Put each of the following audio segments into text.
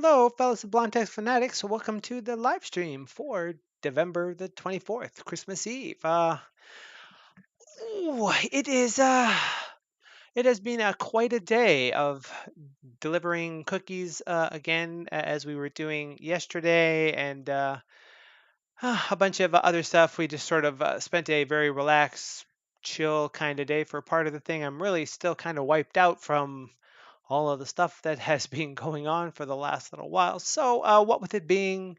Hello, fellow Sublime Text fanatics. Welcome to the live stream for Devember the 24th, Christmas Eve. It is it has been quite a day of delivering cookies again as we were doing yesterday, and a bunch of other stuff. We just sort of spent a very relaxed, chill kind of day for part of the thing. I'm really still kind of wiped out from all of the stuff that has been going on for the last little while. So, what with it being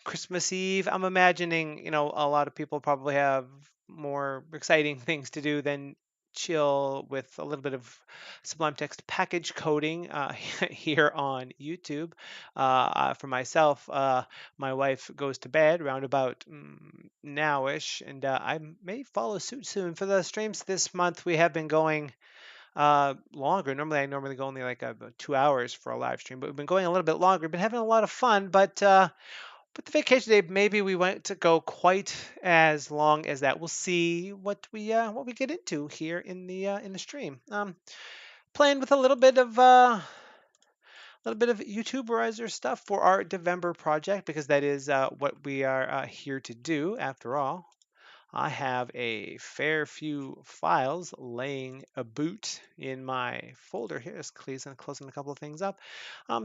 Christmas Eve, I'm imagining, a lot of people probably have more exciting things to do than chill with a little bit of Sublime Text package coding here on YouTube. For myself, my wife goes to bed around about nowish, and I may follow suit soon. For the streams this month, we have been going longer. I normally go only like about 2 hours for a live stream, but we've been going a little bit longer. Been having a lot of fun, but the vacation day, maybe we want to go quite as long as that. We'll see what we get into here in the stream. Playing with a little bit of YouTuberizer stuff for our Devember project because that is what we are here to do after all. I have a fair few files laying about in my folder here. Just closing a couple of things up.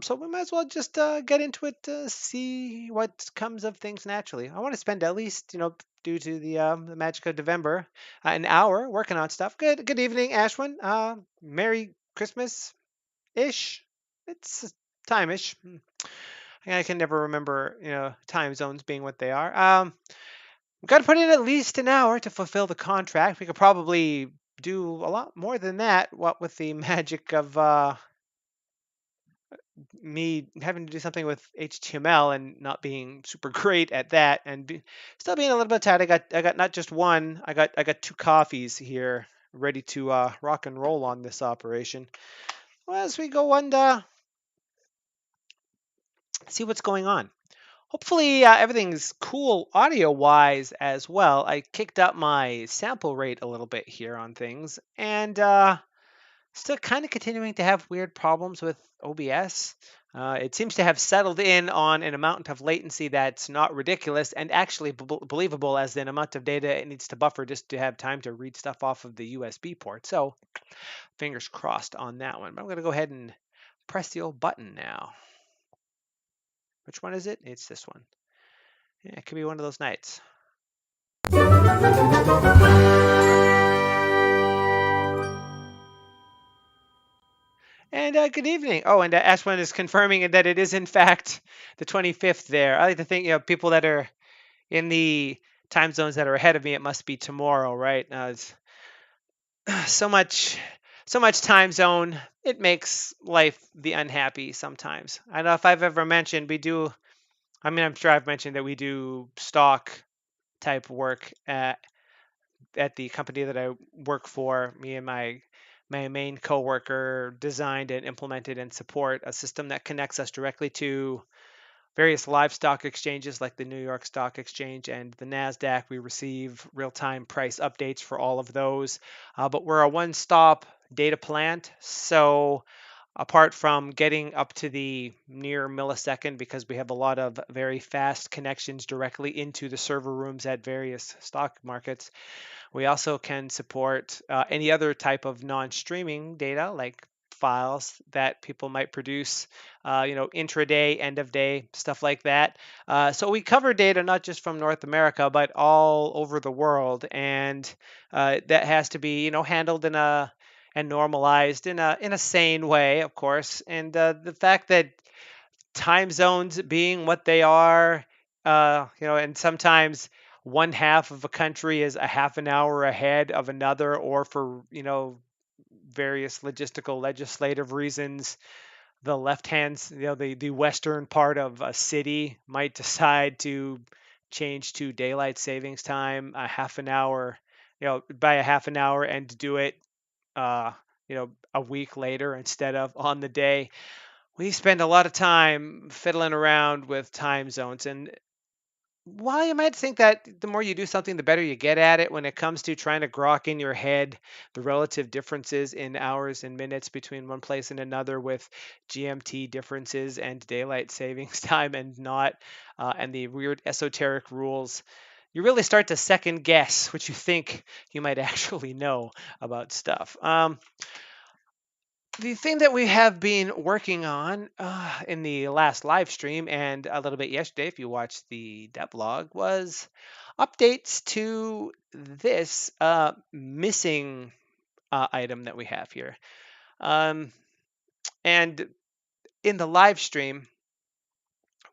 So we might as well just get into it to see what comes of things naturally. I want to spend at least, due to the magic of November, an hour working on stuff. Good evening, Ashwin. Merry Christmas ish. It's time-ish. I can never remember, time zones being what they are. We've got to put in at least an hour to fulfill the contract. We could probably do a lot more than that. What with the magic of me having to do something with HTML and not being super great at that, and still being a little bit tired. I got not just one. I got two coffees here ready to rock and roll on this operation. Well, as we go and see what's going on. Hopefully, everything's cool audio-wise as well. I kicked up my sample rate a little bit here on things, and still kind of continuing to have weird problems with OBS. It seems to have settled in on an amount of latency that's not ridiculous and actually believable as an amount of data it needs to buffer just to have time to read stuff off of the USB port. So, fingers crossed on that one. But I'm going to go ahead and press the old button now. Which one is it? It's this one. Yeah, it could be one of those nights. And good evening. Oh, and Ashwin is confirming that it is in fact the 25th there. I like to think, people that are in the time zones that are ahead of me, it must be tomorrow, right? It's so much, so much time zone. It makes life the unhappy sometimes. I don't know if I've ever mentioned we do. I mean, I'm sure I've mentioned that we do stock type work at the company that I work for. Me and my main coworker designed and implemented and support a system that connects us directly to various live stock exchanges like the New York Stock Exchange and the NASDAQ. We receive real-time price updates for all of those. But we're a one-stop data plant. So apart from getting up to the near millisecond, because we have a lot of very fast connections directly into the server rooms at various stock markets, we also can support any other type of non-streaming data like files that people might produce, intraday, end of day, stuff like that. So we cover data not just from North America, but all over the world, and that has to be, handled and normalized in a sane way, of course. And the fact that time zones being what they are, and sometimes one half of a country is a half an hour ahead of another, or for, various logistical legislative reasons, the left hand, the western part of a city might decide to change to daylight savings time a half an hour, by a half an hour, and to do it, uh, a week later instead of on the day. We spend a lot of time fiddling around with time zones, and while you might think that the more you do something, the better you get at it when it comes to trying to grok in your head the relative differences in hours and minutes between one place and another with GMT differences and daylight savings time and not, and the weird esoteric rules, you really start to second guess what you think you might actually know about stuff. The thing that we have been working on in the last live stream and a little bit yesterday, if you watched the devlog, was updates to this missing item that we have here. Um, and in the live stream,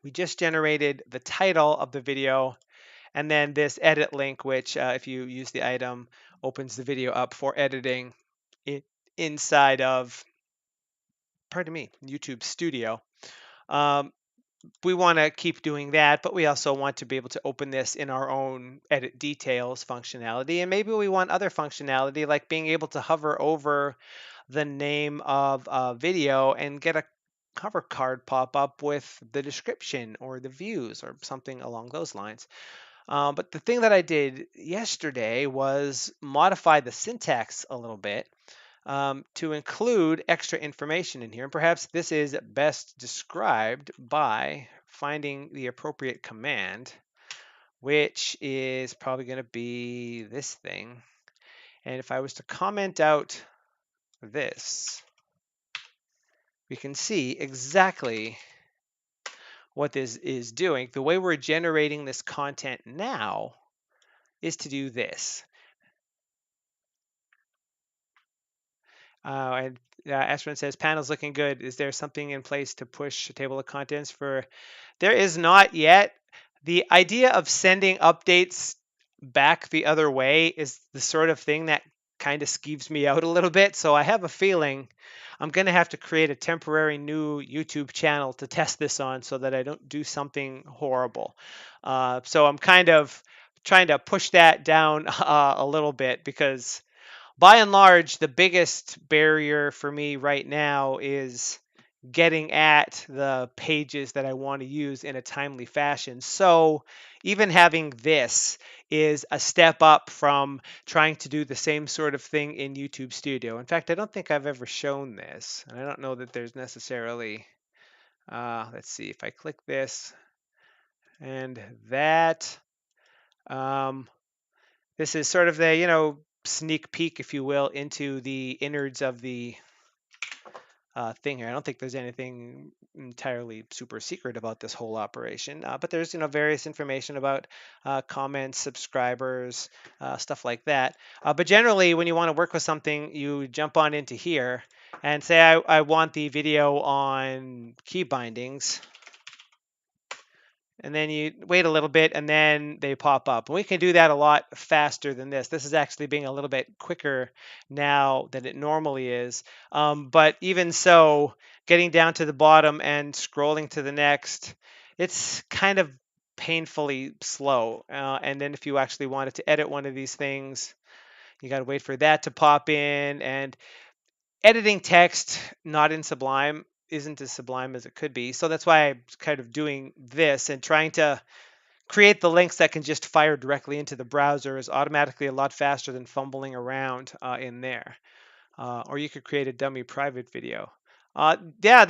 we just generated the title of the video and then this edit link, which if you use the item, opens the video up for editing it inside of, pardon me, YouTube Studio. Um, we want to keep doing that, but we also want to be able to open this in our own edit details functionality. And maybe we want other functionality like being able to hover over the name of a video and get a cover card pop up with the description or the views or something along those lines. But the thing that I did yesterday was modify the syntax a little bit to include extra information in here. And perhaps this is best described by finding the appropriate command, which is probably going to be this thing. And if I was to comment out this, we can see exactly what this is doing. The way we're generating this content now is to do this. And Ashwin says, panel's looking good. Is there something in place to push a table of contents for? There is not yet. The idea of sending updates back the other way is the sort of thing that kind of skeeves me out a little bit. So I have a feeling I'm going to have to create a temporary new YouTube channel to test this on so that I don't do something horrible. So I'm kind of trying to push that down a little bit because by and large, the biggest barrier for me right now is getting at the pages that I want to use in a timely fashion. So even having this is a step up from trying to do the same sort of thing in YouTube Studio. In fact, I don't think I've ever shown this. And I don't know that there's necessarily, let's see, if I click this and that, um, this is sort of the, sneak peek, if you will, into the innards of the thing here. I don't think there's anything entirely super secret about this whole operation, but there's various information about comments, subscribers, stuff like that. But generally, when you want to work with something, you jump on into here and say, I want the video on key bindings. And then you wait a little bit and then they pop up. And we can do that a lot faster than this. This is actually being a little bit quicker now than it normally is. But even so, getting down to the bottom and scrolling to the next, it's kind of painfully slow. And then if you actually wanted to edit one of these things, you got to wait for that to pop in. And editing text not in Sublime isn't as sublime as it could be. So that's why I'm kind of doing this and trying to create the links that can just fire directly into the browser is automatically a lot faster than fumbling around in there. Or you could create a dummy private video. Yeah,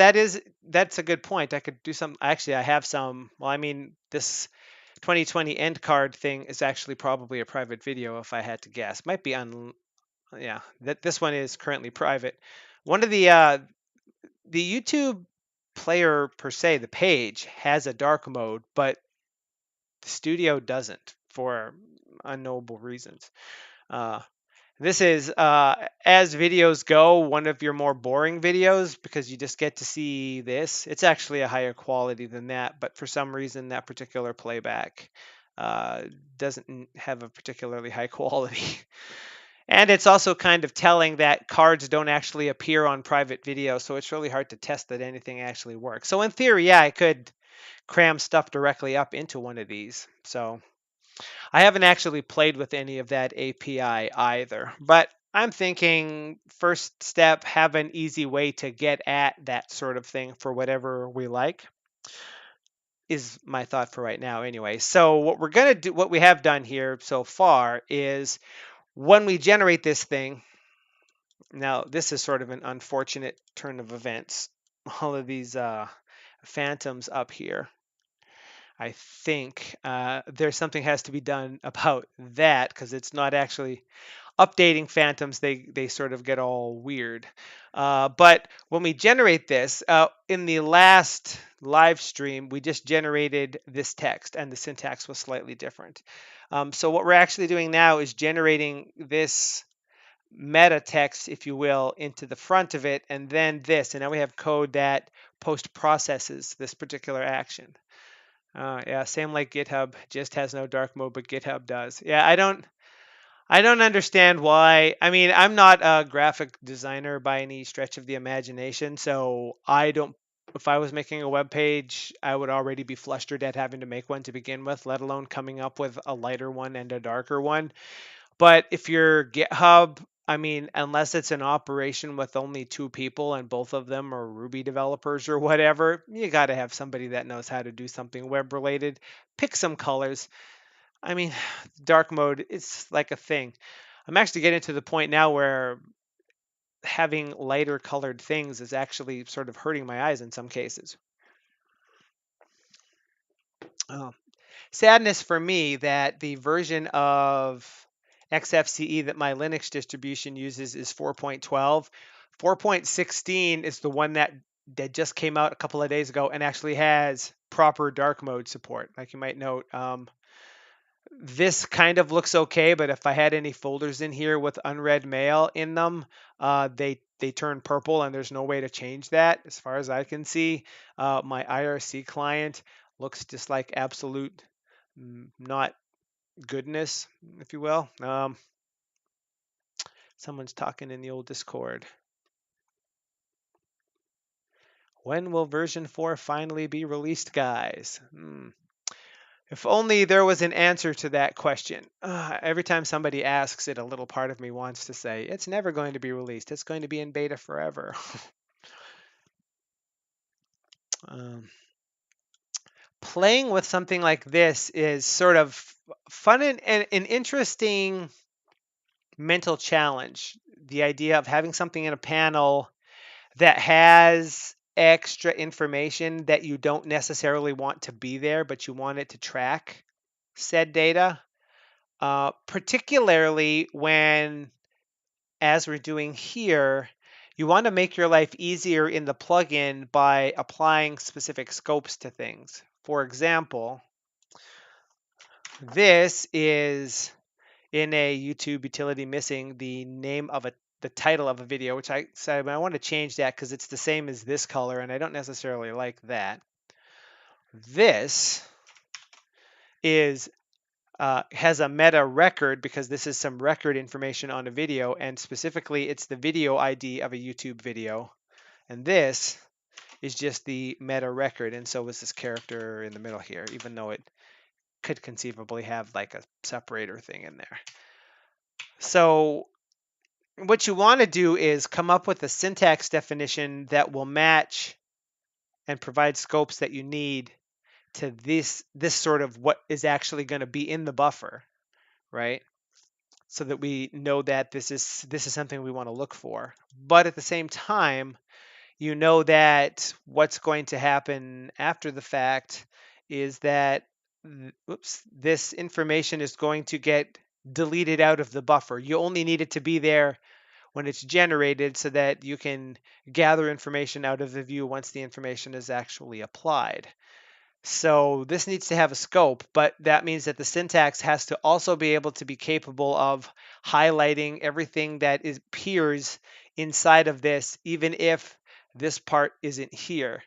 that's a good point. I could do some. Actually, I have some. Well, I mean, this 2020 end card thing is actually probably a private video if I had to guess. Might be on. Yeah, that this one is currently private. One of the YouTube player per se, the page has a dark mode, but the studio doesn't for unknowable reasons. Uh, this is, as videos go, one of your more boring videos because you just get to see this. It's actually a higher quality than that, but for some reason, that particular playback uh, doesn't have a particularly high quality. And it's also kind of telling that cards don't actually appear on private video, so it's really hard to test that anything actually works. So in theory, yeah, I could cram stuff directly up into one of these. So I haven't actually played with any of that API either, but I'm thinking first step, have an easy way to get at that sort of thing for whatever we like. is my thought for right now anyway. So what we're going to do, what we have done here so far is when we generate this thing, now this is sort of an unfortunate turn of events. All of these phantoms up here. I think there's something has to be done about that because it's not actually updating phantoms. They sort of get all weird. But when we generate this in the last live stream, we just generated this text and the syntax was slightly different. So what we're actually doing now is generating this meta text, if you will, into the front of it, and then this, and now we have code that post processes this particular action. Yeah, same like GitHub, just has no dark mode, but GitHub does. Yeah, I don't understand why. I mean, I'm not a graphic designer by any stretch of the imagination, so I don't. If I was making a web page, I would already be flustered at having to make one to begin with, let alone coming up with a lighter one and a darker one. But if you're GitHub, I mean, unless it's an operation with only two people and both of them are Ruby developers or whatever, you got to have somebody that knows how to do something web related. Pick some colors. I mean, dark mode, it's like a thing. I'm actually getting to the point now where having lighter colored things is actually sort of hurting my eyes in some cases. Oh. Sadness for me that the version of XFCE that my Linux distribution uses is 4.12. 4.16 is the one that just came out a couple of days ago and actually has proper dark mode support. Like you might note, this kind of looks okay, but if I had any folders in here with unread mail in them, they turn purple, and there's no way to change that as far as I can see. My IRC client looks just like absolute not goodness, if you will. Someone's talking in the old Discord. When will version 4 finally be released, guys? If only there was an answer to that question. Every time somebody asks it, a little part of me wants to say, it's never going to be released. It's going to be in beta forever. um, Playing with something like this is sort of fun and an interesting mental challenge. The idea of having something in a panel that has extra information that you don't necessarily want to be there, but you want it to track said data. Particularly when, as we're doing here, you want to make your life easier in the plugin by applying specific scopes to things. For example, this is in a YouTube utility missing the name of the title of a video, which I said I want to change that because it's the same as this color, and I don't necessarily like that. This is has a meta record because this is some record information on a video, and specifically it's the video ID of a YouTube video. And this is just the meta record, and so is this character in the middle here, even though it could conceivably have like a separator thing in there. So what you want to do is come up with a syntax definition that will match and provide scopes that you need to this sort of what is actually going to be in the buffer, right? So that we know that this is something we want to look for. But at the same time, you know that what's going to happen after the fact is that this information is going to get deleted out of the buffer. You only need it to be there when it's generated so that you can gather information out of the view once the information is actually applied. So this needs to have a scope, but that means that the syntax has to also be able to be capable of highlighting everything that appears inside of this, even if this part isn't here,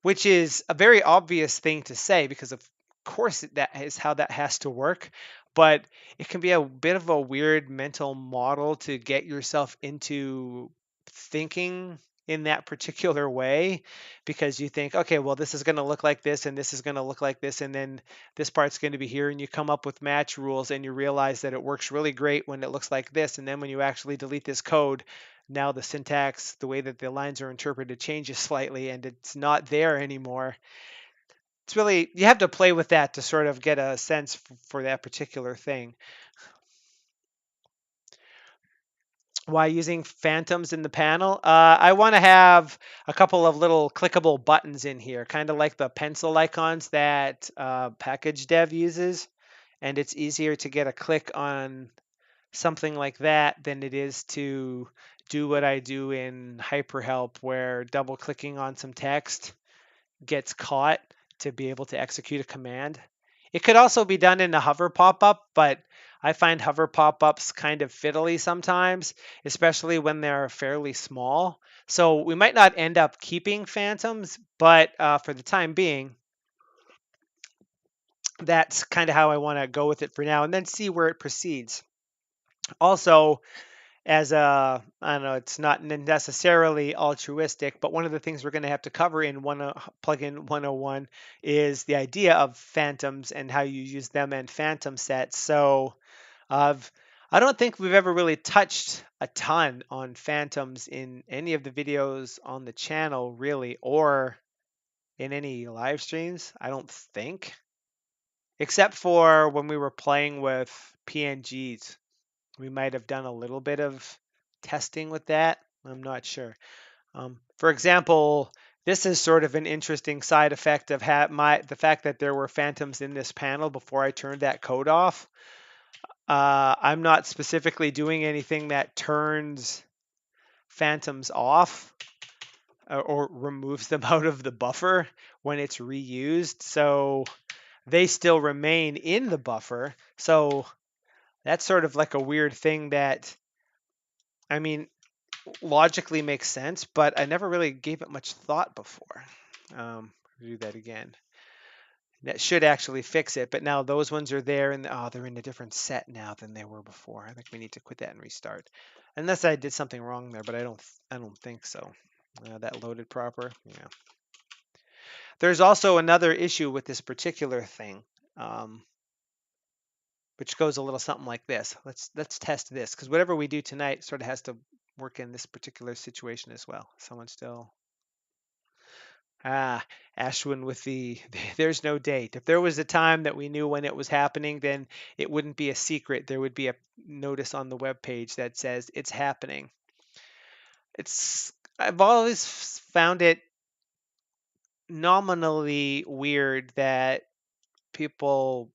which is a very obvious thing to say because of course that is how that has to work, but it can be a bit of a weird mental model to get yourself into thinking in that particular way because you think, okay, well, this is going to look like this and this is going to look like this and then this part's going to be here, and you come up with match rules and you realize that it works really great when it looks like this, and then when you actually delete this code, now the syntax, the way that the lines are interpreted, changes slightly and it's not there anymore. it's really, you have to play with that to sort of get a sense for that particular thing. Why using phantoms in the panel? I want to have a couple of little clickable buttons in here, kind of like the pencil icons that package dev uses. And it's easier to get a click on something like that than it is to do what I do in HyperHelp, where double clicking on some text gets caught to be able to execute a command. It could also be done in a hover pop-up, but I find hover pop-ups kind of fiddly sometimes, especially when they're fairly small. So we might not end up keeping phantoms, but for the time being, that's kind of how I want to go with it for now, and then see where it proceeds. Also, as a, I don't know, it's not necessarily altruistic, but one of the things we're going to have to cover in plugin 101 is the idea of phantoms and how you use them and phantom sets. So I've I don't think we've ever really touched a ton on phantoms in any of the videos on the channel, really, or in any live streams. I don't think, except for when we were playing with PNGs. We might have done a little bit of testing with that. I'm not sure. For example, this is sort of an interesting side effect of the fact that there were phantoms in this panel before I turned that code off. I'm not specifically doing anything that turns phantoms off or removes them out of the buffer when it's reused. So they still remain in the buffer. So that's sort of like a weird thing that, I mean, logically makes sense, but I never really gave it much thought before. Do that again. That should actually fix it, but now those ones are there, and oh, they're in a different set now than they were before. I think we need to quit that and restart, unless I did something wrong there, but I don't think so. That loaded proper. Yeah. There's also another issue with this particular thing, um, which goes a little something like this. Let's test this, because whatever we do tonight sort of has to work in this particular situation as well. Someone still. Ah, Ashwin with there's no date. If there was a time that we knew when it was happening, then it wouldn't be a secret. There would be a notice on the web page that says it's happening. I've always found it nominally weird that people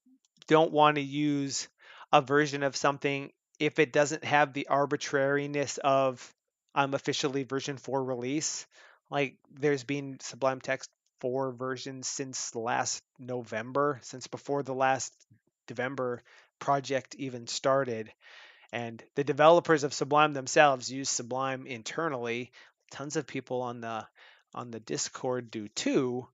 don't want to use a version of something if it doesn't have the arbitrariness of I'm officially version 4 release. Like there's been Sublime Text 4 versions since last November, since before the last Devember project even started. And the developers of Sublime themselves use Sublime internally. Tons of people on the Discord do too.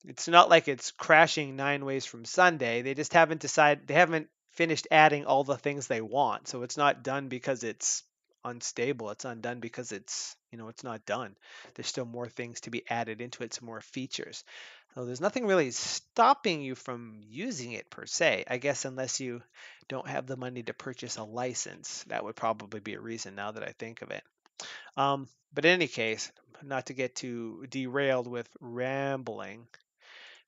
It's not like it's crashing 9 ways from Sunday. They just haven't decided, they haven't finished adding all the things they want. So it's not done because it's unstable. It's undone because it's not done. There's still more things to be added into it, some more features. So there's nothing really stopping you from using it per se, I guess, unless you don't have the money to purchase a license. That would probably be a reason now that I think of it. But in any case, not to get too derailed with rambling,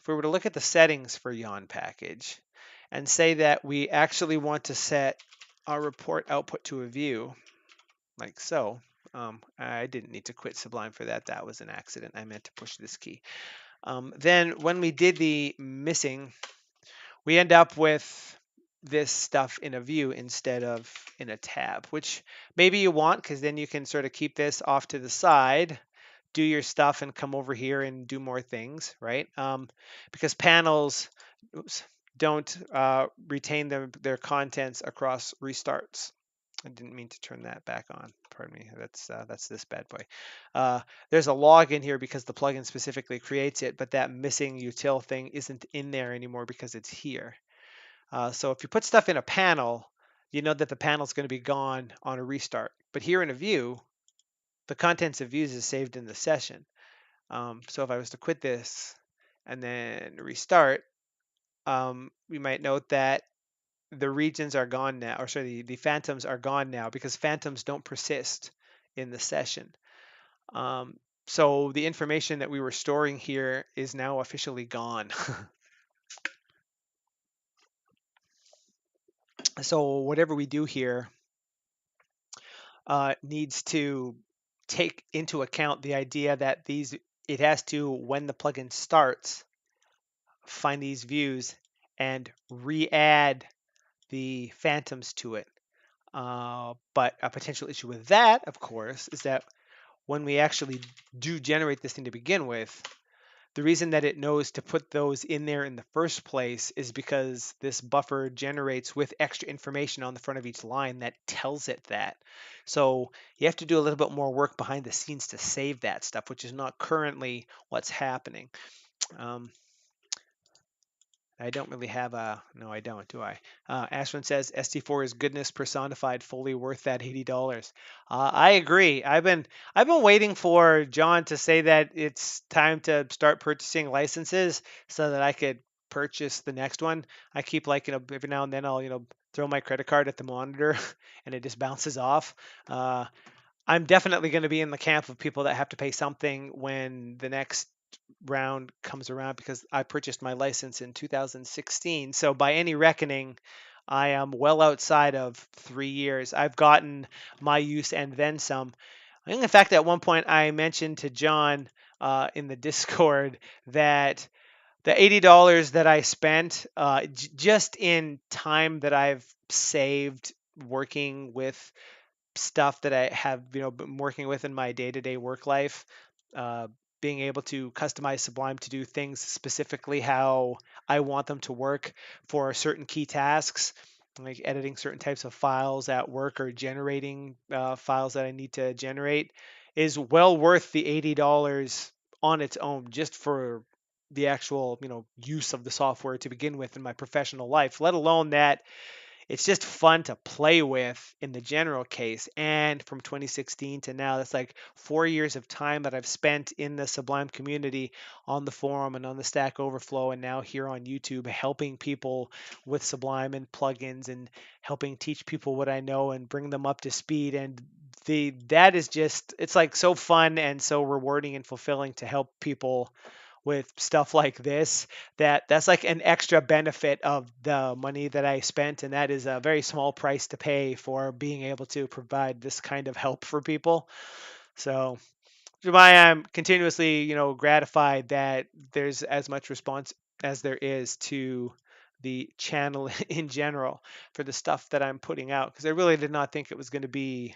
if we were to look at the settings for Yawn package and say that we actually want to set our report output to a view, like so, I didn't need to quit Sublime for that. That was an accident. I meant to push this key. Then when we did the missing, we end up with this stuff in a view instead of in a tab, which maybe you want, because then you can sort of keep this off to the side, do your stuff, and come over here and do more things, right? Because panels don't retain their contents across restarts. I didn't mean to turn that back on. Pardon me. That's this bad boy. There's a log in here because the plugin specifically creates it, but that missing util thing isn't in there anymore because it's here. So if you put stuff in a panel, you know that the panel is going to be gone on a restart. But here in a view, the contents of views is saved in the session. So if I was to quit this and then restart, we might note that the regions are gone now, or sorry, the phantoms are gone now because phantoms don't persist in the session. So the information that we were storing here is now officially gone. So whatever we do here needs to take into account the idea that it has to, when the plugin starts, find these views and re-add the phantoms to it. But a potential issue with that, of course, is that when we actually do generate this thing to begin with, the reason that it knows to put those in there in the first place is because this buffer generates with extra information on the front of each line that tells it that. So you have to do a little bit more work behind the scenes to save that stuff, which is not currently what's happening. Um, I don't really have a, no, I don't, do I? Ashwin says SD4 is goodness personified, fully worth that $80. I agree. I've been waiting for John to say that it's time to start purchasing licenses so that I could purchase the next one. I keep like, every now and then I'll, throw my credit card at the monitor and it just bounces off. I'm definitely going to be in the camp of people that have to pay something when the next round comes around because I purchased my license in 2016. So by any reckoning, I am well outside of 3 years. I've gotten my use and then some. I think, in fact, at one point I mentioned to John in the Discord that the $80 that I spent just in time that I've saved working with stuff that I have, been working with in my day-to-day work life, uh, being able to customize Sublime to do things specifically how I want them to work for certain key tasks, like editing certain types of files at work or generating files that I need to generate, is well worth the $80 on its own just for the actual, use of the software to begin with in my professional life, let alone that it's just fun to play with in the general case. And from 2016 to now, that's like 4 years of time that I've spent in the Sublime community on the forum and on the Stack Overflow, and now here on YouTube, helping people with Sublime and plugins and helping teach people what I know and bring them up to speed. And that is just, it's like so fun and so rewarding and fulfilling to help people with stuff like this, that's like an extra benefit of the money that I spent, and that is a very small price to pay for being able to provide this kind of help for people. So which is why I'm continuously, gratified that there's as much response as there is to the channel in general for the stuff that I'm putting out, because I really did not think it was going to be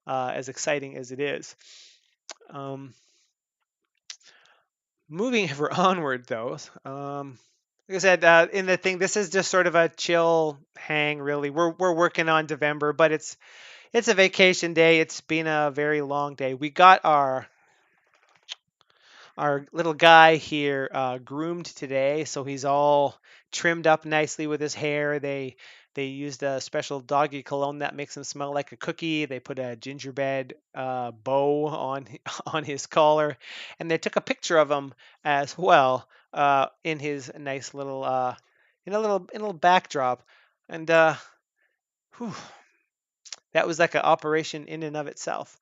as exciting as it is. Moving ever onward, though, like I said, in the thing, this is just sort of a chill hang. Really, we're working on Devember, but it's a vacation day. It's been a very long day. We got our little guy here groomed today, so he's all trimmed up nicely with his hair. They used a special doggy cologne that makes him smell like a cookie. They put a gingerbread bow on on his collar, and they took a picture of him as well in his nice little in a little backdrop, and whew, that was like an operation in and of itself.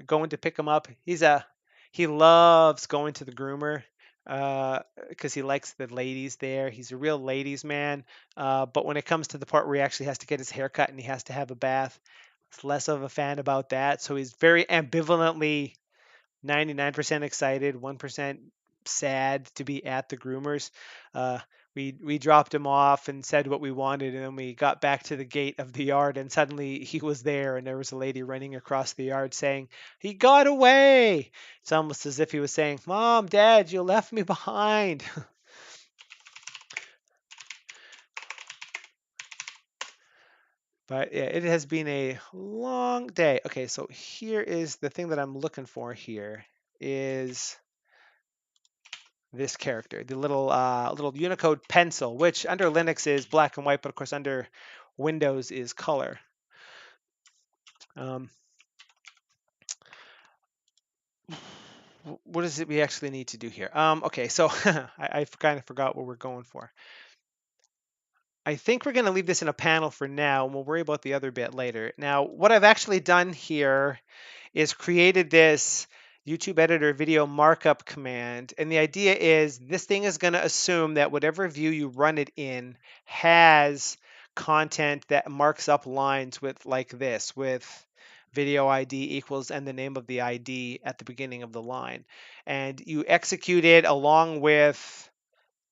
Going to pick him up. He loves going to the groomer because he likes the ladies there. He's a real ladies man. But when it comes to the part where he actually has to get his hair cut and he has to have a bath, he's less of a fan about that. So he's very ambivalently 99% excited, 1% sad to be at the groomers. Uh, we dropped him off and said what we wanted, and then we got back to the gate of the yard, and suddenly he was there, and there was a lady running across the yard saying, "He got away!" It's almost as if he was saying, "Mom, Dad, you left me behind." But yeah, it has been a long day. Okay, so here is the thing that I'm looking for here is this character, the little Unicode pencil, which under Linux is black and white, but of course under Windows is color. Um, what is it we actually need to do here? Okay, so I kind of forgot what we're going for. I think we're going to leave this in a panel for now, and we'll worry about the other bit later. Now, what I've actually done here is created this YouTube editor video markup command. And the idea is this thing is going to assume that whatever view you run it in has content that marks up lines with like this, with video ID equals and the name of the ID at the beginning of the line. And you execute it along with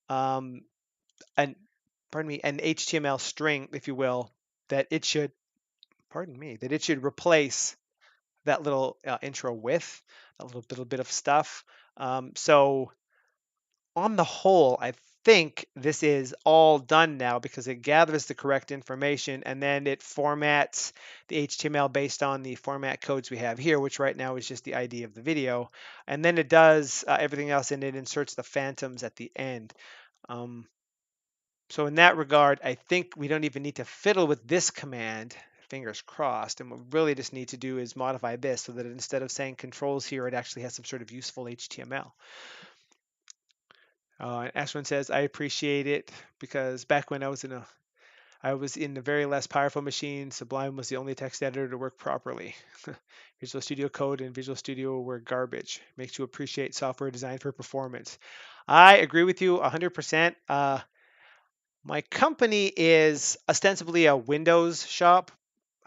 um, an, pardon me, an HTML string, if you will, that it should, pardon me, that it should replace that little intro with, a little bit of stuff. So on the whole, I think this is all done now because it gathers the correct information and then it formats the HTML based on the format codes we have here, which right now is just the ID of the video. And then it does everything else and it inserts the phantoms at the end. So in that regard, I think we don't even need to fiddle with this command, fingers crossed. And what we really just need to do is modify this so that instead of saying controls here, it actually has some sort of useful HTML. And Ashwin says, I appreciate it because back when I was in the very less powerful machine, Sublime was the only text editor to work properly. Visual Studio Code and Visual Studio were garbage. Makes you appreciate software designed for performance. I agree with you 100%. My company is ostensibly a Windows shop.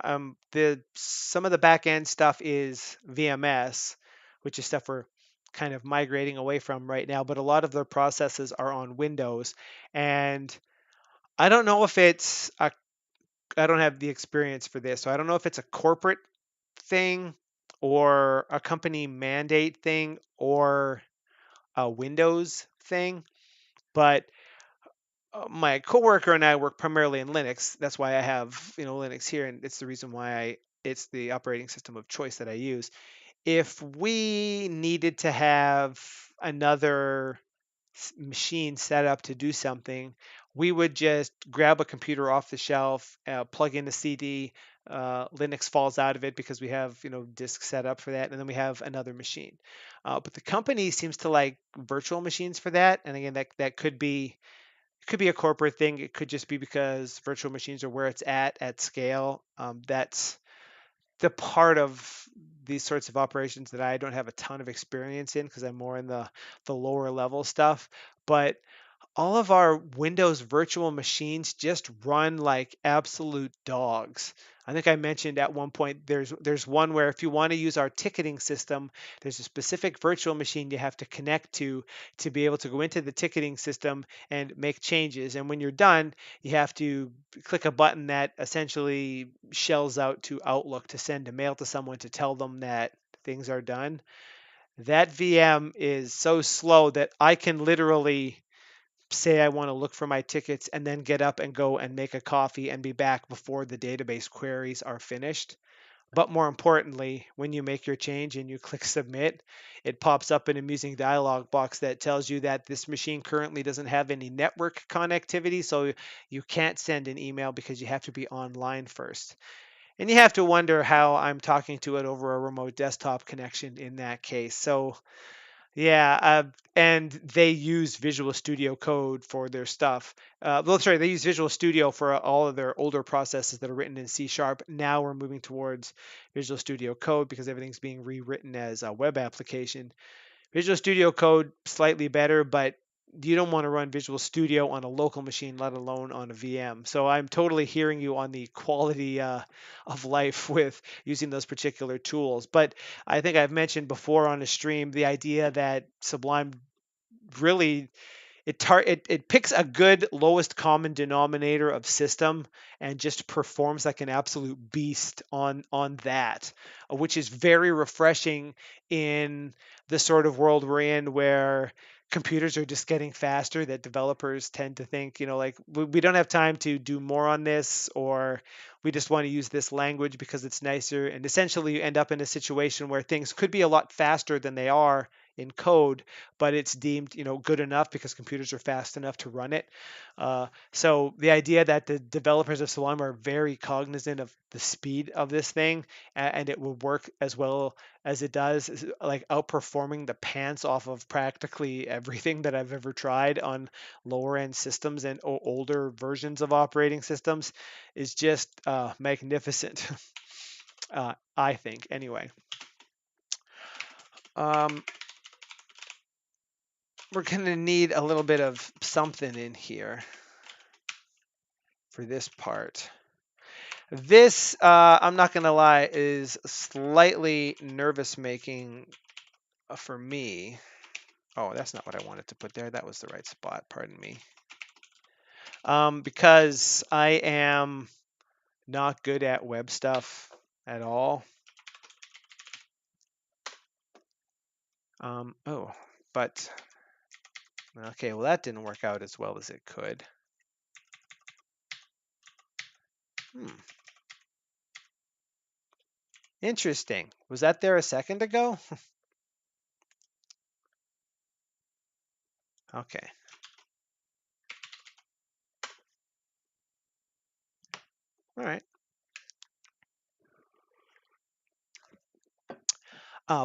Some of the back end stuff is VMS, which is stuff we're kind of migrating away from right now. But a lot of their processes are on Windows, and I don't know if it's a. I don't have the experience for this, so I don't know if it's a corporate thing or a company mandate thing or a Windows thing. But my coworker and I work primarily in Linux. That's why I have Linux here, and it's the reason why it's the operating system of choice that I use. If we needed to have another machine set up to do something, we would just grab a computer off the shelf, plug in a CD. Linux falls out of it because we have disk set up for that, and then we have another machine. But the company seems to like virtual machines for that, and again, that could be a corporate thing. It could just be because virtual machines are where it's at scale. That's the part of these sorts of operations that I don't have a ton of experience in because I'm more in the lower level stuff. But all of our Windows virtual machines just run like absolute dogs. I think I mentioned at one point there's one where if you want to use our ticketing system, there's a specific virtual machine you have to connect to be able to go into the ticketing system and make changes. And when you're done, you have to click a button that essentially shells out to Outlook to send a mail to someone to tell them that things are done. That VM is so slow that I can literally say I want to look for my tickets and then get up and go and make a coffee and be back before the database queries are finished. But more importantly, when you make your change and you click submit, it pops up an amusing dialog box that tells you that this machine currently doesn't have any network connectivity, so you can't send an email because you have to be online first. And you have to wonder how I'm talking to it over a remote desktop connection in that case. So yeah, and they use Visual Studio Code for their stuff. Well, sorry, they use Visual Studio for all of their older processes that are written in C Sharp. Now we're moving towards Visual Studio Code because everything's being rewritten as a web application. Visual Studio Code slightly better, but you don't want to run Visual Studio on a local machine, let alone on a VM. So I'm totally hearing you on the quality of life with using those particular tools. But I think I've mentioned before on a stream the idea that Sublime really it picks a good lowest common denominator of system and just performs like an absolute beast on that, which is very refreshing in the sort of world we're in where computers are just getting faster, that developers tend to think, like we don't have time to do more on this, or we just want to use this language because it's nicer. And essentially you end up in a situation where things could be a lot faster than they are in code, but it's deemed good enough because computers are fast enough to run it. So the idea that the developers of Sublime are very cognizant of the speed of this thing and it will work as well as it does, is like outperforming the pants off of practically everything that I've ever tried on lower end systems and older versions of operating systems, is just magnificent. I think anyway. we're going to need a little bit of something in here for this part. This, I'm not going to lie, is slightly nervous making for me. Oh, that's not what I wanted to put there. That was the right spot. Pardon me. Because I am not good at web stuff at all. Oh, but okay, well, that didn't work out as well as it could. Interesting. Was that there a second ago? Okay. All right.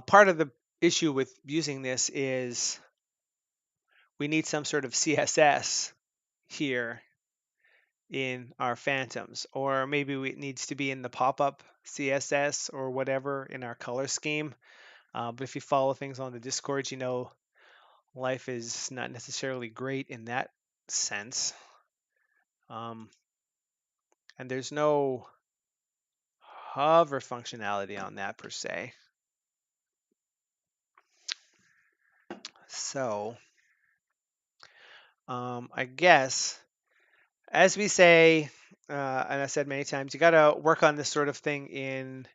Part of the issue with using this is we need some sort of CSS here in our phantoms, or maybe it needs to be in the pop-up CSS or whatever in our color scheme. But if you follow things on the Discord, you know life is not necessarily great in that sense. And there's no hover functionality on that per se. So I guess, as we say, and I said many times, you got to work on this sort of thing in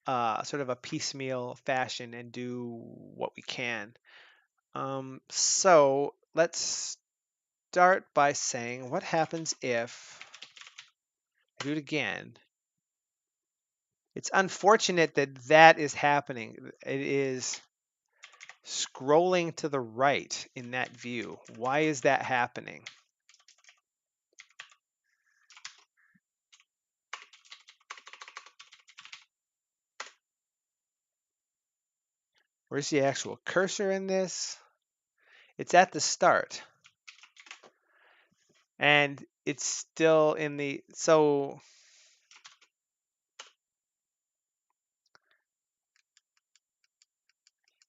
sort of a piecemeal fashion and do what we can. So let's start by saying, what happens if I do it again? It's unfortunate that that is happening. It is scrolling to the right in that view. Why is that happening? Where's the actual cursor in this? It's at the start. And it's still in the, so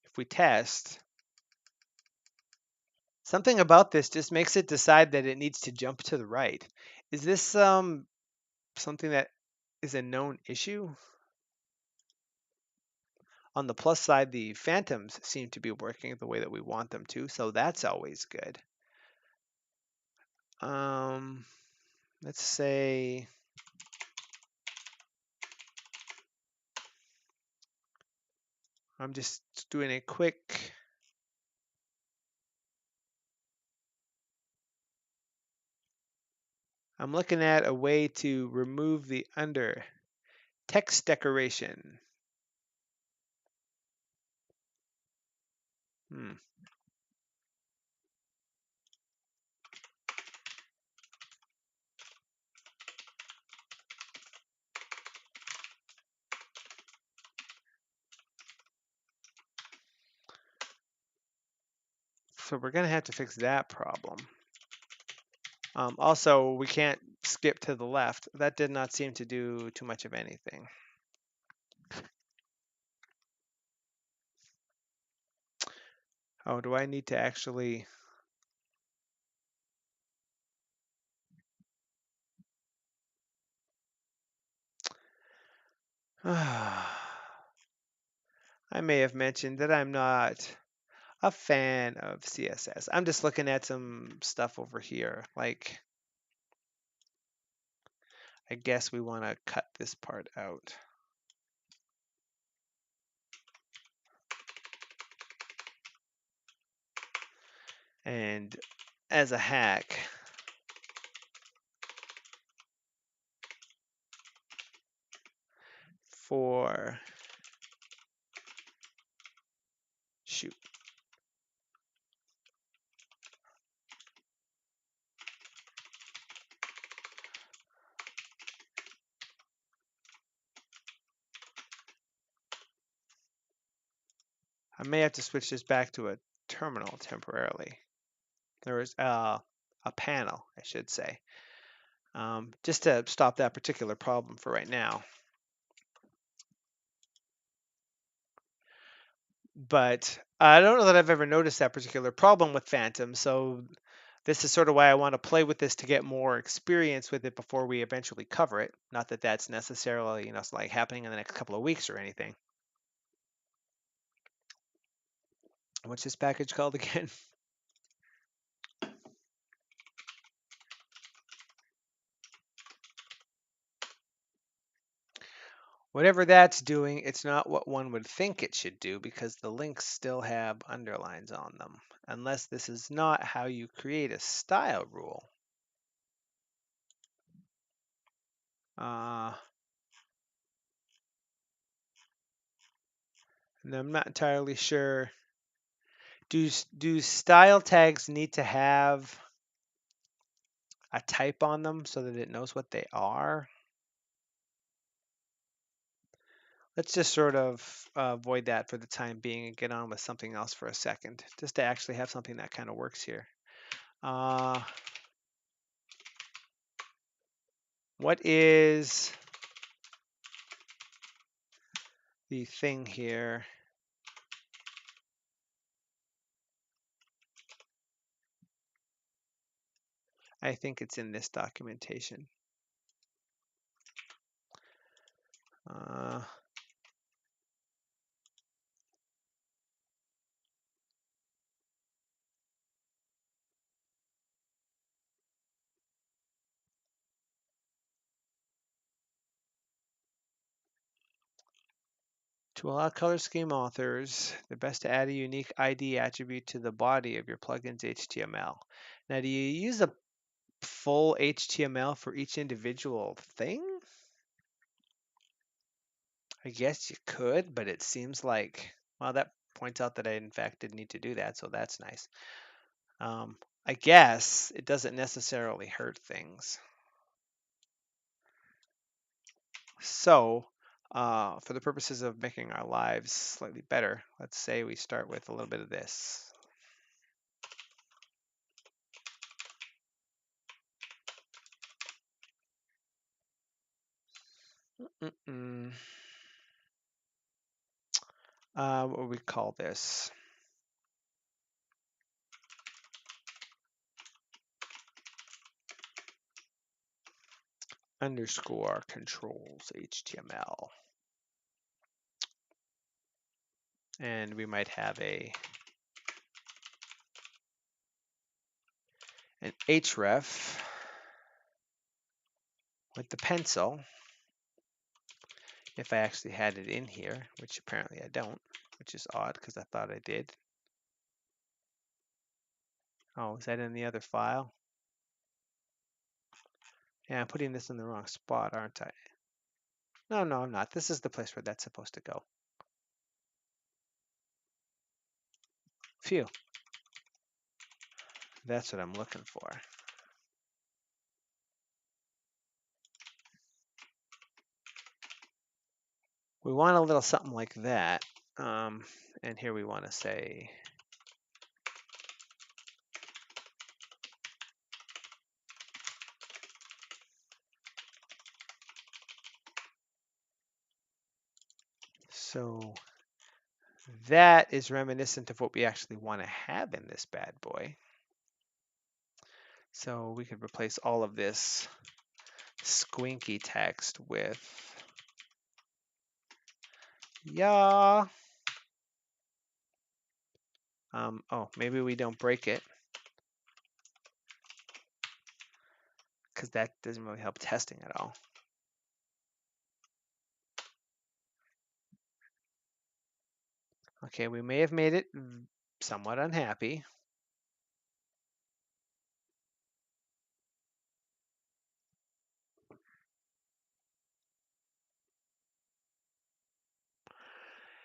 if we test, something about this just makes it decide that it needs to jump to the right. Is this something that is a known issue? On the plus side, the phantoms seem to be working the way that we want them to, so that's always good. Let's say I'm just doing a quick I'm looking at a way to remove the under text decoration. So we're going to have to fix that problem. Also, we can't skip to the left. That did not seem to do too much of anything. Oh, do I need to actually... I may have mentioned that I'm not a fan of CSS. I'm just looking at some stuff over here. Like, I guess we want to cut this part out. And as a hack, for shoot. I may have to switch this back to a terminal temporarily. There was a panel, I should say, just to stop that particular problem for right now. But I don't know that I've ever noticed that particular problem with Phantom. So this is sort of why I want to play with this to get more experience with it before we eventually cover it. Not that that's necessarily, it's like happening in the next couple of weeks or anything. What's this package called again? Whatever that's doing, it's not what one would think it should do because the links still have underlines on them, unless this is not how you create a style rule. And I'm not entirely sure. Do style tags need to have a type on them so that it knows what they are? Let's just sort of avoid that for the time being and get on with something else for a second, just to actually have something that kind of works here. What is the thing here? I think it's in this documentation. To allow color scheme authors, the best to add a unique ID attribute to the body of your plugin's HTML. Now, do you use a full HTML for each individual thing? I guess you could, but it seems like, well, that points out that I in fact didn't need to do that, so that's nice. I guess it doesn't necessarily hurt things. So, for the purposes of making our lives slightly better, let's say we start with a little bit of this. What would we call this? Underscore controls HTML. And we might have an href with the pencil, if I actually had it in here, which apparently I don't, which is odd because I thought I did. Oh, is that in the other file? Yeah, I'm putting this in the wrong spot, aren't I? No, I'm not. This is the place where that's supposed to go. Phew. That's what I'm looking for. We want a little something like that. And here we want to say so that is reminiscent of what we actually want to have in this bad boy. So we could replace all of this squinky text with yeah. Oh, maybe we don't break it because that doesn't really help testing at all. Okay, we may have made it somewhat unhappy.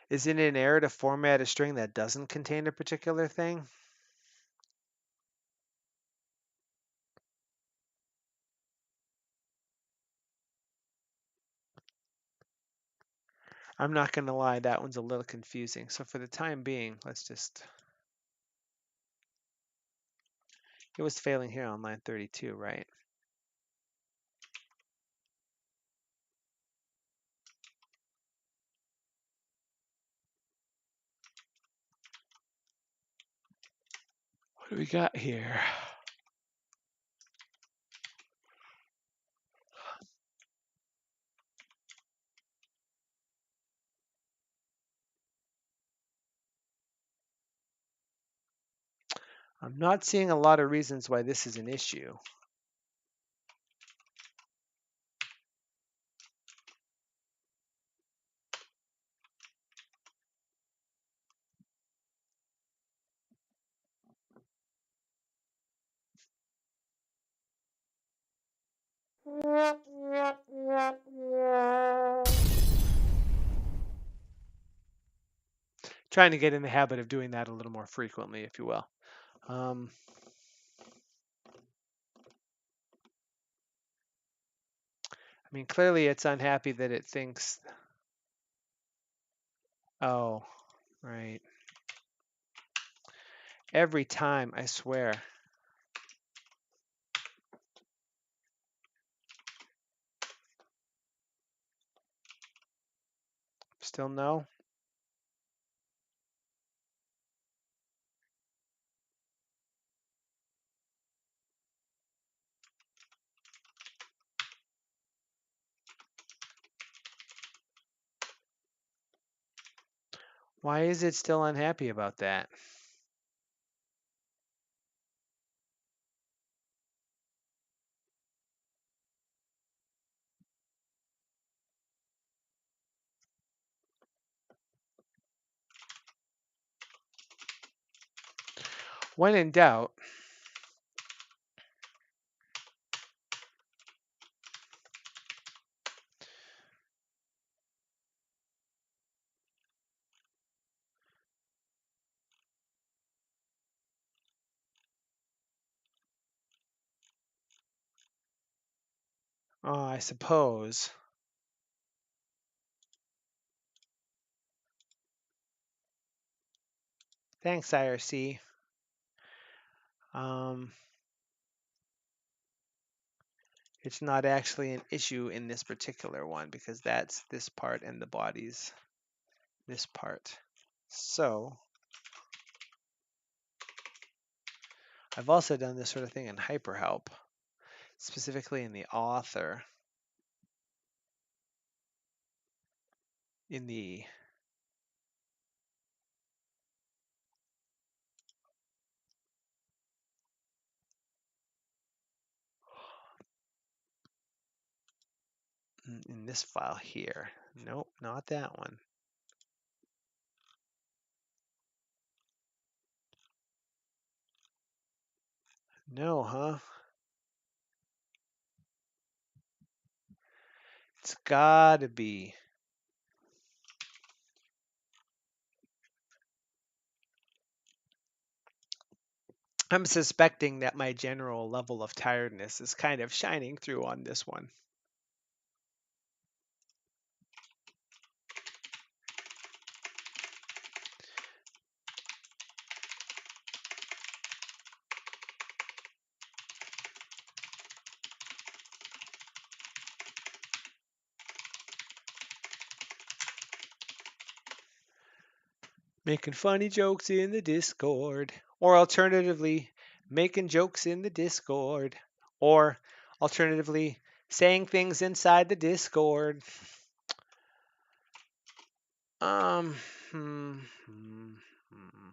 Is it an error to format a string that doesn't contain a particular thing? I'm not going to lie, that one's a little confusing. So for the time being, let's just... It was failing here on line 32, right? What do we got here? I'm not seeing a lot of reasons why this is an issue. Trying to get in the habit of doing that a little more frequently, if you will. I mean, clearly it's unhappy that it thinks, oh, right. Every time, I swear. Still no? Why is it still unhappy about that? When in doubt, I suppose. Thanks, IRC. It's not actually an issue in this particular one because that's this part and the body's this part. So I've also done this sort of thing in HyperHelp, specifically in the author, in this file here. Nope, not that one. No, huh? It's gotta be. I'm suspecting that my general level of tiredness is kind of shining through on this one. Making funny jokes in the Discord. Or alternatively, making jokes in the Discord. Or alternatively, saying things inside the Discord. Um, hmm, hmm, hmm.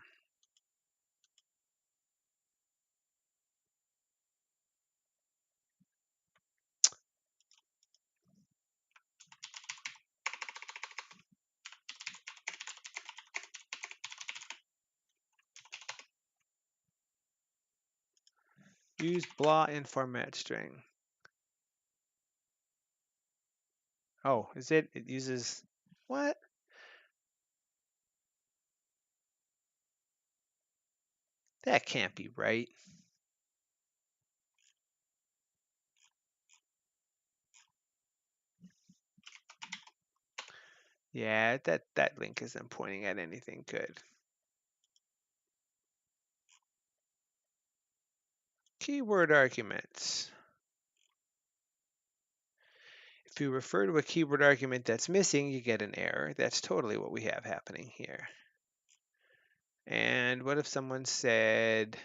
Use blah in format string. Oh, is it? It uses what? That can't be right. Yeah, that link isn't pointing at anything good. Keyword arguments. If you refer to a keyword argument that's missing, you get an error. That's totally what we have happening here. And what if someone said,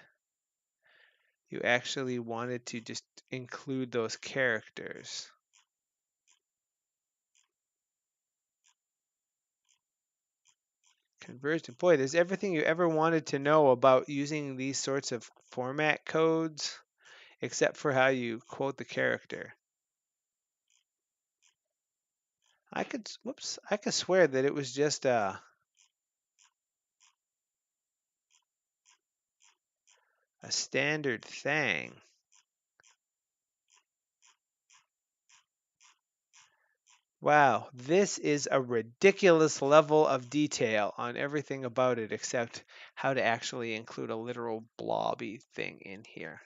you actually wanted to just include those characters. Conversion. Boy, there's everything you ever wanted to know about using these sorts of format codes, except for how you quote the character. I could swear that it was just a standard thing. Wow, this is a ridiculous level of detail on everything about it except how to actually include a literal blobby thing in here.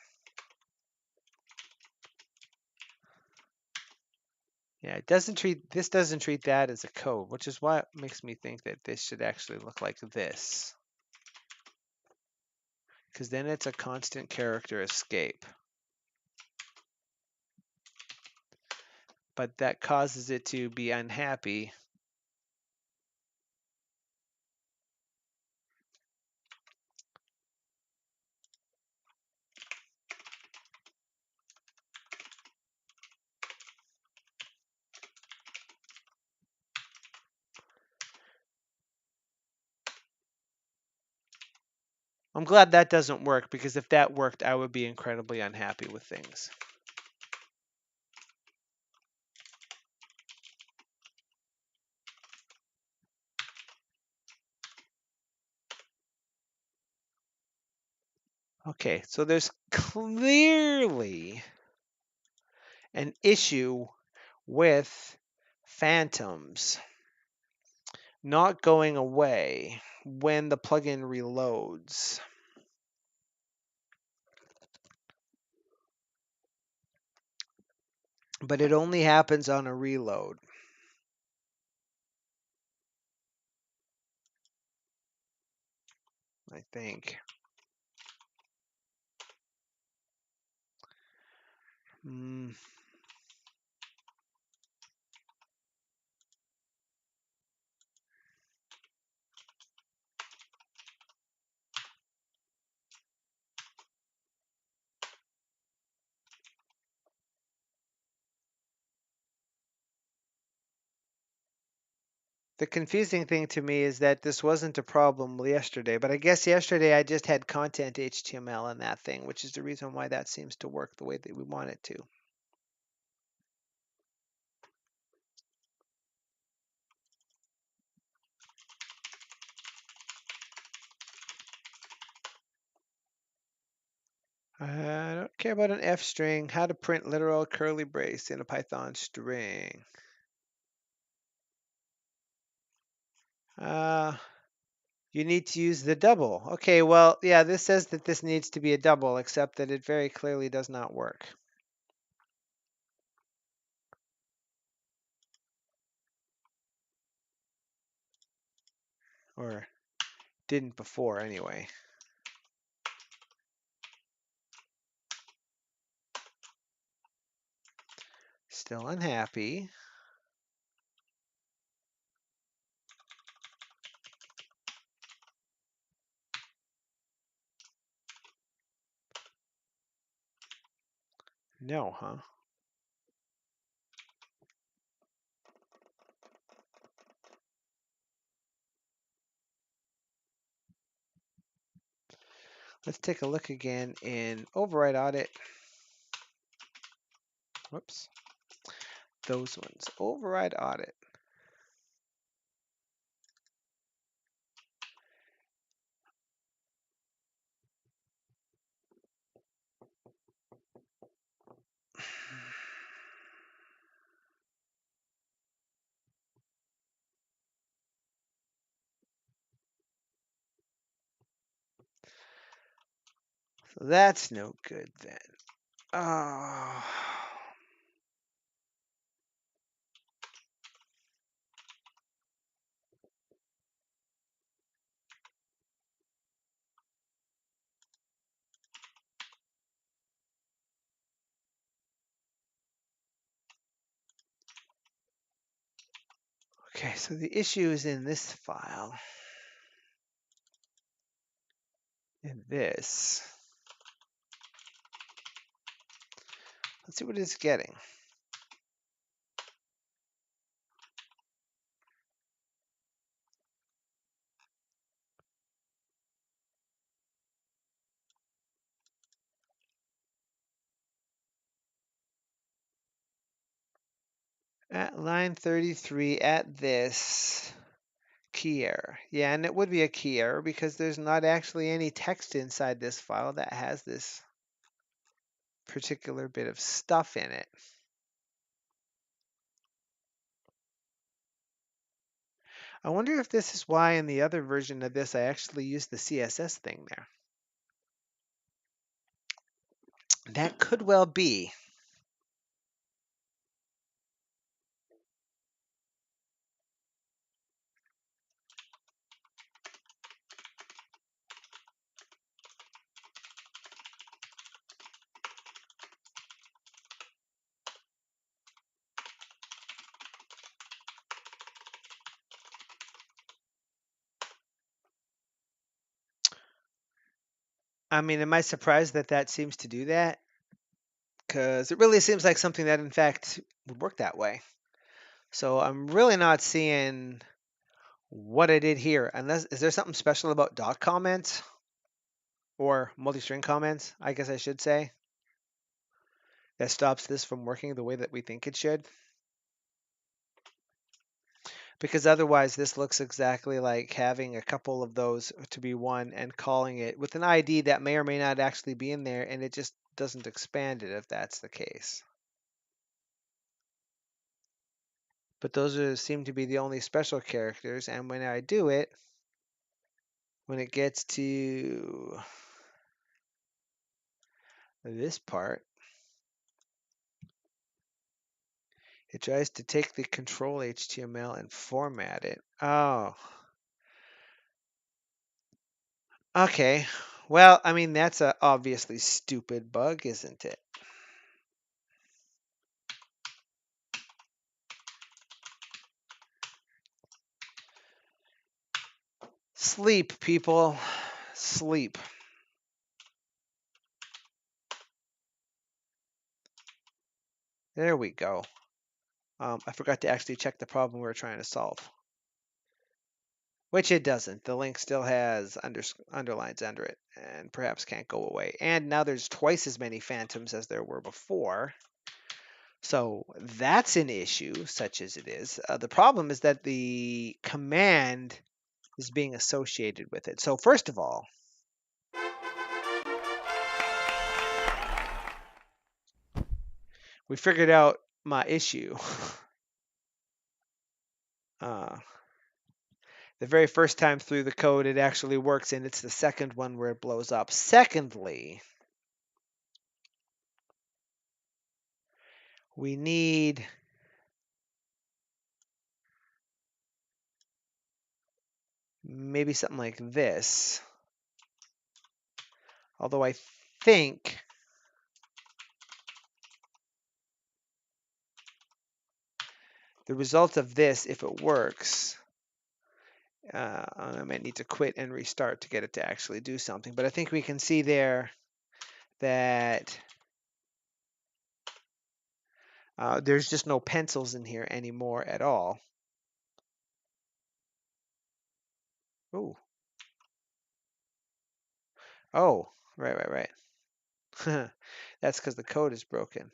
Yeah, this doesn't treat that as a code, which is why it makes me think that this should actually look like this. Because then it's a constant character escape. But that causes it to be unhappy. I'm glad that doesn't work, because if that worked, I would be incredibly unhappy with things. Okay, so there's clearly an issue with phantoms not going away when the plugin reloads. But it only happens on a reload. I think. The confusing thing to me is that this wasn't a problem yesterday, but I guess yesterday I just had content HTML in that thing, which is the reason why that seems to work the way that we want it to. I don't care about an F string. How to print literal curly brace in a Python string. You need to use the double. Okay, well, yeah, this says that this needs to be a double, except that it very clearly does not work. Or didn't before, anyway. Still unhappy. No, huh? Let's take a look again in override audit. Whoops. Those ones. Override audit. So that's no good then. Oh. Okay, so the issue is in this file. In this. Let's see what it's getting. At line 33 at this key error. Yeah, and it would be a key error because there's not actually any text inside this file that has this particular bit of stuff in it. I wonder if this is why in the other version of this I actually used the CSS thing there. That could well be. I mean, am I surprised that that seems to do that? Because it really seems like something that, in fact, would work that way. So I'm really not seeing what I did here. Unless, is there something special about dot comments or multi-string comments, I guess I should say, that stops this from working the way that we think it should? Because otherwise this looks exactly like having a couple of those to be one and calling it with an ID that may or may not actually be in there, and it just doesn't expand it if that's the case. But those seem to be the only special characters, and when I do it, when it gets to this part, it tries to take the control HTML and format it. Oh, okay. Well, I mean, that's a obviously stupid bug, isn't it? Sleep, people. Sleep. There we go. I forgot to actually check the problem we were trying to solve. Which it doesn't. The link still has underlines under it and perhaps can't go away. And now there's twice as many phantoms as there were before. So that's an issue, such as it is. The problem is that the command is being associated with it. So first of all, we figured out my issue. uh, the very first time through the code, it actually works, and it's the second one where it blows up. Secondly, we need maybe something like this. Although I think the result of this, if it works, I might need to quit and restart to get it to actually do something. But I think we can see there that there's just no pencils in here anymore at all. Ooh. Oh, right. That's because the code is broken.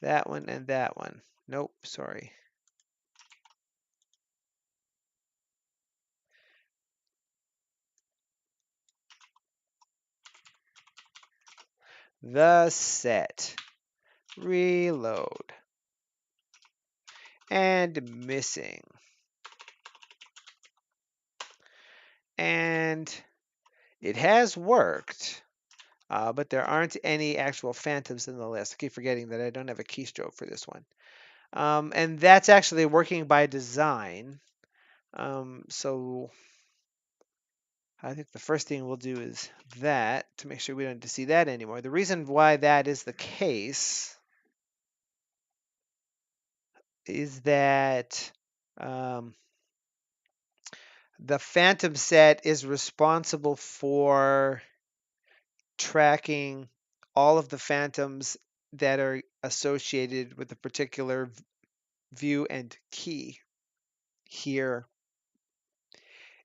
That one and that one. Nope, sorry. The set. Reload. And missing. And it has worked, but there aren't any actual phantoms in the list. I keep forgetting that I don't have a keystroke for this one. And that's actually working by design. So I think the first thing we'll do is that to make sure we don't have to see that anymore. The reason why that is the case is that the phantom set is responsible for tracking all of the phantoms that are associated with a particular view and key here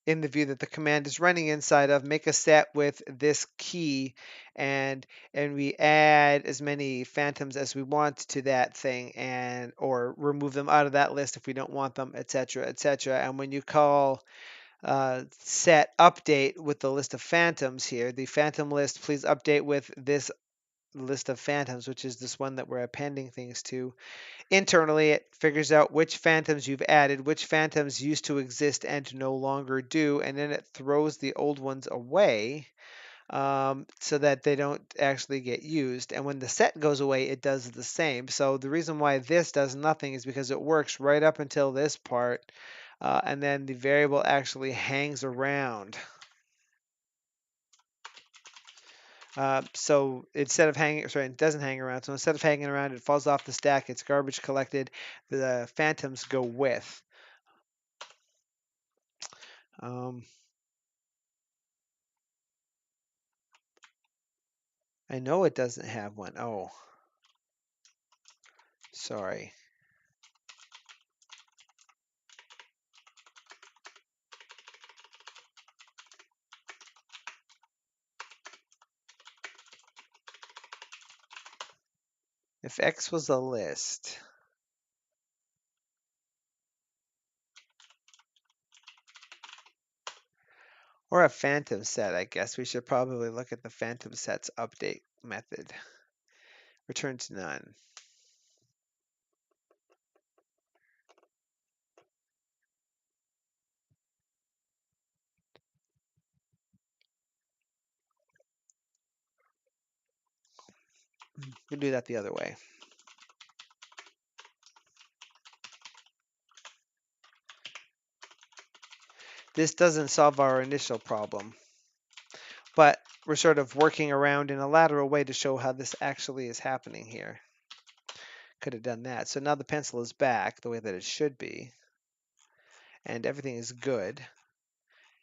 in the view that the command is running inside of, make a set with this key, and we add as many phantoms as we want to that thing, and or remove them out of that list if we don't want them, etc., etc. And when you call set update with the list of phantoms here, the phantom list, please update with this list of phantoms, which is this one that we're appending things to. Internally, it figures out which phantoms you've added, which phantoms used to exist and no longer do, and then it throws the old ones away so that they don't actually get used. And when the set goes away, it does the same. So the reason why this does nothing is because it works right up until this part, and then the variable actually hangs around. So instead of hanging, sorry, it doesn't hang around. So instead of hanging around, it falls off the stack. It's garbage collected. The phantoms go with. Um, I know it doesn't have one. Oh, sorry. If X was a list, or a phantom set, I guess we should probably look at the phantom sets update method. Returns none. We'll do that the other way. This doesn't solve our initial problem, but we're sort of working around in a lateral way to show how this actually is happening here. Could have done that. So now the pencil is back the way that it should be, and everything is good.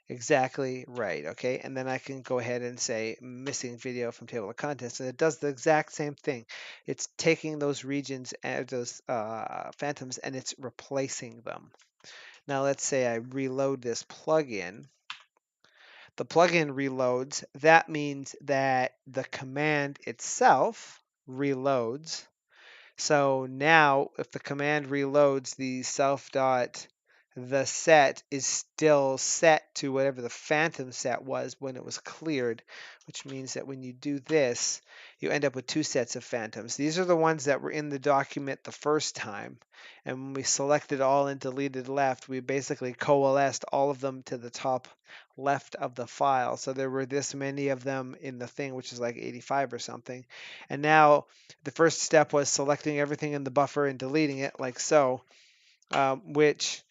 Exactly right, okay? And then I can go ahead and say missing video from table of contents, and it does the exact same thing. It's taking those regions and those phantoms, and it's replacing them. Now let's say I reload this plugin. The plugin reloads. That means that the command itself reloads. So now if the command reloads, the self dot the set is still set to whatever the phantom set was when it was cleared, which means that when you do this, you end up with two sets of phantoms. These are the ones that were in the document the first time, and when we selected all and deleted left, we basically coalesced all of them to the top left of the file. So there were this many of them in the thing, which is like 85 or something. And now the first step was selecting everything in the buffer and deleting it like so, which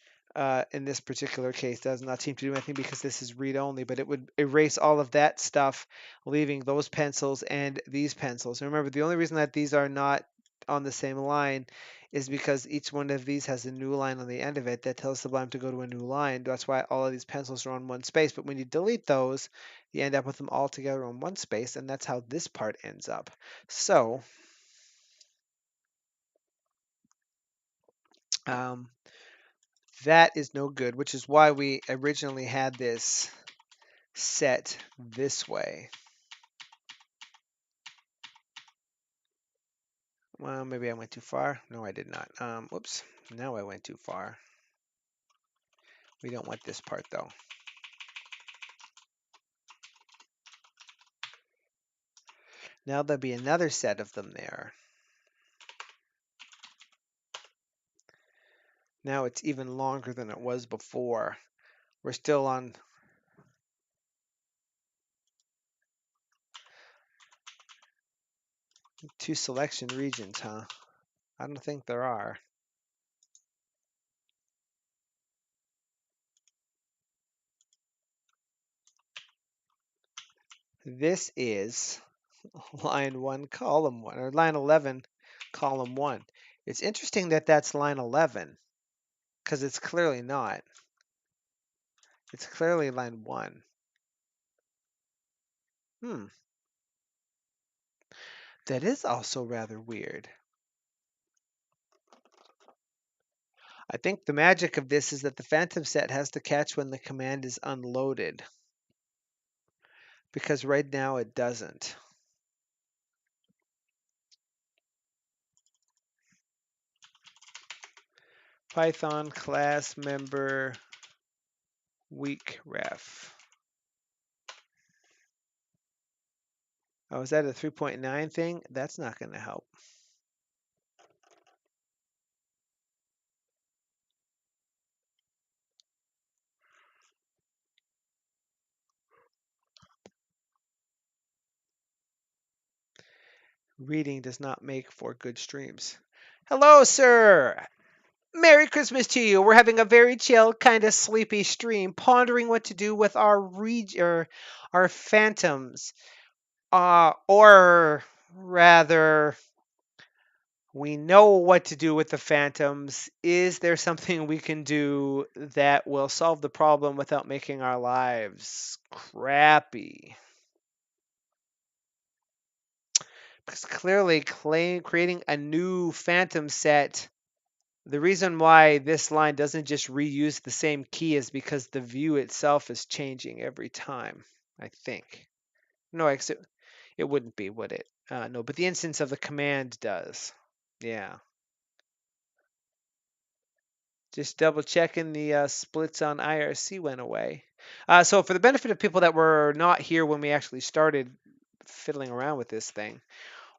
in this particular case does not seem to do anything because this is read only, but it would erase all of that stuff, leaving those pencils and these pencils. And remember, the only reason that these are not on the same line is because each one of these has a new line on the end of it that tells Sublime to go to a new line. That's why all of these pencils are on one space. But when you delete those, you end up with them all together on one space, and that's how this part ends up. So that is no good, which is why we originally had this set this way. Well, maybe I went too far. No, I did not. Whoops. Now I went too far. We don't want this part, though. Now there'll be another set of them there. Now it's even longer than it was before. We're still on... two selection regions, huh? I don't think there are. This is line 1, column 1, or line 11, column 1. It's interesting that that's line 11, because it's clearly not. It's clearly line 1. That is also rather weird. I think the magic of this is that the phantom set has to catch when the command is unloaded, because right now it doesn't. Python class member weak ref. Oh, is that a 3.9 thing? That's not going to help. Reading does not make for good streams. Hello, sir. Merry Christmas to you. We're having a very chill, kind of sleepy stream, pondering what to do with our phantoms. Or rather, we know what to do with the phantoms. Is there something we can do that will solve the problem without making our lives crappy? Because clearly, creating a new phantom set, the reason why this line doesn't just reuse the same key is because the view itself is changing every time, I think. No, it wouldn't be, would it? No, but the instance of the command does. Yeah. Just double checking the splits on IRC went away. So for the benefit of people that were not here when we actually started fiddling around with this thing,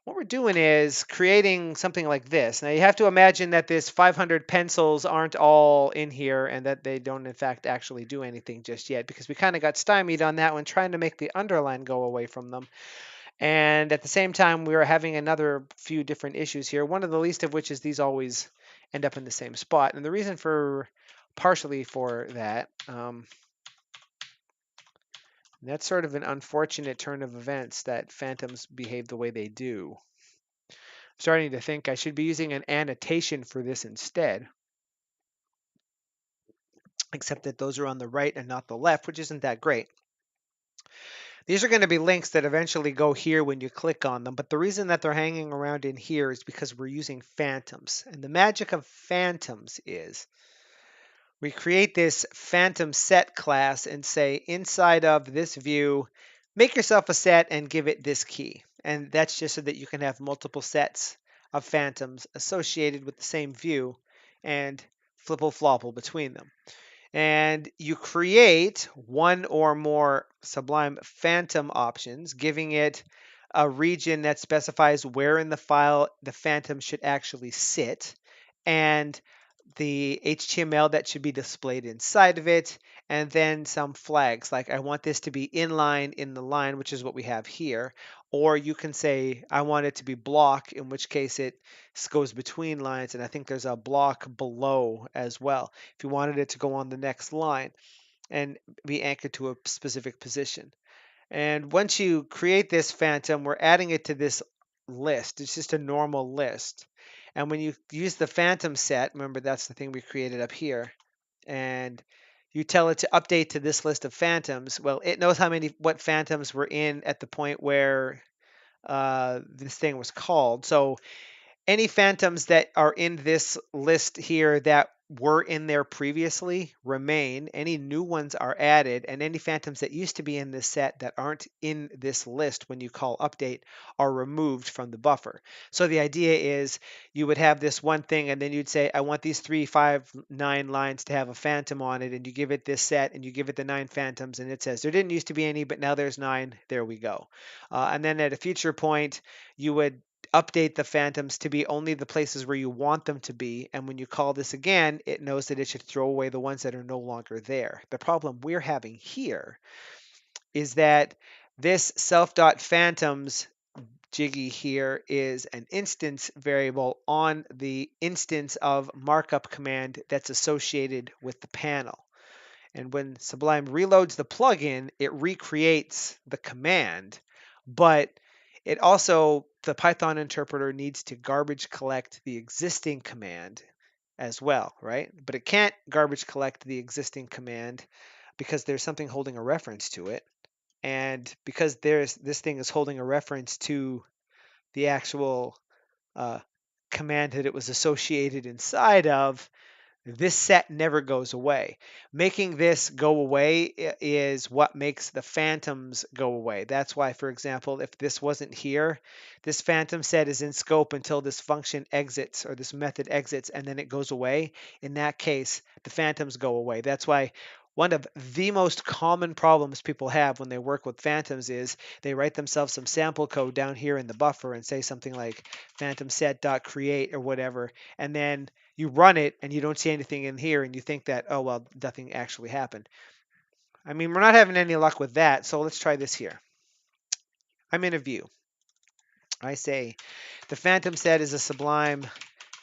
what we're doing is creating something like this. Now you have to imagine that this 500 pencils aren't all in here and that they don't in fact actually do anything just yet, because we kind of got stymied on that one trying to make the underline go away from them. And at the same time, we are having another few different issues here, one of the least of which is these always end up in the same spot. And the reason for partially for that, that's sort of an unfortunate turn of events that phantoms behave the way they do. Starting to think I should be using an annotation for this instead, except that those are on the right and not the left, which isn't that great. These are going to be links that eventually go here when you click on them, but the reason that they're hanging around in here is because we're using phantoms. And the magic of phantoms is we create this phantom set class and say inside of this view, make yourself a set and give it this key. And that's just so that you can have multiple sets of phantoms associated with the same view and flipple flopple between them. And you create one or more Sublime Phantom options, giving it a region that specifies where in the file the phantom should actually sit, and the HTML that should be displayed inside of it, and then some flags like I want this to be inline in the line, which is what we have here. Or you can say I want it to be block, in which case it goes between lines, and I think there's a block below as well if you wanted it to go on the next line and be anchored to a specific position. And once you create this phantom, we're adding it to this list. It's just a normal list. And when you use the phantom set, remember that's the thing we created up here, and you tell it to update to this list of phantoms, well, it knows what phantoms were in at the point where this thing was called. So any phantoms that are in this list here that were in there previously remain. Any new ones are added, and any phantoms that used to be in this set that aren't in this list when you call update are removed from the buffer. So the idea is you would have this one thing, and then you'd say, I want these 3, 5, 9 lines to have a phantom on it, and you give it this set, and you give it the 9 phantoms, and it says, there didn't used to be any, but now there's 9. There we go. And then at a future point, you would update the phantoms to be only the places where you want them to be. And when you call this again, it knows that it should throw away the ones that are no longer there. The problem we're having here is that this self.phantoms jiggy here is an instance variable on the instance of markup command that's associated with the panel. And when Sublime reloads the plugin, it recreates the command, but it also, the Python interpreter needs to garbage collect the existing command as well, right? But it can't garbage collect the existing command because there's something holding a reference to it. And because this thing is holding a reference to the actual uh, command that it was associated inside of, this set never goes away. Making this go away is what makes the phantoms go away. That's why, for example, if this wasn't here, this phantom set is in scope until this function exits or this method exits and then it goes away. In that case, the phantoms go away. That's why one of the most common problems people have when they work with phantoms is they write themselves some sample code down here in the buffer and say something like phantom set.create or whatever, and then you run it and you don't see anything in here and you think that, oh, well, nothing actually happened. I mean, we're not having any luck with that, so let's try this here. I'm in a view. I say the phantom set is a Sublime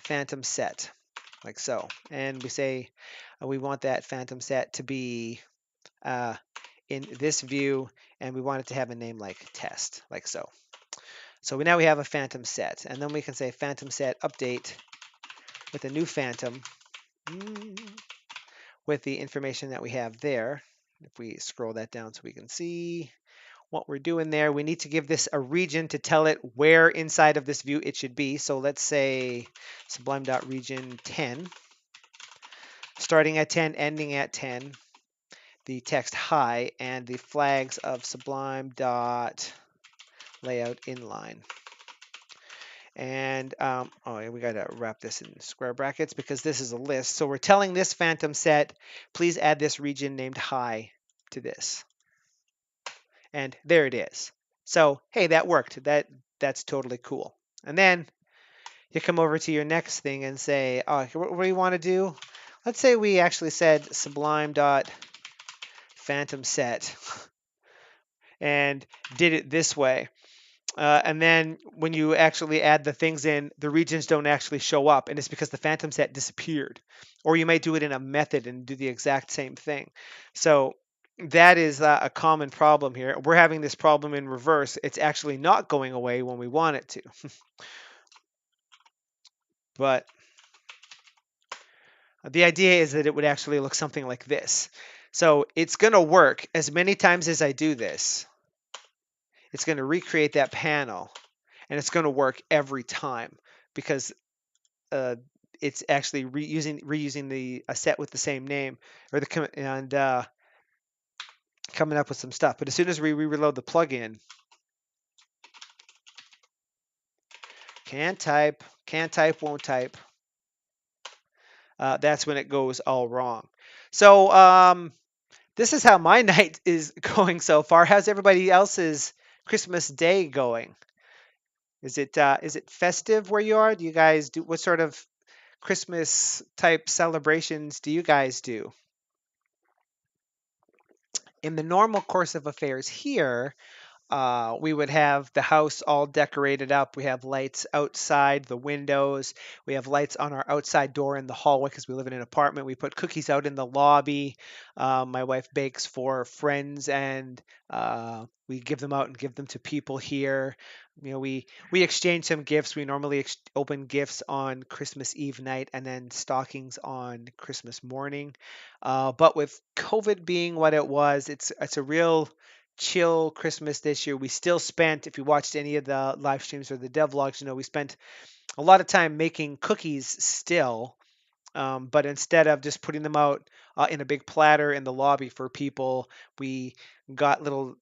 phantom set, like so. And we say we want that phantom set to be in this view, and we want it to have a name like test, like so. So now we have a phantom set, and then we can say phantom set update with a new phantom. With the information that we have there. If we scroll that down so we can see what we're doing there, we need to give this a region to tell it where inside of this view it should be. So let's say sublime.region 10, starting at 10, ending at 10, the text hi, and the flags of sublime.layout inline. And oh, we got to wrap this in square brackets because this is a list. So we're telling this phantom set, please add this region named hi to this. And there it is. So, hey, that worked. That's totally cool. And then you come over to your next thing and say, oh, what do you want to do? Let's say we actually said sublime dot phantom set and did it this way. And then when you actually add the things in, the regions don't actually show up, and it's because the phantom set disappeared. Or you might do it in a method and do the exact same thing. So that is a common problem here. We're having this problem in reverse. It's actually not going away when we want it to. But the idea is that it would actually look something like this. So it's going to work as many times as I do this. It's going to recreate that panel, and it's going to work every time because it's actually reusing a set with the same name or and coming up with some stuff. But as soon as we reload the plugin, can't type, won't type. That's when it goes all wrong. So this is how my night is going so far. How's everybody else's Christmas day going? Is it festive where you are? Do you guys do what sort of Christmas type celebrations do you guys do? In the normal course of affairs here, we would have the house all decorated up. We have lights outside the windows. We have lights on our outside door in the hallway because we live in an apartment. We put cookies out in the lobby. My wife bakes for friends, and we give them out and give them to people here. You know, we exchange some gifts. We normally open gifts on Christmas Eve night and then stockings on Christmas morning. But with COVID being what it was, it's a real chill Christmas this year. We still spent, if you watched any of the live streams or the devlogs, you know, we spent a lot of time making cookies still. But instead of just putting them out in a big platter in the lobby for people, we got little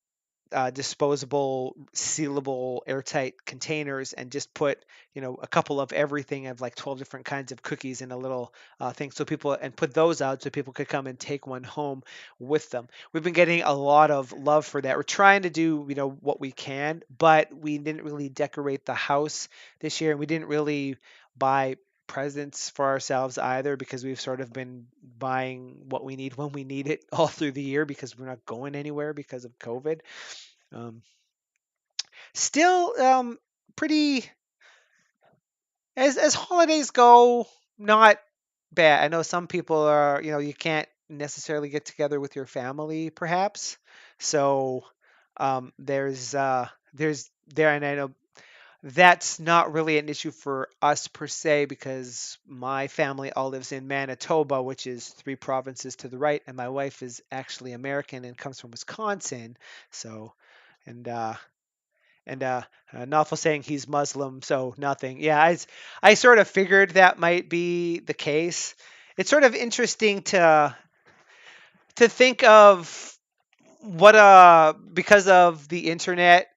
disposable, sealable, airtight containers and just put, you know, a couple of everything of like 12 different kinds of cookies in a little thing so people and put those out so people could come and take one home with them. We've been getting a lot of love for that. We're trying to do, you know, what we can, but we didn't really decorate the house this year, and we didn't really buy presents for ourselves either because we've sort of been buying what we need when we need it all through the year because we're not going anywhere because of COVID. Um, still pretty as holidays go, not bad. I know some people are, you know, you can't necessarily get together with your family, perhaps. So there's there, and I know that's not really an issue for us per se because my family all lives in Manitoba, which is 3 provinces to the right, and my wife is actually American and comes from Wisconsin. So, and And Nawfal saying he's Muslim, so nothing. Yeah, I sort of figured that might be the case. It's sort of interesting to think of what because of the internet,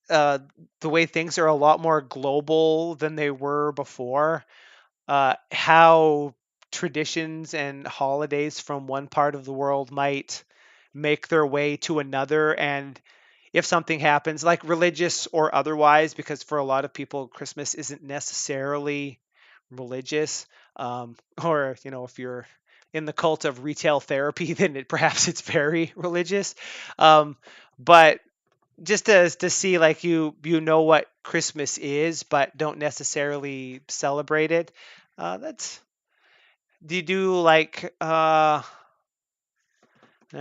uh the way things are a lot more global than they were before, how traditions and holidays from one part of the world might make their way to another. And if something happens, like religious or otherwise, because for a lot of people, Christmas isn't necessarily religious, or if you're in the cult of retail therapy, then perhaps it's very religious. But just to see, like, you know what Christmas is, but don't necessarily celebrate it. That's Do you do like I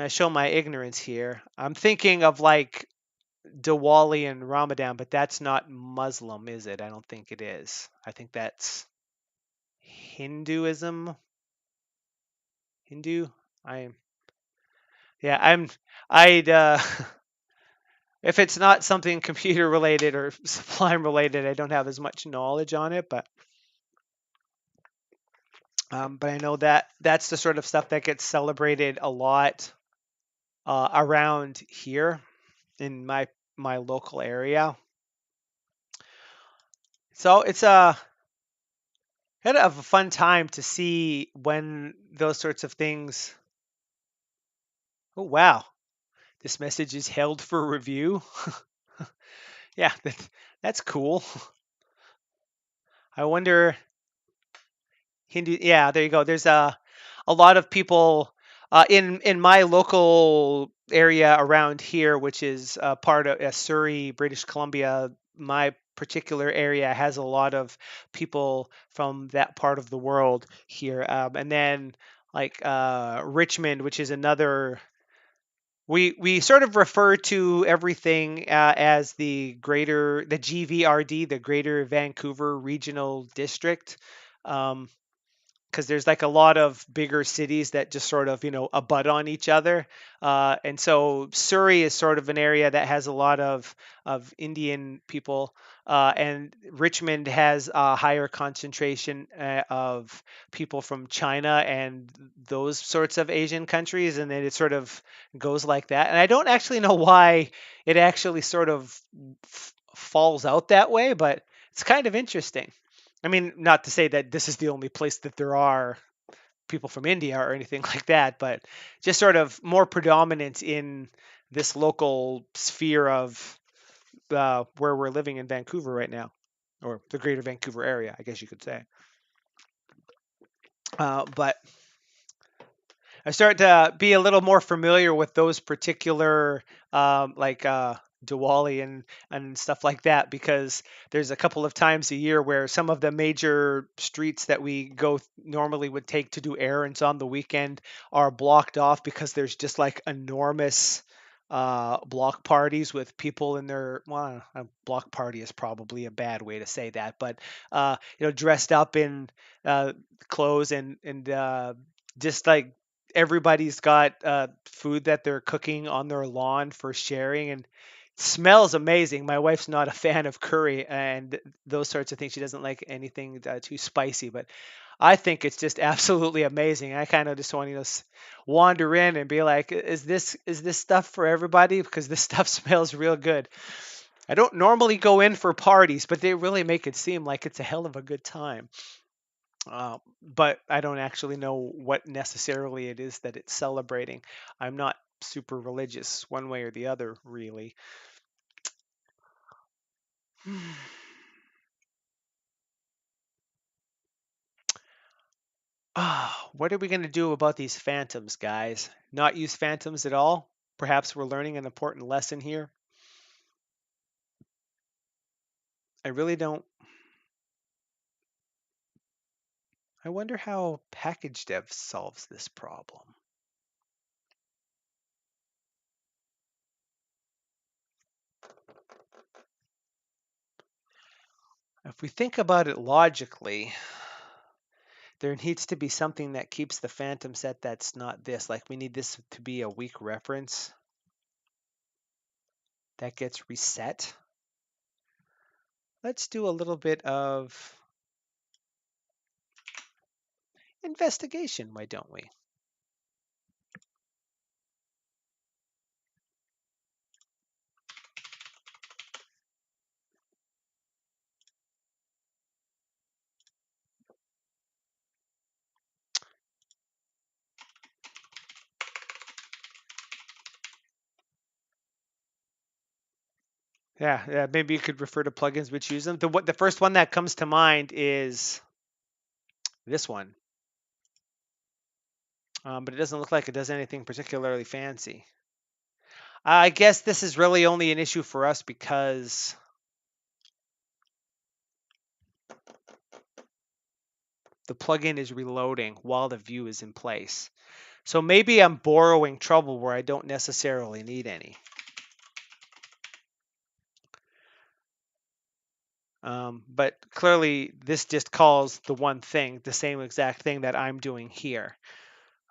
show my ignorance here. I'm thinking of like Diwali and Ramadan, but that's not Muslim, is it? I don't think it is. I think that's Hinduism. Hindu. I Yeah, I'd if it's not something computer related or Sublime related, I don't have as much knowledge on it, but I know that that's the sort of stuff that gets celebrated a lot around here in my local area. So it's a kind of a fun time to see when those sorts of things. Oh wow, this message is held for review. Yeah, that's cool. I wonder. Hindu. Yeah, there you go. There's a lot of people in my local area around here, which is part of Surrey, British Columbia. My particular area has a lot of people from that part of the world here, and then like Richmond, which is another. We sort of refer to everything as the GVRD, the Greater Vancouver Regional District. Um, because there's like a lot of bigger cities that just sort of abut on each other, and so Surrey is sort of an area that has a lot of Indian people, and Richmond has a higher concentration of people from China and those sorts of Asian countries, and then it sort of goes like that. And I don't actually know why it actually sort of falls out that way, but it's kind of interesting. I mean, not to say that this is the only place that there are people from India or anything like that, but just sort of more predominant in this local sphere of where we're living in Vancouver right now, or the greater Vancouver area, I guess you could say. But I start to be a little more familiar with those particular like Diwali and stuff like that, because there's a couple of times a year where some of the major streets that we normally would take to do errands on the weekend are blocked off because there's just like enormous block parties with people in their, well, a block party is probably a bad way to say that, but dressed up in uh, clothes and just like everybody's got food that they're cooking on their lawn for sharing, and it smells amazing. My wife's not a fan of curry and those sorts of things. She doesn't like anything too spicy, but I think it's just absolutely amazing. I kind of just want to wander in and be like, is this stuff for everybody? Because this stuff smells real good. I don't normally go in for parties, but they really make it seem like it's a hell of a good time. But I don't actually know what necessarily it is that it's celebrating. I'm not super religious one way or the other, really. What are we going to do about these phantoms, guys? Not use phantoms at all? Perhaps we're learning an important lesson here. I really don't. I wonder how package dev solves this problem. If we think about it logically, there needs to be something that keeps the phantom set that's not this. Like, we need this to be a weak reference that gets reset. let's do a little bit of investigation, why don't we? Yeah, maybe you could refer to plugins which use them. The first one that comes to mind is this one, but it doesn't look like it does anything particularly fancy. I guess this is really only an issue for us because the plugin is reloading while the view is in place. So maybe I'm borrowing trouble where I don't necessarily need any. But clearly this just calls the one thing, the same exact thing that I'm doing here.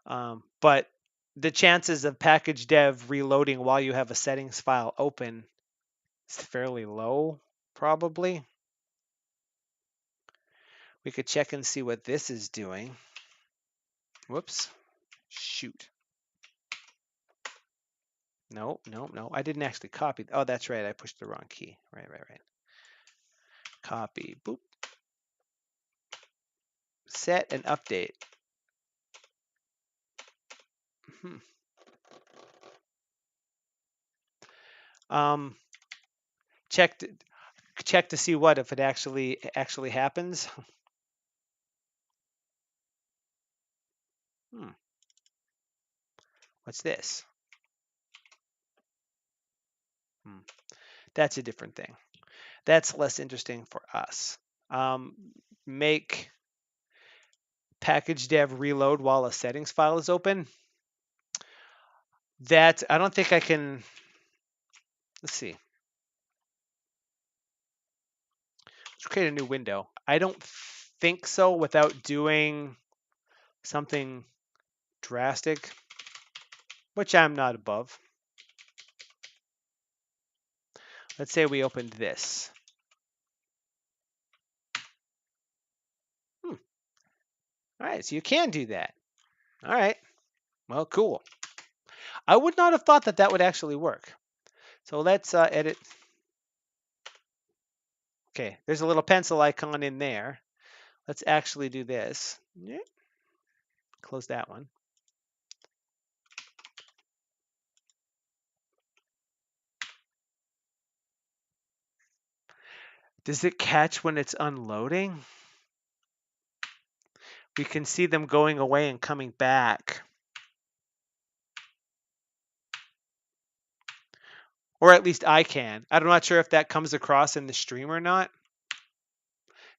But the chances of package dev reloading while you have a settings file open is fairly low, probably. We could check and see what this is doing. Whoops, shoot. No, I didn't actually copy. Oh, that's right, I pushed the wrong key. Right. Copy, boop. Set and update. Hmm. Check to see what if it actually happens. What's this? That's a different thing. That's less interesting for us. Make package dev reload while a settings file is open. That I don't think I can. Let's see. Let's create a new window. I don't think so without doing something drastic, which I'm not above. Let's say we opened this. All right, so you can do that. All right, well, cool. I would not have thought that would actually work. So let's edit. Okay, there's a little pencil icon in there. Let's actually do this. Yeah. Close that one. Does it catch when it's unloading? We can see them going away and coming back. Or at least I can. I'm not sure if that comes across in the stream or not.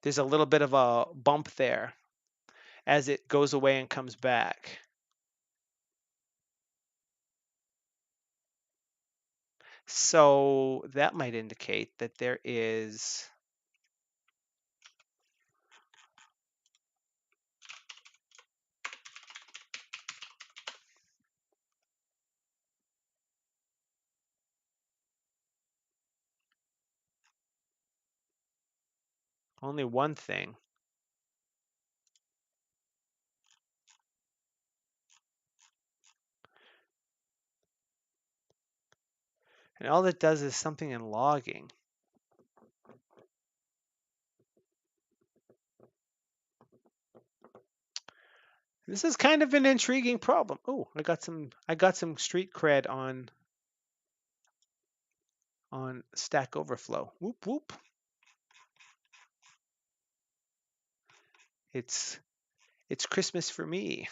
There's a little bit of a bump there as it goes away and comes back. So that might indicate that there is only one thing. And all it does is something in logging. This is kind of an intriguing problem. Oh, I got some street cred on Stack Overflow. Whoop whoop. It's Christmas for me.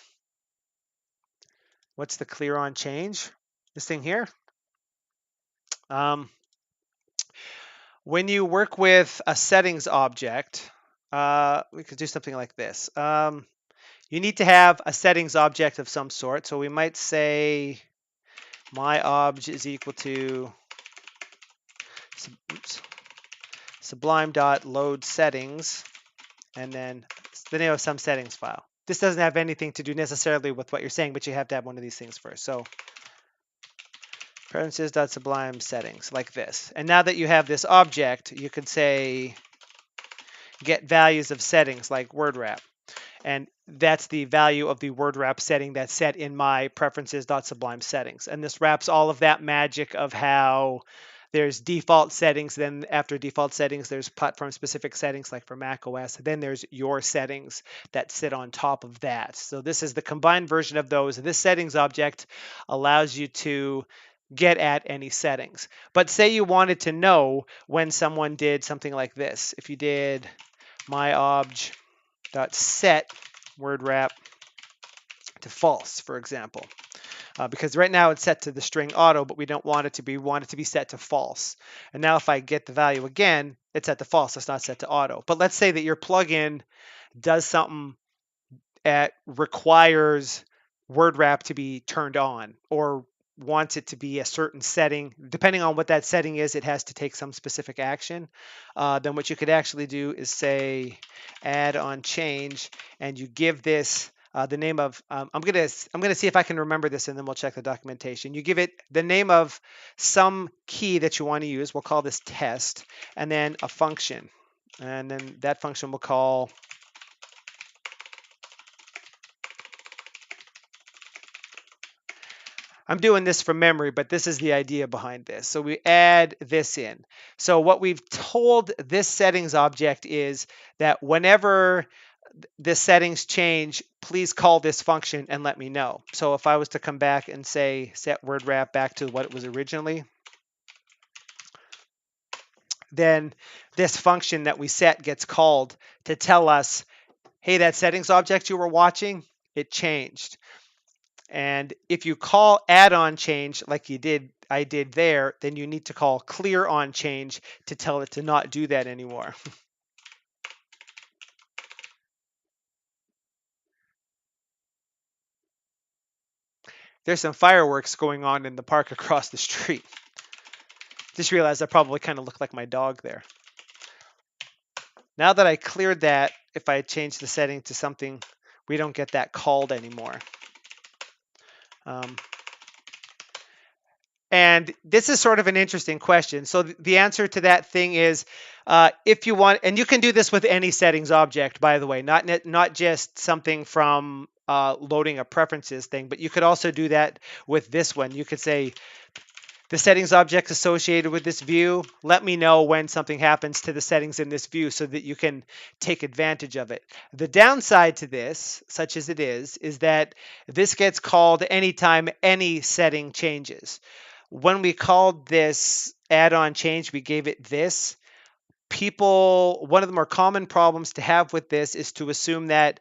What's the clear on change? This thing here. When you work with a settings object, we could do something like this. You need to have a settings object of some sort. So we might say my obj is equal to sublime.load settings, and then the name of some settings file. This doesn't have anything to do necessarily with what you're saying, but you have to have one of these things first. So preferences.sublime settings, like this. And now that you have this object, you could say get values of settings like word wrap. And that's the value of the word wrap setting that's set in my preferences.sublime settings. And this wraps all of that magic of how there's default settings. Then after default settings, there's platform specific settings like for Mac OS. Then there's your settings that sit on top of that. So this is the combined version of those. This settings object allows you to get at any settings. But say you wanted to know when someone did something like this. If you did myobj.set word wrap to false, for example, because right now it's set to the string auto, but we don't want it to be. We want it to be set to false. And now if I get the value again, it's set to false. It's not set to auto. But let's say that your plugin does something that requires word wrap to be turned on, or wants it to be a certain setting. Depending on what that setting is, it has to take some specific action. Then what you could actually do is say add on change, and you give this the name of I'm gonna see if I can remember this, and then we'll check the documentation. You give it the name of some key that you want to use. We'll call this test, and then a function, and then that function we'll call I'm doing this from memory, but this is the idea behind this. So we add this in. So what we've told this settings object is that whenever the settings change, please call this function and let me know. So if I was to come back and say set word wrap back to what it was originally, then this function that we set gets called to tell us, hey, that settings object you were watching, it changed. And if you call add on change like I did there, then you need to call clear on change to tell it to not do that anymore. There's some fireworks going on in the park across the street. Just realized I probably kind of look like my dog there. Now that I cleared that, if I change the setting to something, we don't get that called anymore. And this is sort of an interesting question. So the answer to that thing is, if you want, and you can do this with any settings object, by the way, not just something from loading a preferences thing, but you could also do that with this one. You could say, the settings object associated with this view, let me know when something happens to the settings in this view so that you can take advantage of it. The downside to this, such as it is that this gets called anytime any setting changes. When we called this add-on change, we gave it this. One of the more common problems to have with this is to assume that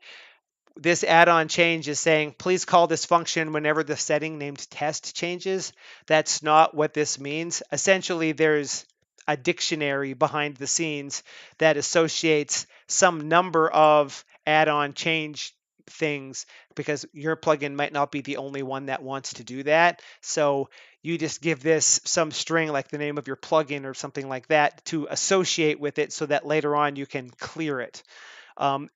this add-on change is saying, please call this function whenever the setting named test changes. That's not what this means. Essentially, there's a dictionary behind the scenes that associates some number of add-on change things, because your plugin might not be the only one that wants to do that. So you just give this some string like the name of your plugin or something like that to associate with it so that later on you can clear it.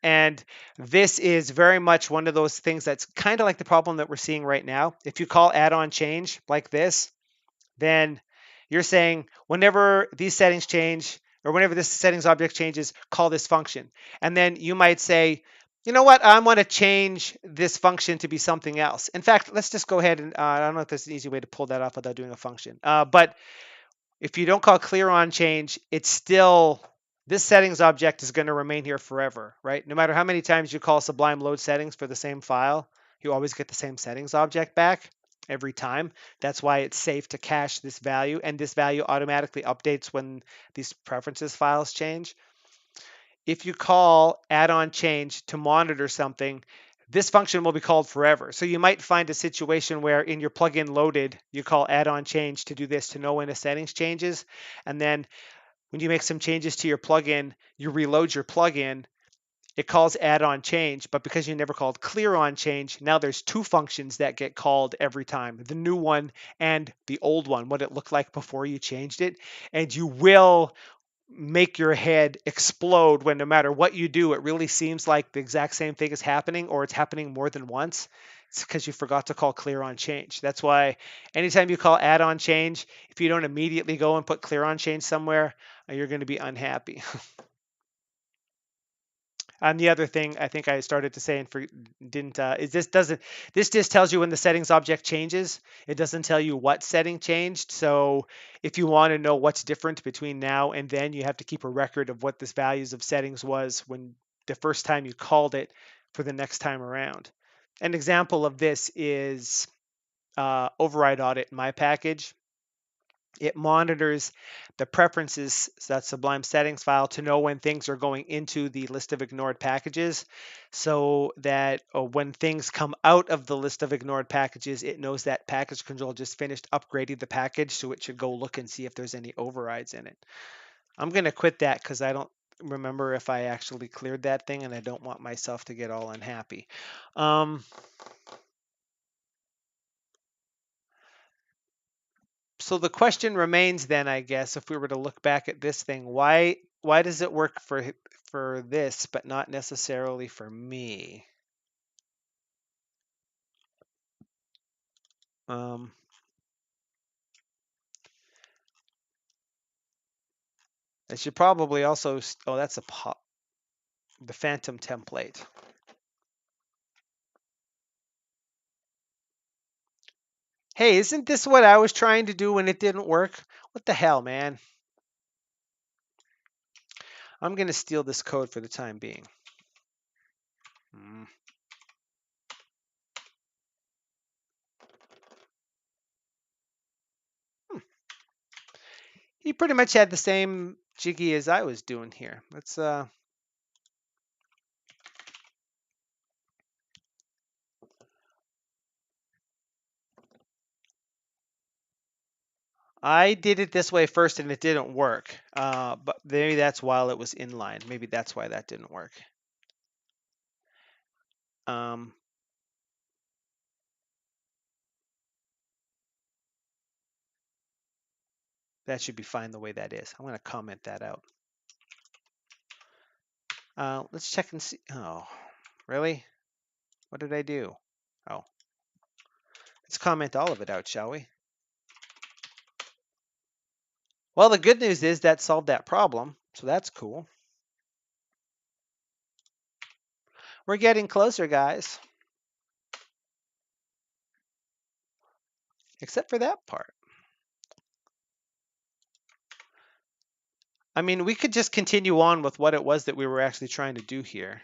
And this is very much one of those things that's kind of like the problem that we're seeing right now. If you call add-on change like this, then you're saying whenever these settings change, or whenever this settings object changes, call this function. And then you might say, you know what, I want to change this function to be something else. In fact, let's just go ahead and, I don't know if there's an easy way to pull that off without doing a function. But if you don't call clear on change, it's still, this settings object is going to remain here forever, right? No matter how many times you call Sublime load settings for the same file, you always get the same settings object back every time. That's why it's safe to cache this value, and this value automatically updates when these preferences files change. If you call add-on change to monitor something, this function will be called forever. So you might find a situation where in your plugin loaded, you call add-on change to do this to know when a settings changes. And then when you make some changes to your plugin, you reload your plugin, it calls add-on change, but because you never called clear on change, now there's two functions that get called every time, the new one and the old one, what it looked like before you changed it. And you will make your head explode when no matter what you do, it really seems like the exact same thing is happening, or it's happening more than once. It's because you forgot to call clear on change. That's why anytime you call add on change, if you don't immediately go and put clear on change somewhere, you're going to be unhappy. And the other thing I think I started to say and didn't is this just tells you when the settings object changes. It doesn't tell you what setting changed. So if you want to know what's different between now and then, you have to keep a record of what this values of settings was when the first time you called it for the next time around. An example of this is override audit in my package. It monitors the preferences, so that Sublime settings file, to know when things are going into the list of ignored packages, so that when things come out of the list of ignored packages, it knows that package control just finished upgrading the package, so it should go look and see if there's any overrides in it. I'm going to quit that because I don't remember if I actually cleared that thing, and I don't want myself to get all unhappy. So the question remains then, I guess, if we were to look back at this thing, why does it work for this but not necessarily for me? Um, I should probably also oh, that's the phantom template. Hey, isn't this what I was trying to do when it didn't work? What the hell, man? I'm going to steal this code for the time being. Hmm. He pretty much had the same jiggy as I was doing here. Let's I did it this way first and it didn't work. But maybe that's while it was inline. Maybe that's why that didn't work. Um, that should be fine the way that is. I'm going to comment that out. Let's check and see. Oh, really? What did I do? Oh, let's comment all of it out, shall we? Well, the good news is that solved that problem, so that's cool. We're getting closer, guys. Except for that part. I mean, we could just continue on with what it was that we were actually trying to do here.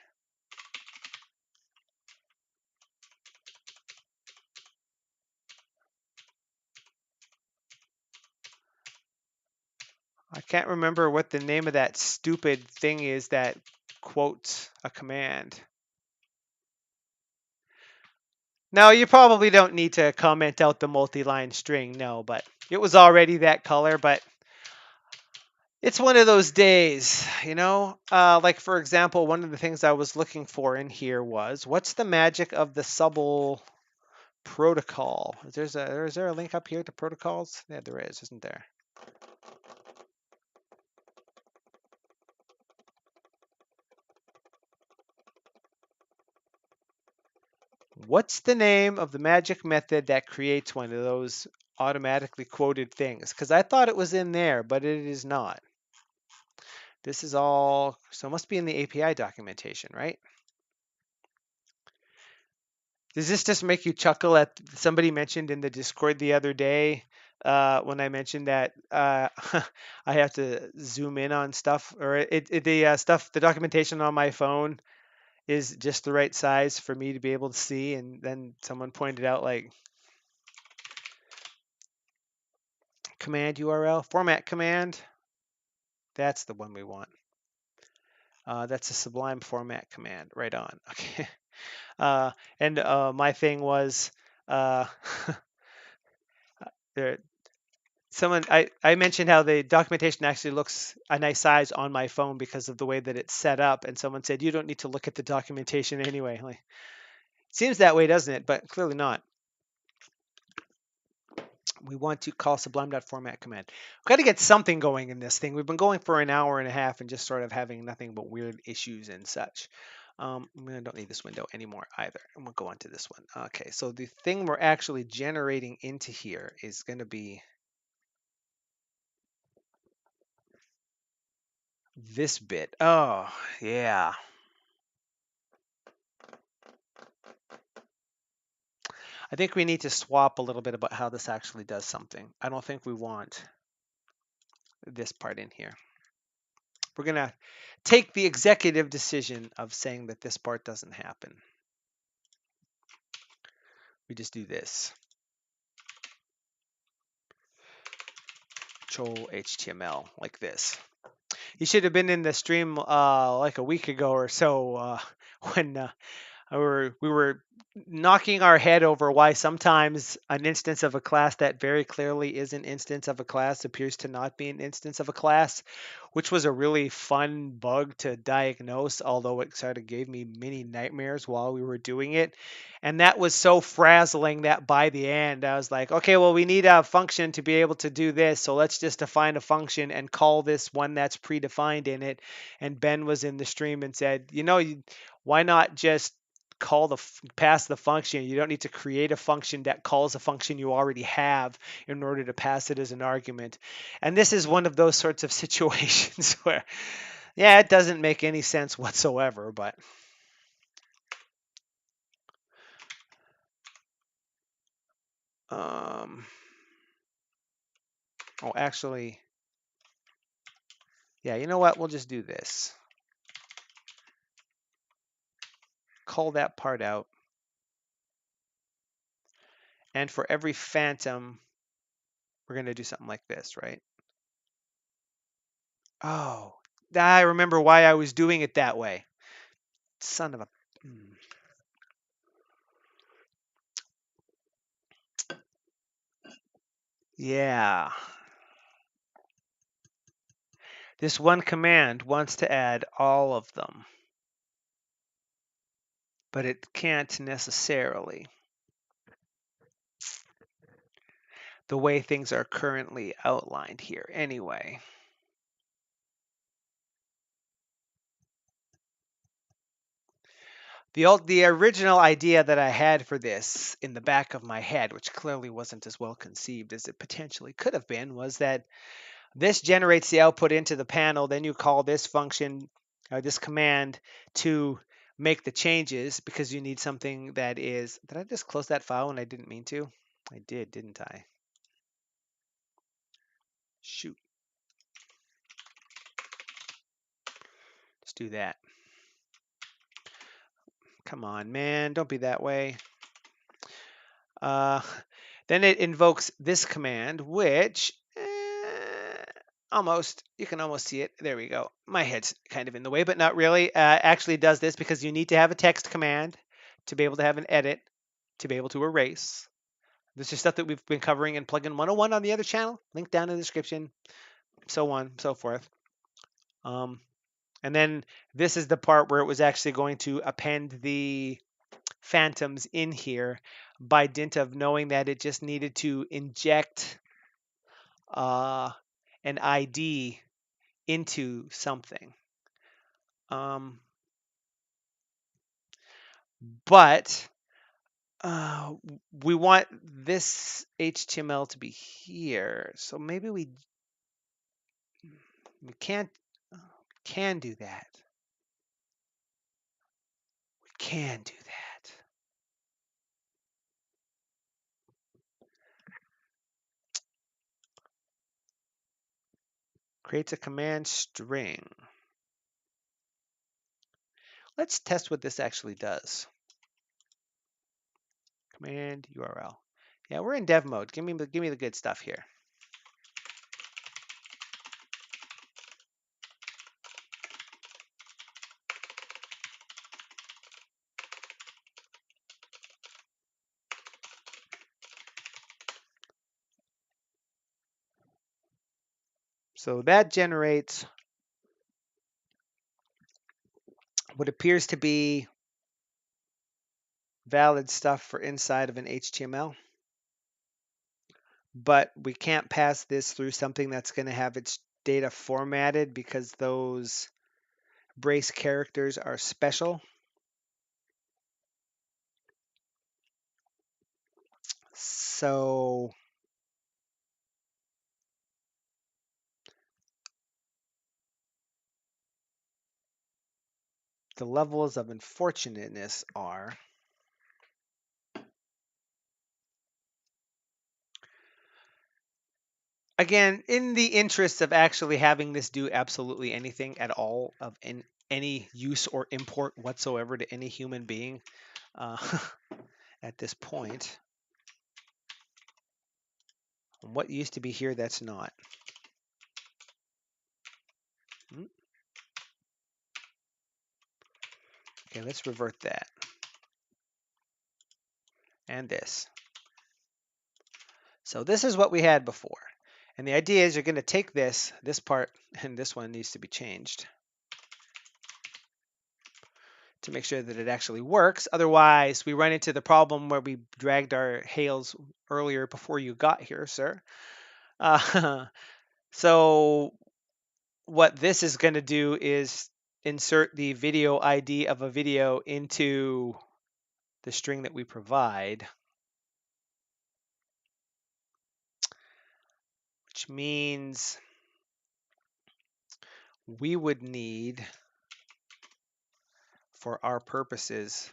I can't remember what the name of that stupid thing is that quotes a command. No, you probably don't need to comment out the multi-line string, no, but it was already that color, but it's one of those days, you know? Like, for example, one of the things I was looking for in here was, what's the magic of the Subble protocol? Is there a link up here to protocols? Yeah, there is, isn't there? What's the name of the magic method that creates one of those automatically quoted things? Because I thought it was in there, but it is not. This is all, so it must be in the API documentation, right? Does this just make you chuckle at somebody mentioned in the Discord the other day when I mentioned that I have to zoom in on stuff, or the documentation on my phone is just the right size for me to be able to see, and then someone pointed out like command URL, format command. That's the one we want. That's a Sublime format command, right on. Okay. And my thing was uh, there, I mentioned how the documentation actually looks a nice size on my phone because of the way that it's set up, and someone said you don't need to look at the documentation anyway. Like, seems that way, doesn't it? But clearly not. We want to call sublime.format command. We've got to get something going in this thing. We've been going for an hour and a half and just sort of having nothing but weird issues and such. I don't need this window anymore either. And we'll go on to this one. Okay, so the thing we're actually generating into here is going to be this bit. Oh, yeah. I think we need to swap a little bit about how this actually does something. I don't think we want this part in here. We're going to take the executive decision of saying that this part doesn't happen. We just do this. Control HTML like this. You should have been in the stream like a week ago or so when we were knocking our head over why sometimes an instance of a class that very clearly is an instance of a class appears to not be an instance of a class, which was a really fun bug to diagnose, although it sort of gave me many nightmares while we were doing it. And that was so frazzling that by the end, I was like, okay, well, we need a function to be able to do this. So let's just define a function and call this one that's predefined in it. And Ben was in the stream and said, why not just pass the function? You don't need to create a function that calls a function you already have in order to pass it as an argument. And this is one of those sorts of situations where, yeah, it doesn't make any sense whatsoever, but oh, actually, yeah, you know what? We'll just do this. Call that part out. And for every phantom, we're going to do something like this, right? Oh, I remember why I was doing it that way. Son of a... Yeah. This one command wants to add all of them, but it can't necessarily. The way things are currently outlined here anyway. The original idea that I had for this in the back of my head, which clearly wasn't as well conceived as it potentially could have been, was that this generates the output into the panel. Then you call this function or this command to make the changes because you need something that is... Did I just close that file when I didn't mean to? I did, didn't I? Shoot. Let's do that. Come on, man. Don't be that way. Then it invokes this command, which you can almost see it. There we go. My head's kind of in the way, but not really. Actually does this because you need to have a text command to be able to have an edit, to be able to erase. This is stuff that we've been covering in Plugin 101 on the other channel. Link down in the description, so on, so forth. And then this is the part where it was actually going to append the phantoms in here by dint of knowing that it just needed to inject an ID into something. But we want this HTML to be here. So maybe we can do that. We can do that. Creates a command string. Let's test what this actually does. Command URL. Yeah, we're in dev mode. Give me the good stuff here. So that generates what appears to be valid stuff for inside of an HTML. But we can't pass this through something that's going to have its data formatted because those brace characters are special. So the levels of unfortunateness are Again, in the interest of actually having this do absolutely anything at all of any use or import whatsoever to any human being uh, at this point, what used to be here that's not. Hmm, okay, let's revert that. And this. So this is what we had before. And the idea is you're going to take this part, and this one needs to be changed to make sure that it actually works. Otherwise, we run into the problem where we dragged our hails earlier before you got here, sir. So what this is going to do is insert the video ID of a video into the string that we provide, which means we would need, for our purposes,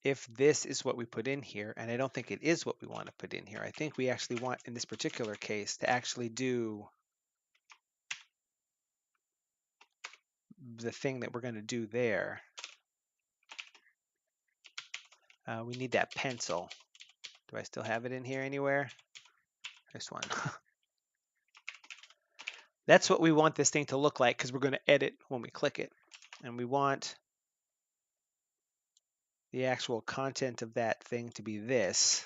if this is what we put in here, and I don't think it is what we want to put in here. I think we actually want, in this particular case, to actually do the thing that we're going to do there. We need that pencil. Do I still have it in here anywhere? This one. That's what we want this thing to look like because we're going to edit when we click it. And we want the actual content of that thing to be this.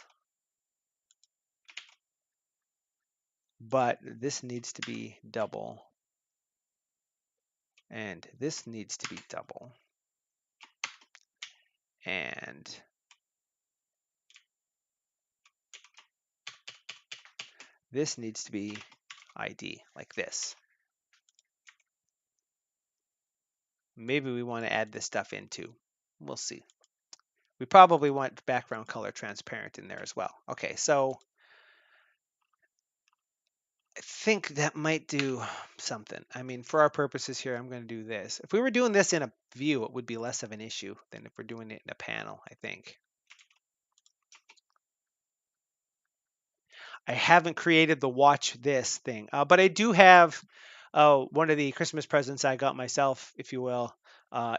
But this needs to be double. And this needs to be double. And this needs to be ID, like this. Maybe we want to add this stuff in too. We'll see. We probably want background color transparent in there as well. Okay, so I think that might do something. I mean, for our purposes here, I'm going to do this. If we were doing this in a view, it would be less of an issue than if we're doing it in a panel, I think. I haven't created the watch this thing, but I do have one of the Christmas presents I got myself, if you will,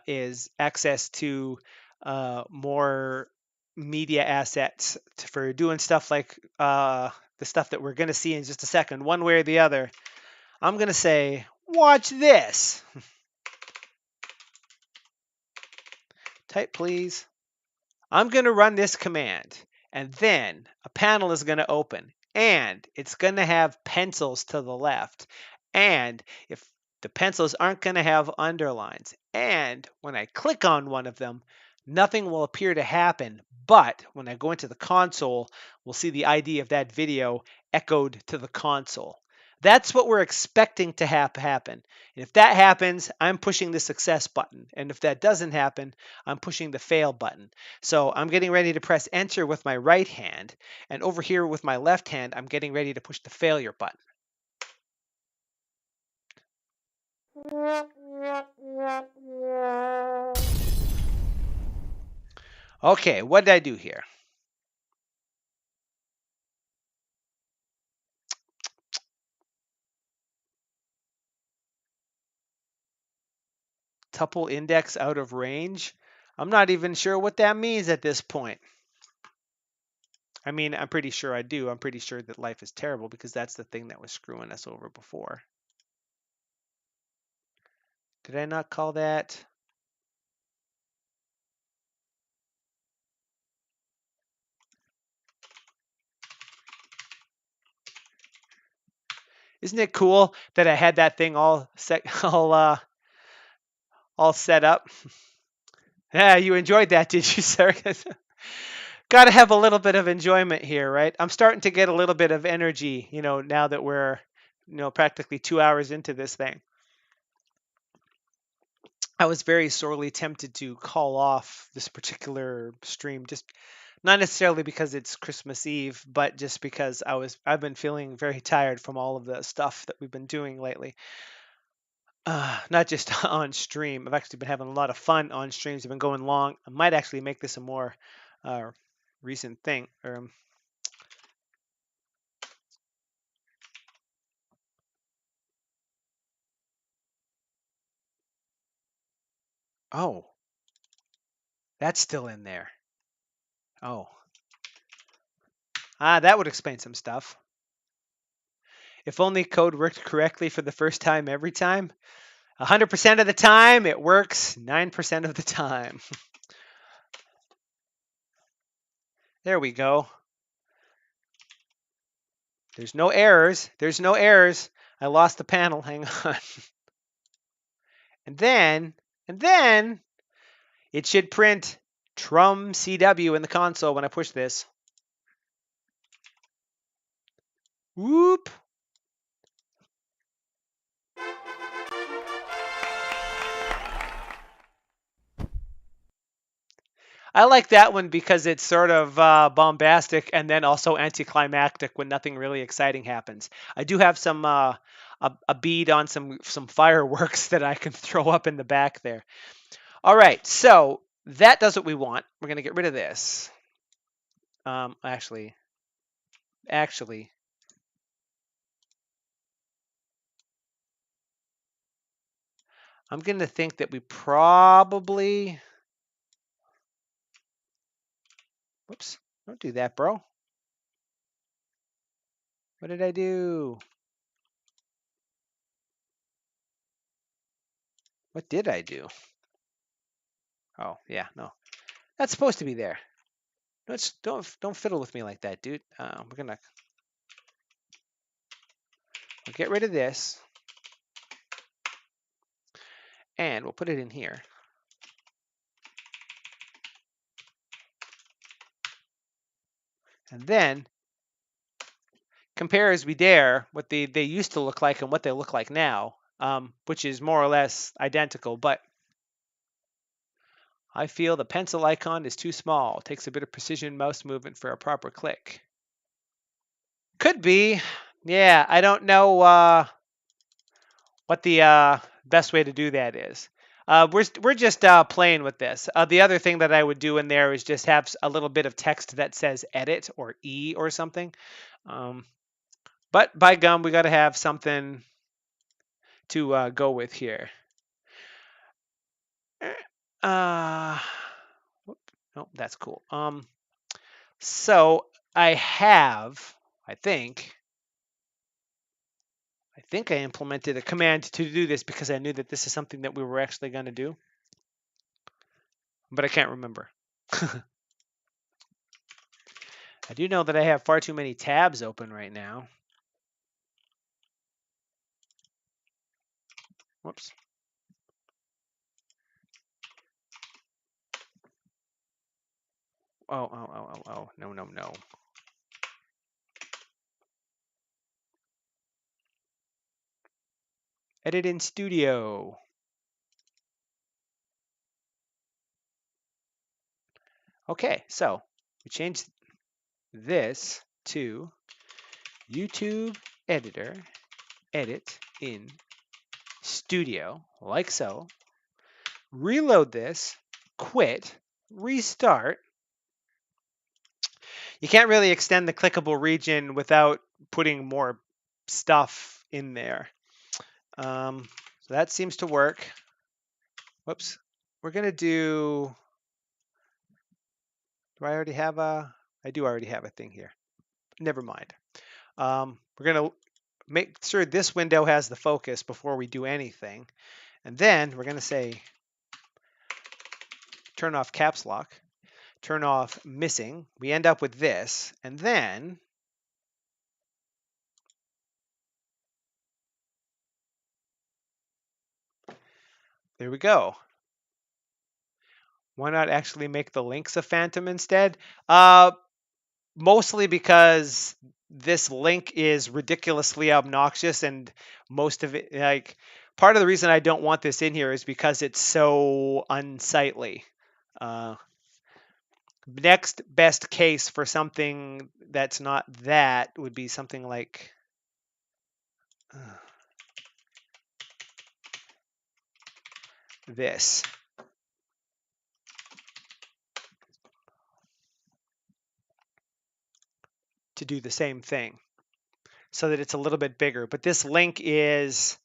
is access to more media assets for doing stuff like the stuff that we're going to see in just a second, one way or the other. I'm going to say, watch this. Type, please. I'm going to run this command, and then a panel is going to open, and it's going to have pencils to the left. And if the pencils aren't going to have underlines, and when I click on one of them, nothing will appear to happen. But when I go into the console, we'll see the ID of that video echoed to the console. That's what we're expecting to happen. And if that happens, I'm pushing the success button. And if that doesn't happen, I'm pushing the fail button. So I'm getting ready to press enter with my right hand. And over here with my left hand, I'm getting ready to push the failure button. Okay, what did I do here? Tuple index out of range? I'm not even sure what that means at this point. I mean, I'm pretty sure I do. I'm pretty sure that life is terrible because that's the thing that was screwing us over before. Did I not call that? Isn't it cool that I had that thing all set, all set up? Yeah, you enjoyed that, did you, sir? Got to have a little bit of enjoyment here, right? I'm starting to get a little bit of energy, now that we're, practically 2 hours into this thing. I was very sorely tempted to call off this particular stream, just not necessarily because it's Christmas Eve, but just because I've been feeling very tired from all of the stuff that we've been doing lately. Not just on stream. I've actually been having a lot of fun on streams. I've been going long. I might actually make this a more uh, recent thing. Oh, that's still in there. Oh. That would explain some stuff. If only code worked correctly for the first time every time. 100% of the time, it works 9% of the time. There we go. There's no errors. There's no errors. I lost the panel. Hang on. And then it should print Trum CW in the console when I push this. Whoop. I like that one because it's sort of bombastic and then also anticlimactic when nothing really exciting happens. I do have some a bead on some fireworks that I can throw up in the back there. All right, so that does what we want. We're gonna get rid of this. Actually, I'm gonna think that we probably. Whoops! Don't do that, bro. What did I do? What did I do? Oh yeah, no. That's supposed to be there. Don't fiddle with me like that, dude. We're gonna get rid of this, and we'll put it in here. And then compare as we dare what they used to look like and what they look like now, which is more or less identical. But I feel the pencil icon is too small. It takes a bit of precision mouse movement for a proper click. Could be. Yeah, I don't know what the best way to do that is. We're just playing with this. The other thing that I would do in there is just have a little bit of text that says edit or E or something. But by gum, we got to have something to go with here. Uh, oh, that's cool. So I have, I think I implemented a command to do this because I knew that this is something that we were actually going to do, but I can't remember. I do know that I have far too many tabs open right now. Whoops. Oh, no. Edit in Studio. Okay, so we changed this to YouTube editor, edit in Studio, like so. Reload this, quit, restart. You can't really extend the clickable region without putting more stuff in there. So that seems to work. Whoops. We're going to do I already have a, I do already have a thing here. Never mind. We're going to make sure this window has the focus before we do anything. And then we're going to say, turn off caps lock, turn off missing. We end up with this. And then there we go. Why not actually make the links a phantom instead? Mostly because this link is ridiculously obnoxious, and most of it, like, part of the reason I don't want this in here is because it's so unsightly. Next best case for something that's not that would be something like this. To do the same thing so that it's a little bit bigger. But this link is,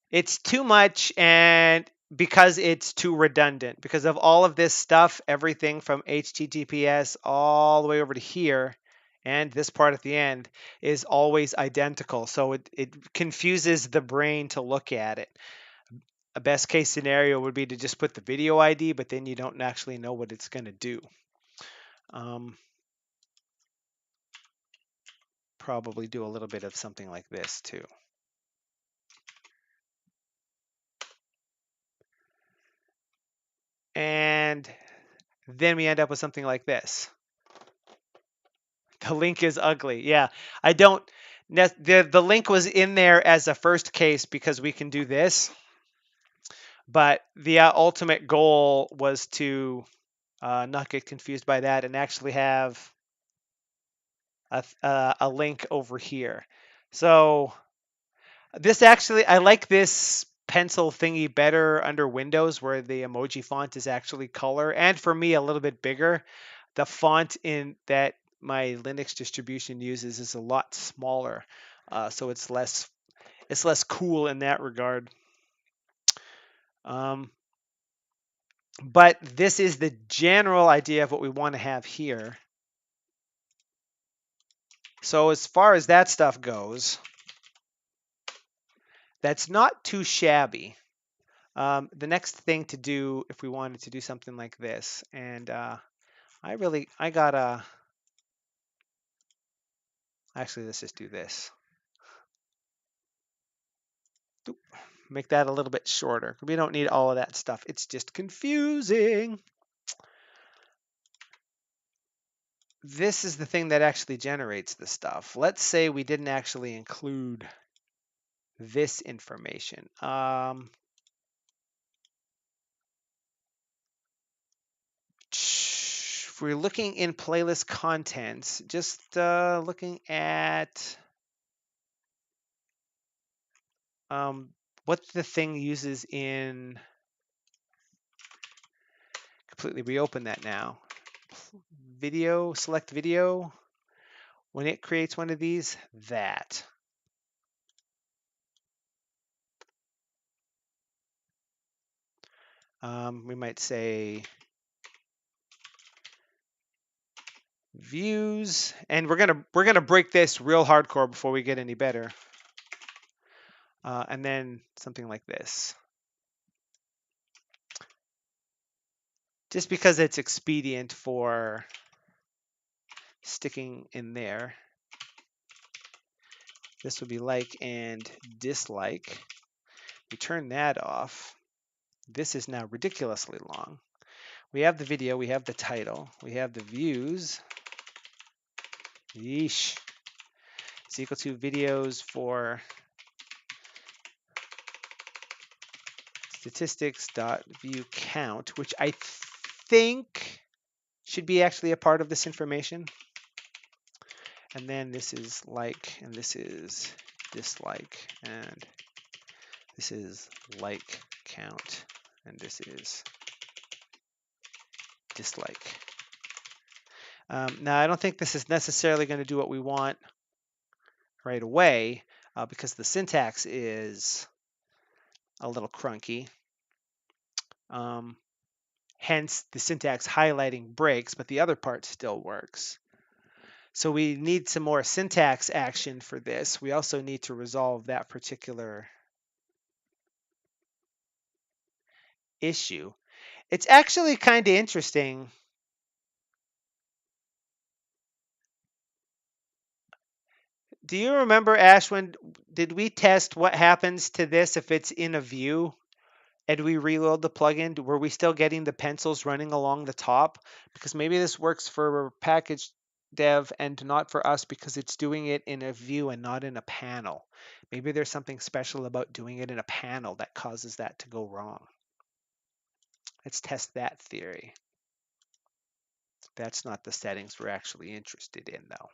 it's too much, and because it's too redundant. Because of all of this stuff, everything from HTTPS all the way over to here and this part at the end is always identical. So it confuses the brain to look at it. A best case scenario would be to just put the video ID, but then you don't actually know what it's going to do. Probably do a little bit of something like this too. And then we end up with something like this. The link is ugly. Yeah, I don't. The link was in there as a first case because we can do this, but the ultimate goal was to not get confused by that and actually have a link over here. So this actually, I like this pencil thingy better under Windows where the emoji font is actually color, and for me a little bit bigger. The font in that my Linux distribution uses is a lot smaller, so it's less cool in that regard. Um, but this is the general idea of what we want to have here. So as far as that stuff goes, that's not too shabby. The next thing to do, if we wanted to do something like this, and I gotta, actually, let's just do this. Make that a little bit shorter. We don't need all of that stuff. It's just confusing. This is the thing that actually generates the stuff. Let's say we didn't actually include this information. If we're looking in playlist contents, just looking at what the thing uses in, completely reopen that now. Video, select video. When it creates one of these, that. We might say views, and we're gonna break this real hardcore before we get any better. And then something like this. Just because it's expedient for sticking in there. This would be like and dislike. We turn that off. This is now ridiculously long. We have the video, we have the title, we have the views. Yeesh. It's equal to videos for statistics.view count, which I think should be actually a part of this information. And then this is like, and this is dislike, and this is like count, and this is dislike. Now, I don't think this is necessarily going to do what we want right away because the syntax is a little crunky. Hence, the syntax highlighting breaks, but the other part still works. So we need some more syntax action for this. We also need to resolve that particular issue. It's actually kind of interesting. Do you remember, Ash, when did we test what happens to this if it's in a view and we reload the plugin? Were we still getting the pencils running along the top? Because maybe this works for package dev and not for us because it's doing it in a view and not in a panel. Maybe there's something special about doing it in a panel that causes that to go wrong. Let's test that theory. That's not the settings we're actually interested in, though.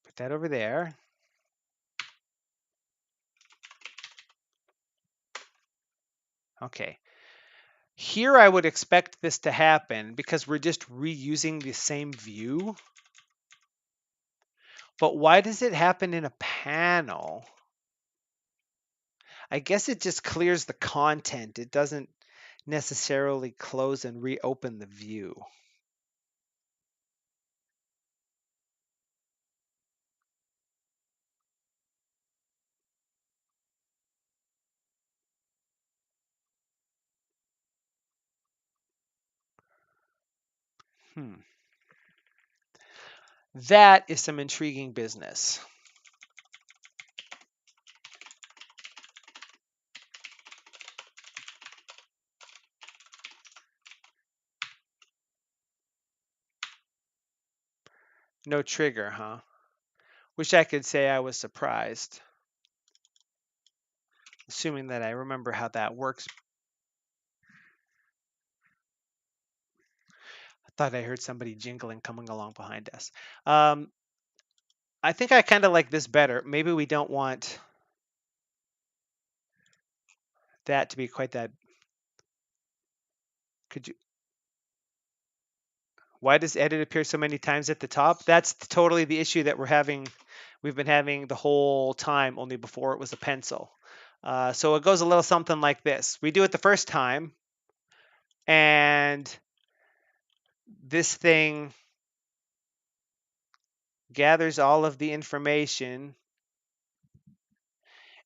Put that over there. Okay. Here I would expect this to happen because we're just reusing the same view. But why does it happen in a panel? I guess it just clears the content. It doesn't necessarily close and reopen the view. Hmm. That is some intriguing business. No trigger, huh? Wish I could say I was surprised, assuming that I remember how that works. I thought I heard somebody jingling coming along behind us. I think I kind of like this better. Maybe we don't want that to be quite that. Could you? Why does edit appear so many times at the top? That's totally the issue that we're having. We've been having the whole time, only before it was a pencil. So it goes a little something like this. We do it the first time, and this thing gathers all of the information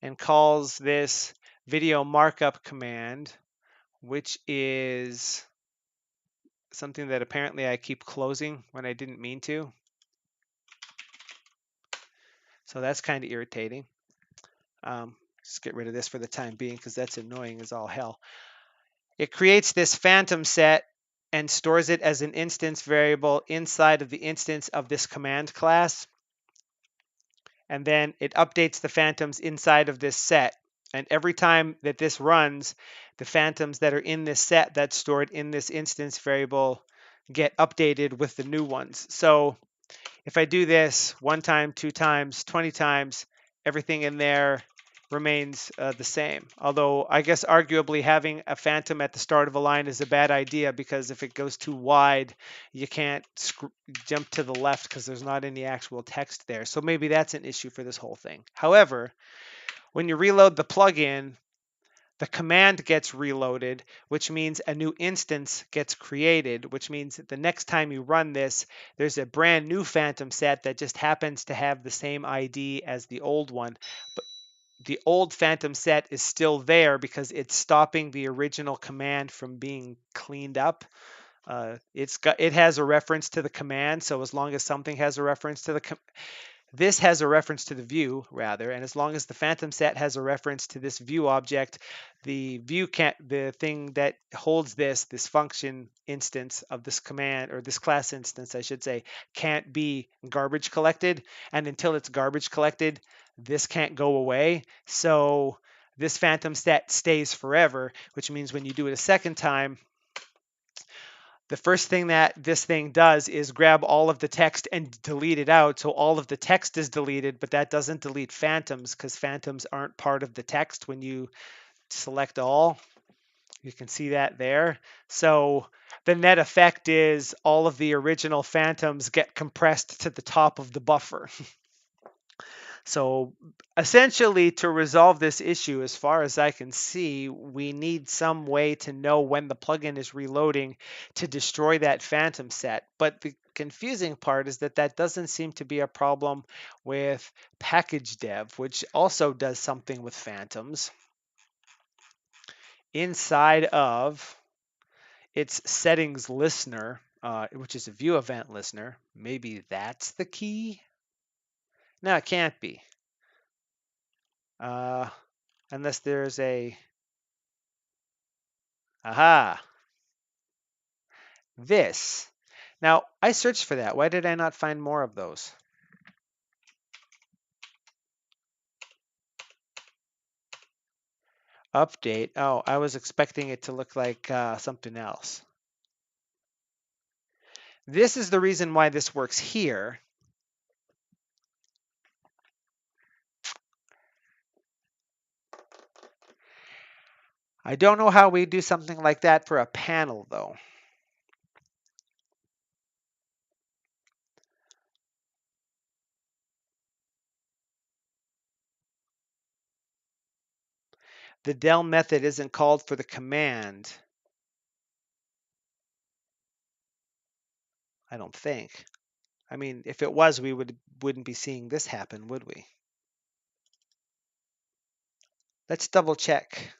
and calls this video markup command, which is something that apparently I keep closing when I didn't mean to. So that's kind of irritating. Just get rid of this for the time being because that's annoying as all hell. It creates this phantom set and stores it as an instance variable inside of the instance of this command class. And then it updates the phantoms inside of this set. And every time that this runs, the phantoms that are in this set that's stored in this instance variable get updated with the new ones. So if I do this 1 time, 2 times, 20 times, everything in there remains the same. Although I guess arguably having a phantom at the start of a line is a bad idea because if it goes too wide, you can't jump to the left because there's not any actual text there. So maybe that's an issue for this whole thing. However, when you reload the plugin, the command gets reloaded, which means a new instance gets created, which means that the next time you run this, there's a brand new phantom set that just happens to have the same ID as the old one. But the old phantom set is still there because it's stopping the original command from being cleaned up. It has a reference to the command, so as long as something has a reference to this has a reference to the view, rather, and as long as the phantom set has a reference to this view object, the thing that holds this function instance of this command, or this class instance, I should say, can't be garbage collected. And until it's garbage collected, this can't go away. So this phantom set stays forever, which means when you do it a second time, the first thing that this thing does is grab all of the text and delete it out. So all of the text is deleted, but that doesn't delete phantoms because phantoms aren't part of the text when you select all. You can see that there. So the net effect is all of the original phantoms get compressed to the top of the buffer. So essentially, to resolve this issue, as far as I can see, we need some way to know when the plugin is reloading to destroy that phantom set. But the confusing part is that that doesn't seem to be a problem with package dev, which also does something with phantoms. Inside of its settings listener, which is a view event listener, maybe that's the key? No, it can't be. Uh, unless there's aha, this. Now, I searched for that. Why did I not find more of those? Update. Oh, I was expecting it to look like something else. This is the reason why this works here. I don't know how we do something like that for a panel, though. The del method isn't called for the command. I don't think. I mean, if it was, we wouldn't be seeing this happen, would we? Let's double check.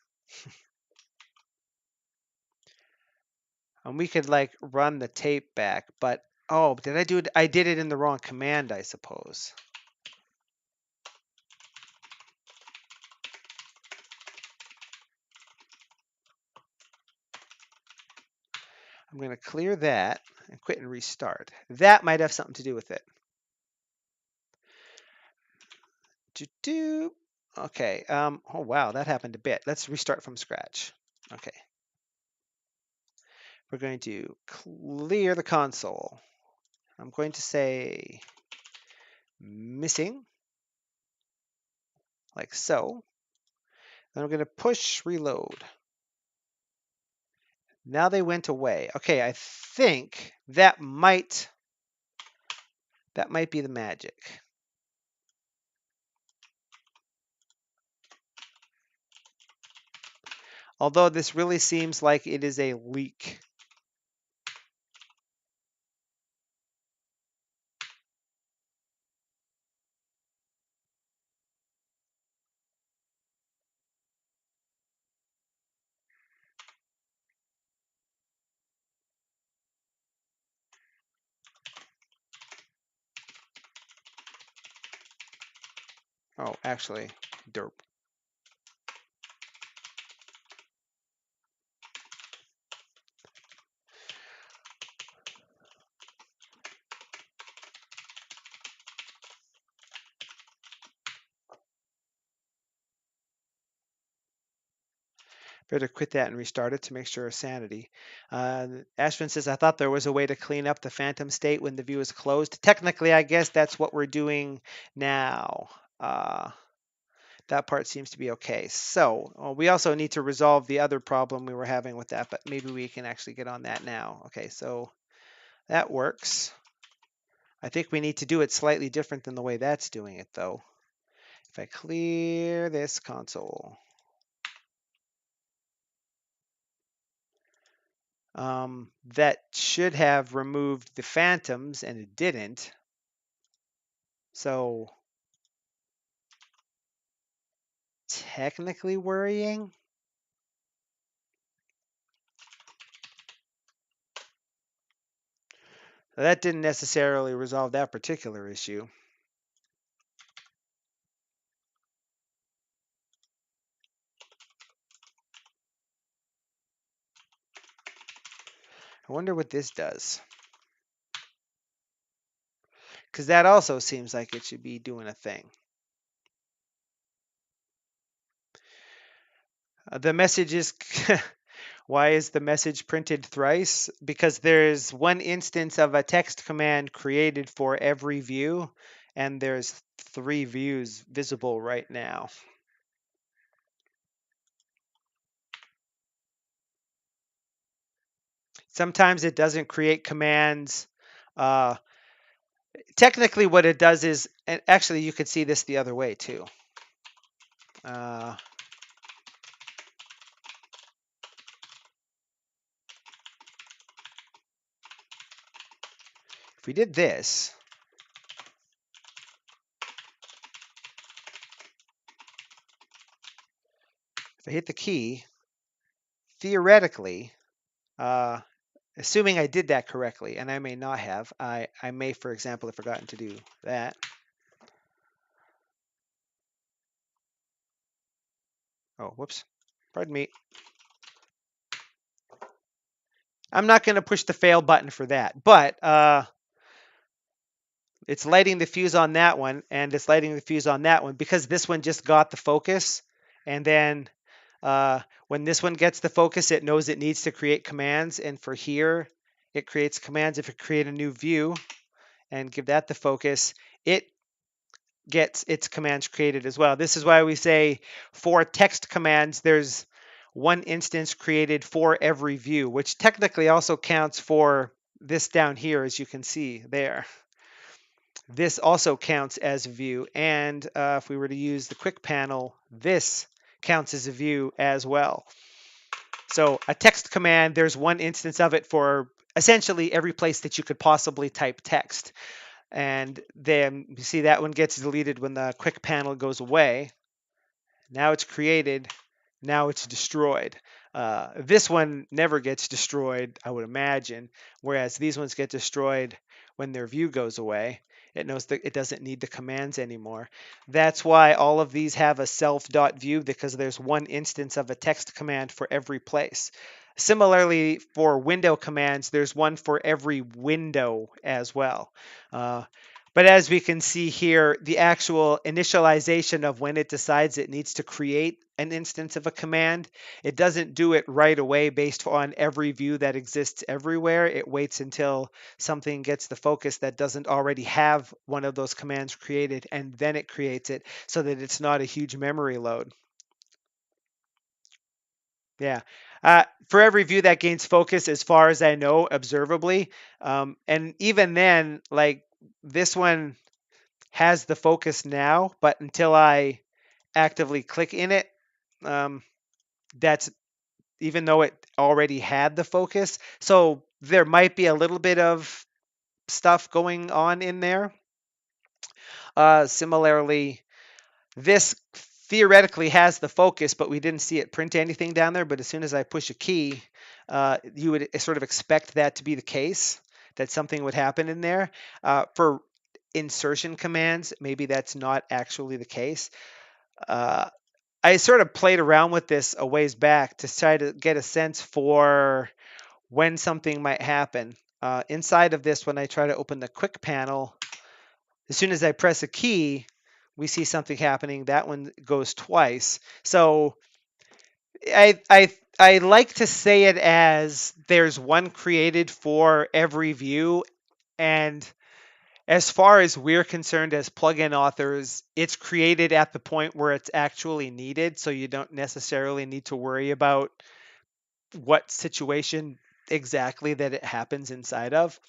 And we could like run the tape back, but oh, did I do it? I did it in the wrong command, I suppose. I'm going to clear that and quit and restart. That might have something to do with it. Okay. Oh, wow, that happened a bit. Let's restart from scratch. Okay. We're going to clear the console. I'm going to say missing, like so. Then I'm going to push reload. Now they went away. Okay, I think that might be the magic. Although this really seems like it is a leak. Oh, actually, derp. Better quit that and restart it to make sure of sanity. Ashvin says, I thought there was a way to clean up the phantom state when the view is closed. Technically, I guess that's what we're doing now. That part seems to be okay. So we also need to resolve the other problem we were having with that, but maybe we can actually get on that now. Okay, so that works. I think we need to do it slightly different than the way that's doing it, though. If I clear this console, that should have removed the phantoms, and it didn't. So technically worrying. That didn't necessarily resolve that particular issue. I wonder what this does. Because that also seems like it should be doing a thing. The message is, why is the message printed thrice? Because there's one instance of a text command created for every view, and there's 3 views visible right now. Sometimes it doesn't create commands. Technically, what it does is, and actually you could see this the other way too. If we did this, if I hit the key, theoretically, assuming I did that correctly, and I may not have, I may, for example, have forgotten to do that. Oh, whoops. Pardon me. I'm not going to push the fail button for that, but it's lighting the fuse on that one, and it's lighting the fuse on that one because this one just got the focus, and then when this one gets the focus, it knows it needs to create commands, and for here, it creates commands. If it create a new view and give that the focus, it gets its commands created as well. This is why we say for text commands, there's one instance created for every view, which technically also counts for this down here, as you can see there. This also counts as a view. And if we were to use the quick panel, this counts as a view as well. So a text command, there's one instance of it for essentially every place that you could possibly type text. And then you see that one gets deleted when the quick panel goes away. Now it's created. Now it's destroyed. This one never gets destroyed, I would imagine, whereas these ones get destroyed when their view goes away. It knows that it doesn't need the commands anymore. That's why all of these have a self.view, because there's one instance of a text command for every place. Similarly, for window commands, there's one for every window as well. But as we can see here, the actual initialization of when it decides it needs to create an instance of a command, it doesn't do it right away based on every view that exists everywhere. It waits until something gets the focus that doesn't already have one of those commands created, and then it creates it so that it's not a huge memory load. Yeah. For every view that gains focus, as far as I know, observably, and even then, like this one has the focus now, but until I actively click in it, um, that's even though it already had the focus. So there might be a little bit of stuff going on in there. Similarly, this theoretically has the focus, but we didn't see it print anything down there. But as soon as I push a key, you would sort of expect that to be the case, that something would happen in there. For insertion commands, maybe that's not actually the case. Uh, I sort of played around with this a ways back to try to get a sense for when something might happen. Inside of this, when I try to open the quick panel, as soon as I press a key, we see something happening. That one goes twice. So I like to say it as there's one created for every view, and as far as we're concerned as plugin authors, it's created at the point where it's actually needed, so you don't necessarily need to worry about what situation exactly that it happens inside of.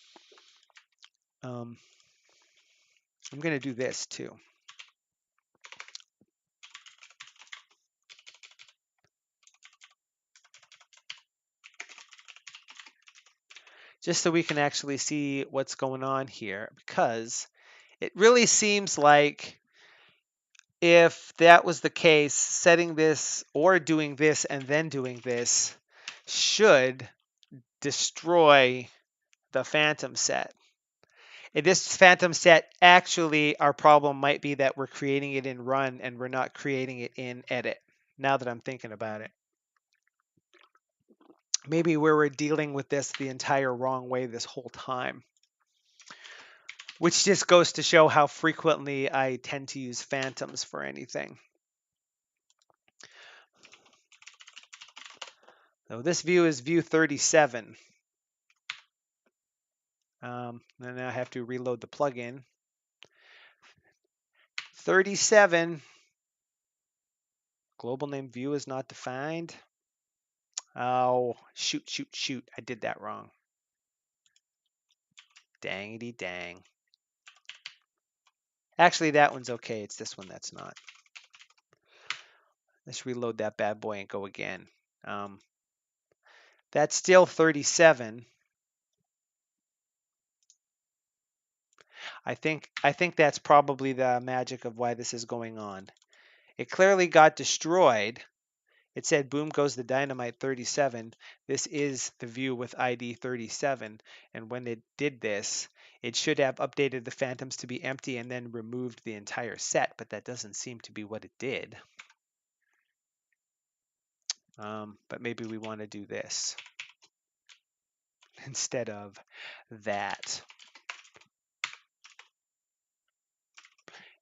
I'm going to do this too. Just so we can actually see what's going on here, because it really seems like if that was the case, setting this or doing this and then doing this should destroy the phantom set. In this phantom set, actually, our problem might be that we're creating it in run and we're not creating it in edit, now that I'm thinking about it. Maybe we were dealing with this the entire wrong way this whole time. Which just goes to show how frequently I tend to use phantoms for anything. So this view is view 37. And then I have to reload the plugin. 37. Global name view is not defined. Oh, shoot. I did that wrong. Dangity dang. Actually, that one's okay. It's this one that's not. Let's reload that bad boy and go again. That's still 37. I think that's probably the magic of why this is going on. It clearly got destroyed. It said boom goes the dynamite 37. This is the view with ID 37. And when it did this, it should have updated the phantoms to be empty and then removed the entire set, but that doesn't seem to be what it did. But maybe we want to do this instead of that.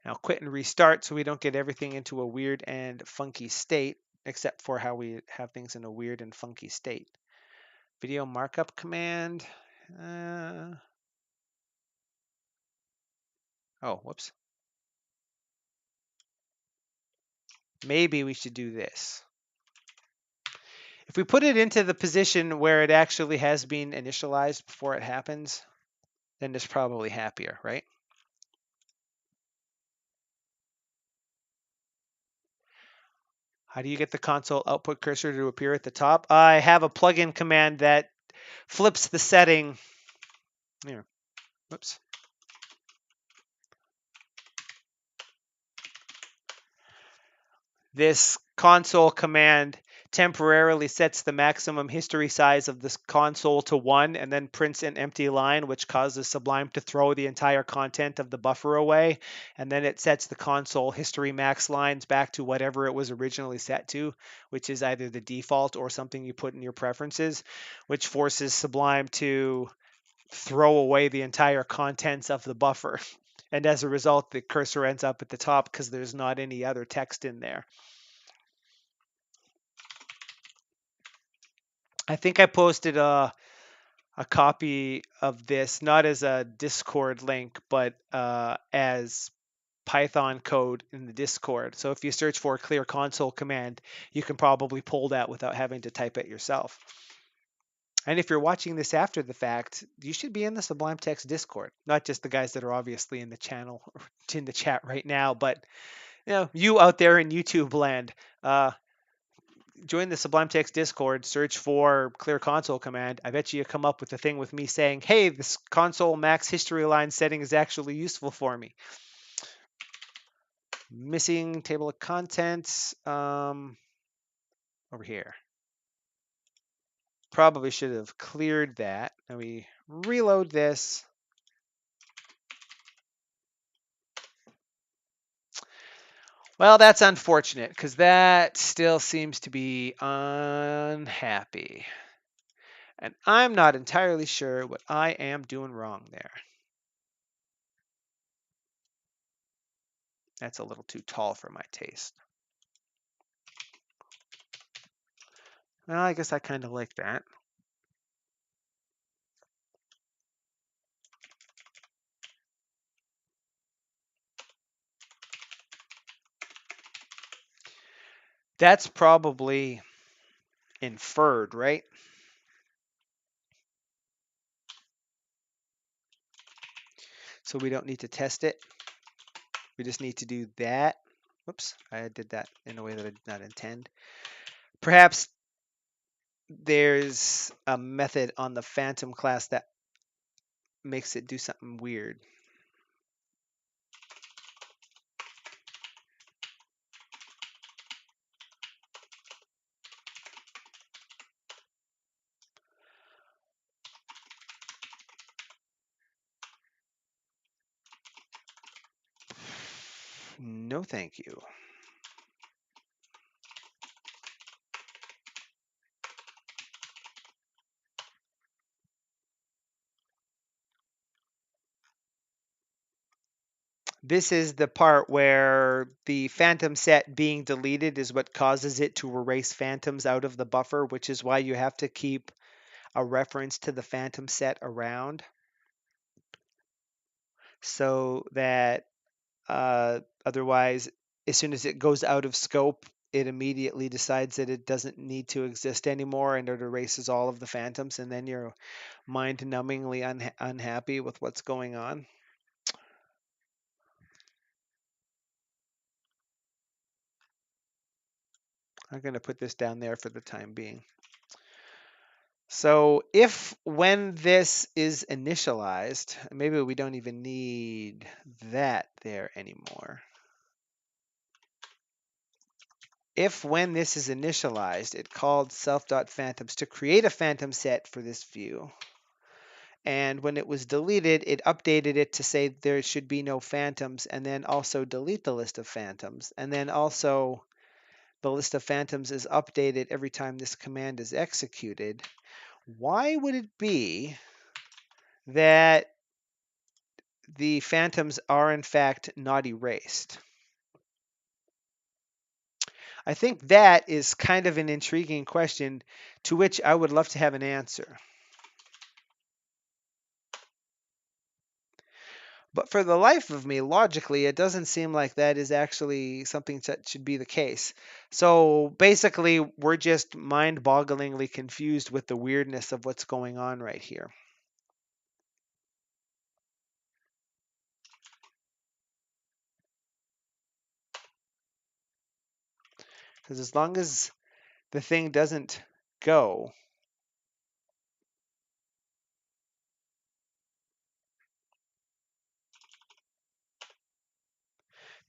Now quit and restart so we don't get everything into a weird and funky state, except for how we have things in a weird and funky state. Video markup command. Oh, whoops. Maybe we should do this. If we put it into the position where it actually has been initialized before it happens, then it's probably happier, right? How do you get the console output cursor to appear at the top? I have a plugin command that flips the setting. Here, whoops. This console command temporarily sets the maximum history size of this console to 1 and then prints an empty line, which causes Sublime to throw the entire content of the buffer away. And then it sets the console history max lines back to whatever it was originally set to, which is either the default or something you put in your preferences, which forces Sublime to throw away the entire contents of the buffer. And as a result, the cursor ends up at the top because there's not any other text in there. I think I posted a copy of this, not as a Discord link, but as Python code in the Discord. So if you search for clear console command, you can probably pull that without having to type it yourself. And if you're watching this after the fact, you should be in the Sublime Text Discord, not just the guys that are obviously in the channel or in the chat right now, but you out there in YouTube land. Join the Sublime Text Discord, search for clear console command. I bet you come up with a thing with me saying, hey, this console max history line setting is actually useful for me. Missing table of contents over here. Probably should have cleared that. Now we reload this. Well, that's unfortunate because that still seems to be unhappy. And I'm not entirely sure what I am doing wrong there. That's a little too tall for my taste. Well, I guess I kind of like that. That's probably inferred, right? So we don't need to test it. We just need to do that. Whoops, I did that in a way that I did not intend. Perhaps there's a method on the Phantom class that makes it do something weird. No, thank you. This is the part where the phantom set being deleted is what causes it to erase phantoms out of the buffer, which is why you have to keep a reference to the phantom set around so that otherwise, as soon as it goes out of scope, it immediately decides that it doesn't need to exist anymore and it erases all of the phantoms, and then you're mind-numbingly unhappy with what's going on. I'm going to put this down there for the time being. So if when this is initialized, maybe we don't even need that there anymore. If when this is initialized, it called self.phantoms to create a phantom set for this view. And when it was deleted, it updated it to say there should be no phantoms, and then also delete the list of phantoms. And then also the list of phantoms is updated every time this command is executed. Why would it be that the phantoms are in fact not erased? I think that is kind of an intriguing question to which I would love to have an answer. But for the life of me, logically, it doesn't seem like that is actually something that should be the case. So basically, we're just mind-bogglingly confused with the weirdness of what's going on right here. Because as long as the thing doesn't go,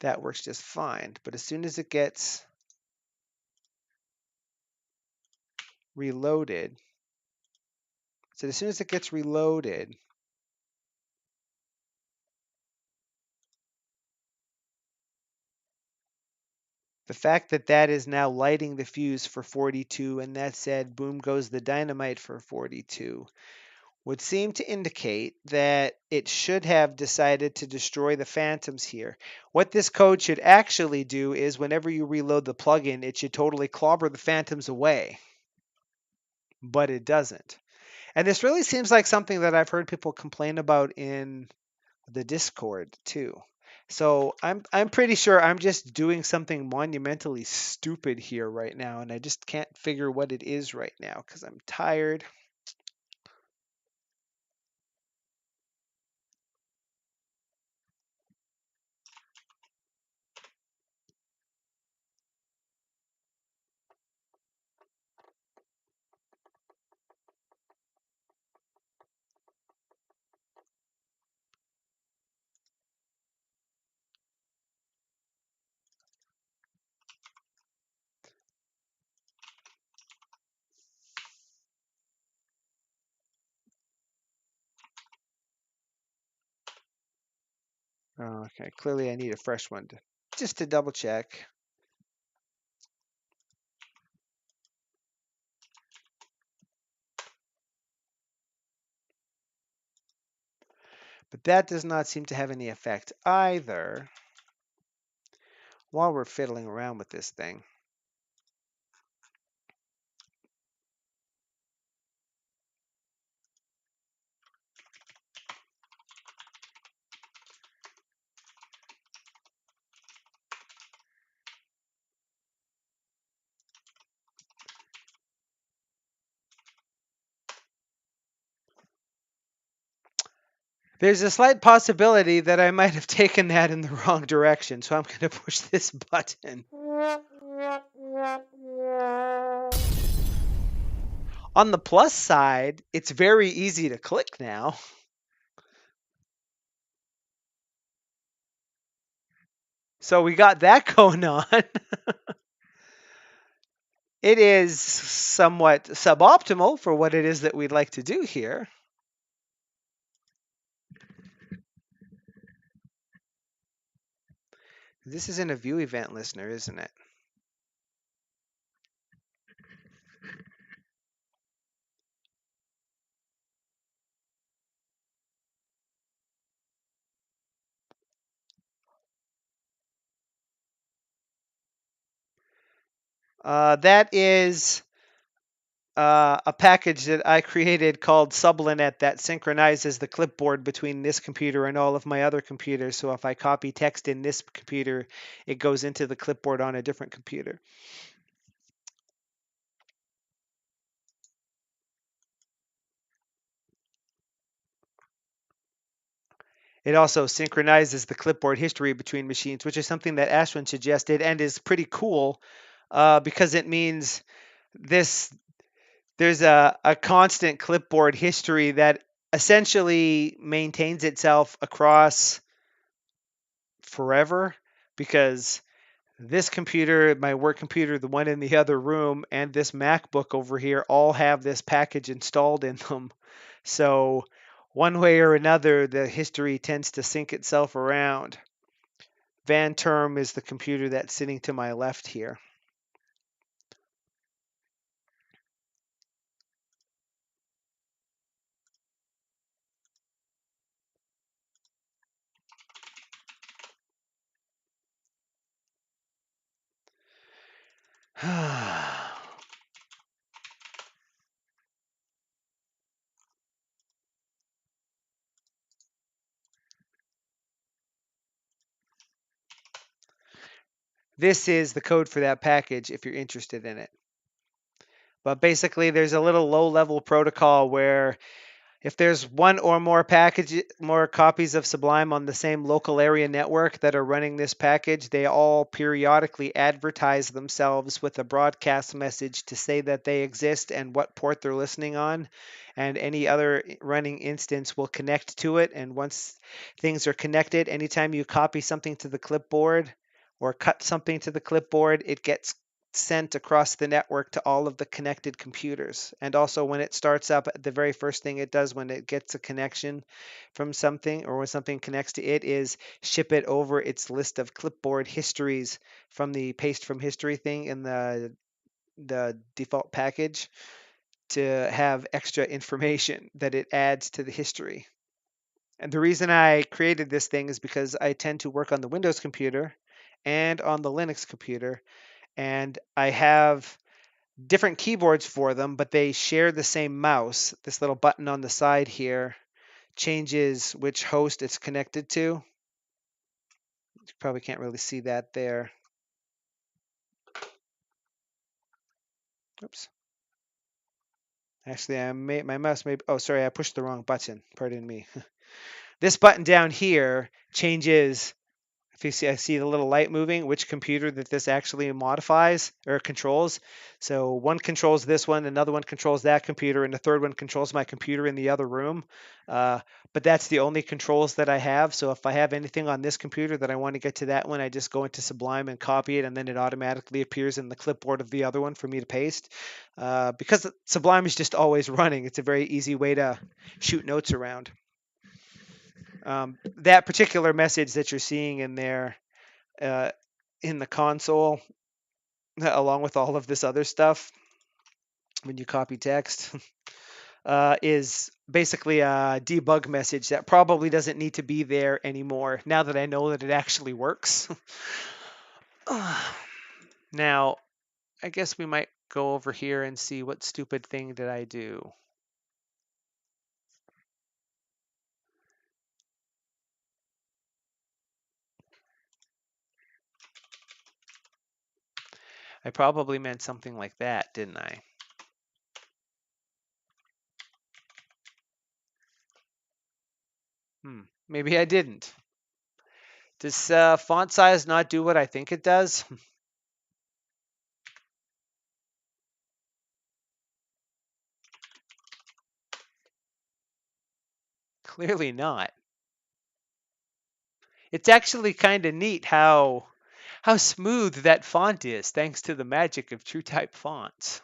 that works just fine. But as soon as it gets reloaded, so as soon as it gets reloaded, the fact that that is now lighting the fuse for 42 and that said, boom goes the dynamite for 42, would seem to indicate that it should have decided to destroy the phantoms here. What this code should actually do is whenever you reload the plugin, it should totally clobber the phantoms away, but it doesn't. And this really seems like something that I've heard people complain about in the Discord too. So I'm pretty sure I'm just doing something monumentally stupid here right now, and I just can't figure what it is right now because I'm tired. Oh, okay, clearly I need a fresh one just to double check. But that does not seem to have any effect either while we're fiddling around with this thing. There's a slight possibility that I might have taken that in the wrong direction, so I'm going to push this button. On the plus side, it's very easy to click now. So we got that going on. It is somewhat suboptimal for what it is that we'd like to do here. This isn't a view event listener, isn't it? That is a package that I created called Sublime that synchronizes the clipboard between this computer and all of my other computers. So if I copy text in this computer, it goes into the clipboard on a different computer. It also synchronizes the clipboard history between machines, which is something that Ashwin suggested and is pretty cool because it means this there's a constant clipboard history that essentially maintains itself across forever because this computer, my work computer, the one in the other room, and this MacBook over here all have this package installed in them. So one way or another, the history tends to sync itself around. Van Term is the computer that's sitting to my left here. This is the code for that package if you're interested in it. But basically, there's a little low-level protocol where if there's one or more copies of Sublime on the same local area network that are running this package, they all periodically advertise themselves with a broadcast message to say that they exist and what port they're listening on. And any other running instance will connect to it. And once things are connected, anytime you copy something to the clipboard or cut something to the clipboard, it gets sent across the network to all of the connected computers. And also, when it starts up, the very first thing it does when it gets a connection from something or when something connects to it is ship it over its list of clipboard histories from the paste from history thing in the default package to have extra information that it adds to the history. And the reason I created this thing is because I tend to work on the Windows computer and on the Linux computer, and I have different keyboards for them, but they share the same mouse. This little button on the side here changes which host it's connected to. You probably can't really see that there. Oops. Actually, my mouse may. Oh, sorry, I pushed the wrong button. Pardon me. This button down here changes. If you see, I see the little light moving, which computer that this actually modifies or controls. So one controls this one, another one controls that computer, and the third one controls my computer in the other room. Uh, but that's the only controls that I have. So if I have anything on this computer that I want to get to that one, I just go into Sublime and copy it, and then it automatically appears in the clipboard of the other one for me to paste. Because Sublime is just always running, it's a very easy way to shoot notes around. That particular message that you're seeing in there uh, in the console, along with all of this other stuff, when you copy text, is basically a debug message that probably doesn't need to be there anymore now that I know that it actually works. Now, I guess we might go over here and see what stupid thing did I do. I probably meant something like that, didn't I? Maybe I didn't. Does font size not do what I think it does? Clearly not. It's actually kind of neat how smooth that font is, thanks to the magic of TrueType fonts.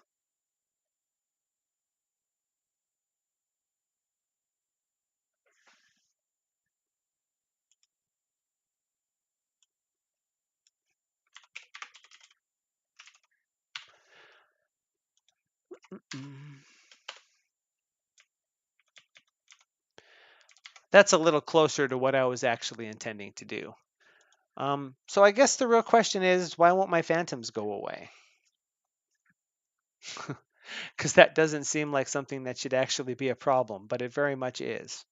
Mm. That's a little closer to what I was actually intending to do. So I guess the real question is, why won't my phantoms go away? Because that doesn't seem like something that should actually be a problem, but it very much is.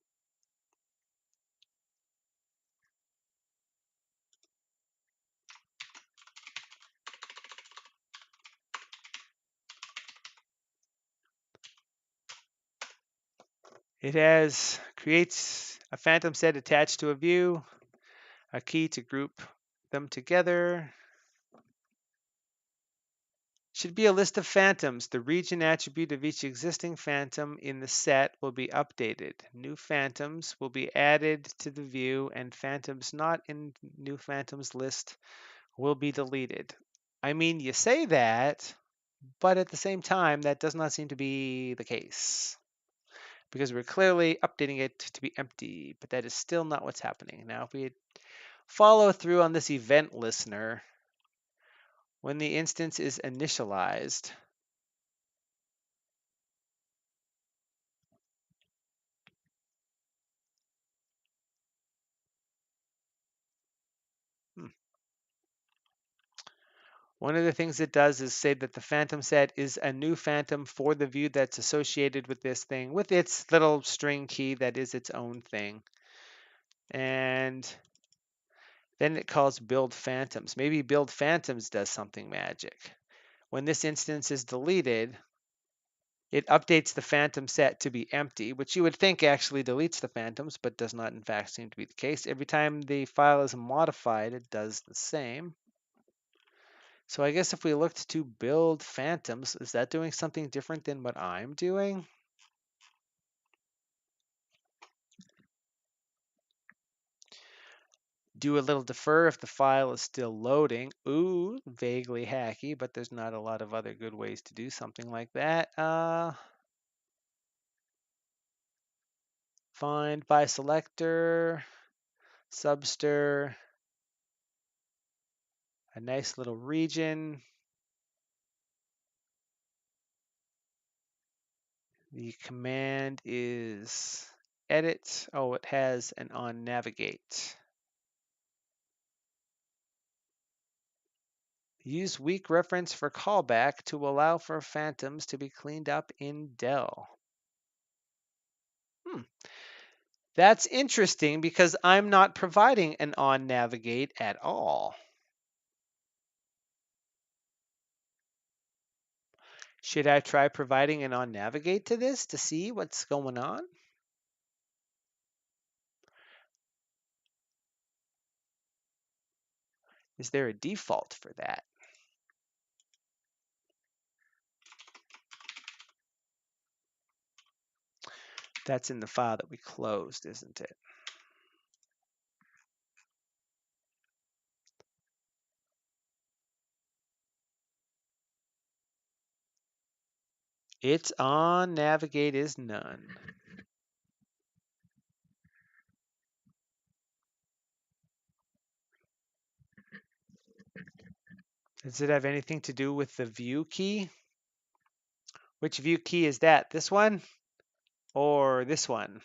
It creates a phantom set attached to a view, a key to group them together. Should be a list of phantoms. The region attribute of each existing phantom in the set will be updated. New phantoms will be added to the view, and phantoms not in new phantoms list will be deleted. I mean, you say that, but at the same time, that does not seem to be the case because we're clearly updating it to be empty, but that is still not what's happening. Now, if we follow through on this event listener, when the instance is initialized, hmm, one of the things it does is say that the phantom set is a new phantom for the view that's associated with this thing, with its little string key that is its own thing. And Then it calls build phantoms. Maybe build phantoms does something magic. When this instance is deleted, it updates the phantom set to be empty, which you would think actually deletes the phantoms, but does not in fact seem to be the case. Every time the file is modified, it does the same. So I guess if we looked to build phantoms, is that doing something different than what I'm doing? Do a little defer if the file is still loading. Ooh, vaguely hacky, but there's not a lot of other good ways to do something like that. Find by selector, subster, a nice little region. The command is edit. Oh, it has an on navigate. Use weak reference for callback to allow for phantoms to be cleaned up in Dell. That's interesting because I'm not providing an on navigate at all. Should I try providing an on navigate to this to see what's going on? Is there a default for that? That's in the file that we closed, isn't it? Its on navigate is none. Does it have anything to do with the view key? Which view key is that? This one or this one?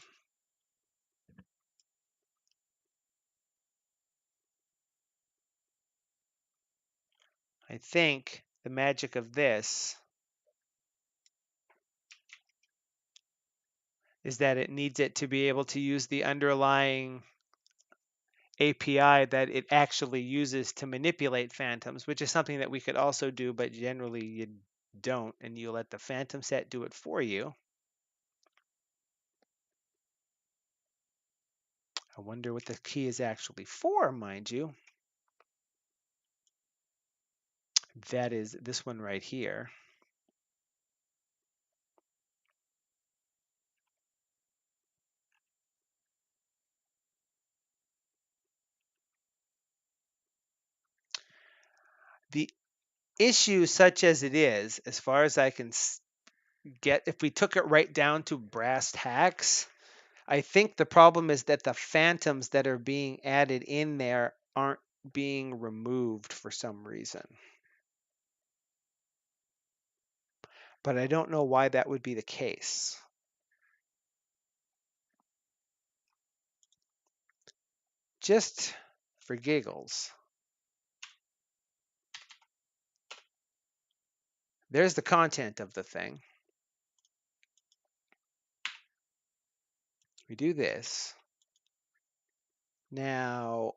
I think the magic of this is that it needs it to be able to use the underlying API that it actually uses to manipulate phantoms, which is something that we could also do, but generally you don't, and you let the phantom set do it for you. I wonder what the key is actually for, mind you. That is this one right here. The issue, such as it is, as far as I can get, if we took it right down to brass tacks, I think the problem is that the phantoms that are being added in there aren't being removed for some reason. But I don't know why that would be the case. Just for giggles. There's the content of the thing. We do this. Now,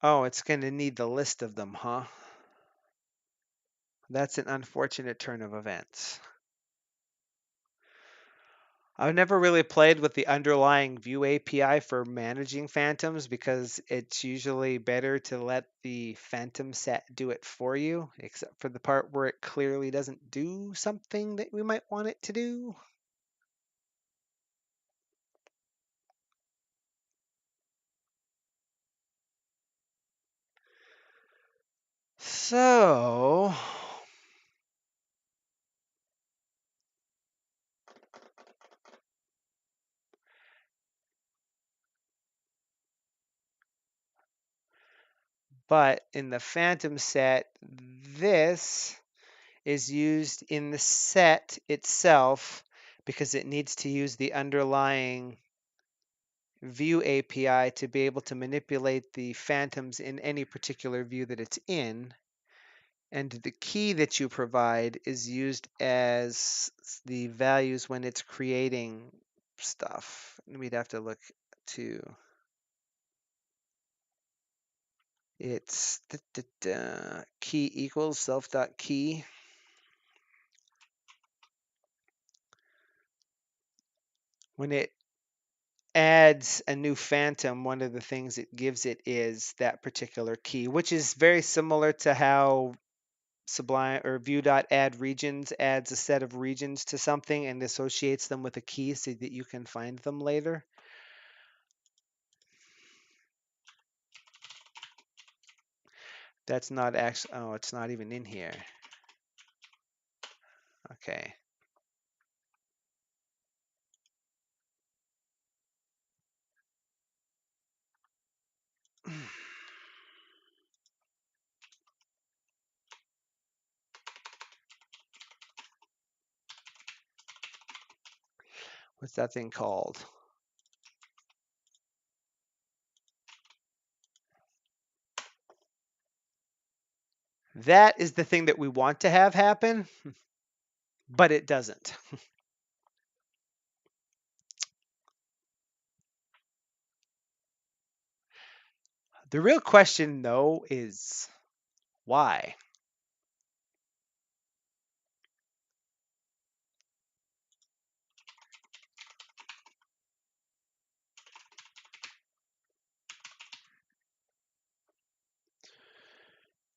oh, it's going to need the list of them, huh? That's an unfortunate turn of events. I've never really played with the underlying view API for managing phantoms because it's usually better to let the phantom set do it for you, except for the part where it clearly doesn't do something that we might want it to do. So, but in the phantom set, this is used in the set itself because it needs to use the underlying view API to be able to manipulate the phantoms in any particular view that it's in. And the key that you provide is used as the values when it's creating stuff. We'd have to look to it's key equals self.key. When it adds a new phantom, one of the things it gives it is that particular key, which is very similar to how Sublime or view.add regions adds a set of regions to something and associates them with a key so that you can find them later. That's not actually, oh, it's not even in here. Okay. What's that thing called? That is the thing that we want to have happen, but it doesn't. The real question, though, is why?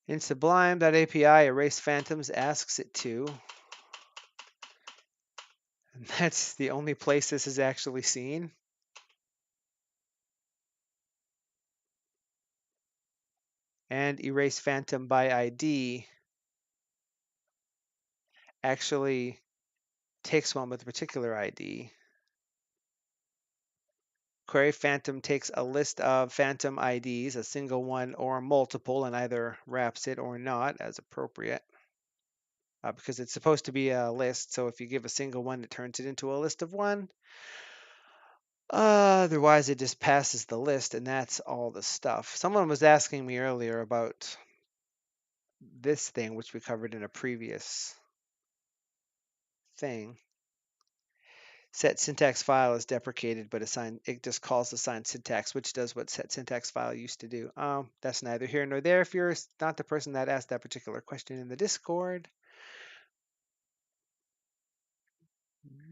In Sublime.api, erase phantoms asks it to. And that's the only place this is actually seen. And erase phantom by ID actually takes one with a particular ID. Query phantom takes a list of phantom IDs, a single one or multiple, and either wraps it or not as appropriate. Because it's supposed to be a list, so if you give a single one, it turns it into a list of one. Otherwise, it just passes the list, and that's all the stuff. Someone was asking me earlier about this thing, which we covered in a previous thing. Set syntax file is deprecated, but it just calls assign syntax, which does what set syntax file used to do. That's neither here nor there if you're not the person that asked that particular question in the Discord.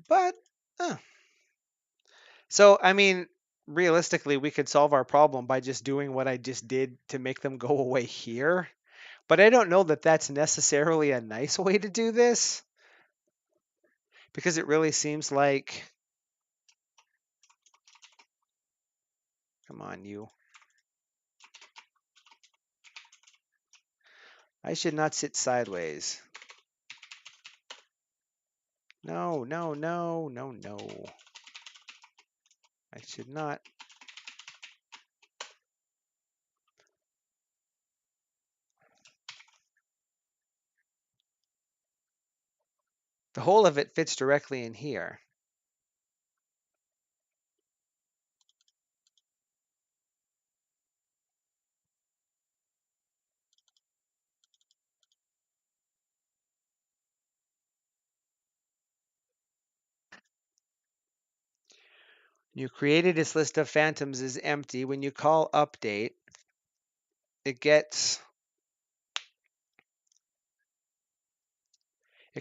But, so, I mean, realistically, we could solve our problem by just doing what I just did to make them go away here. But I don't know that that's necessarily a nice way to do this, because it really seems like, come on, you. I should not sit sideways. No, no, no, no, no. I should not. The whole of it fits directly in here. You created this list of phantoms is empty. When you call update, it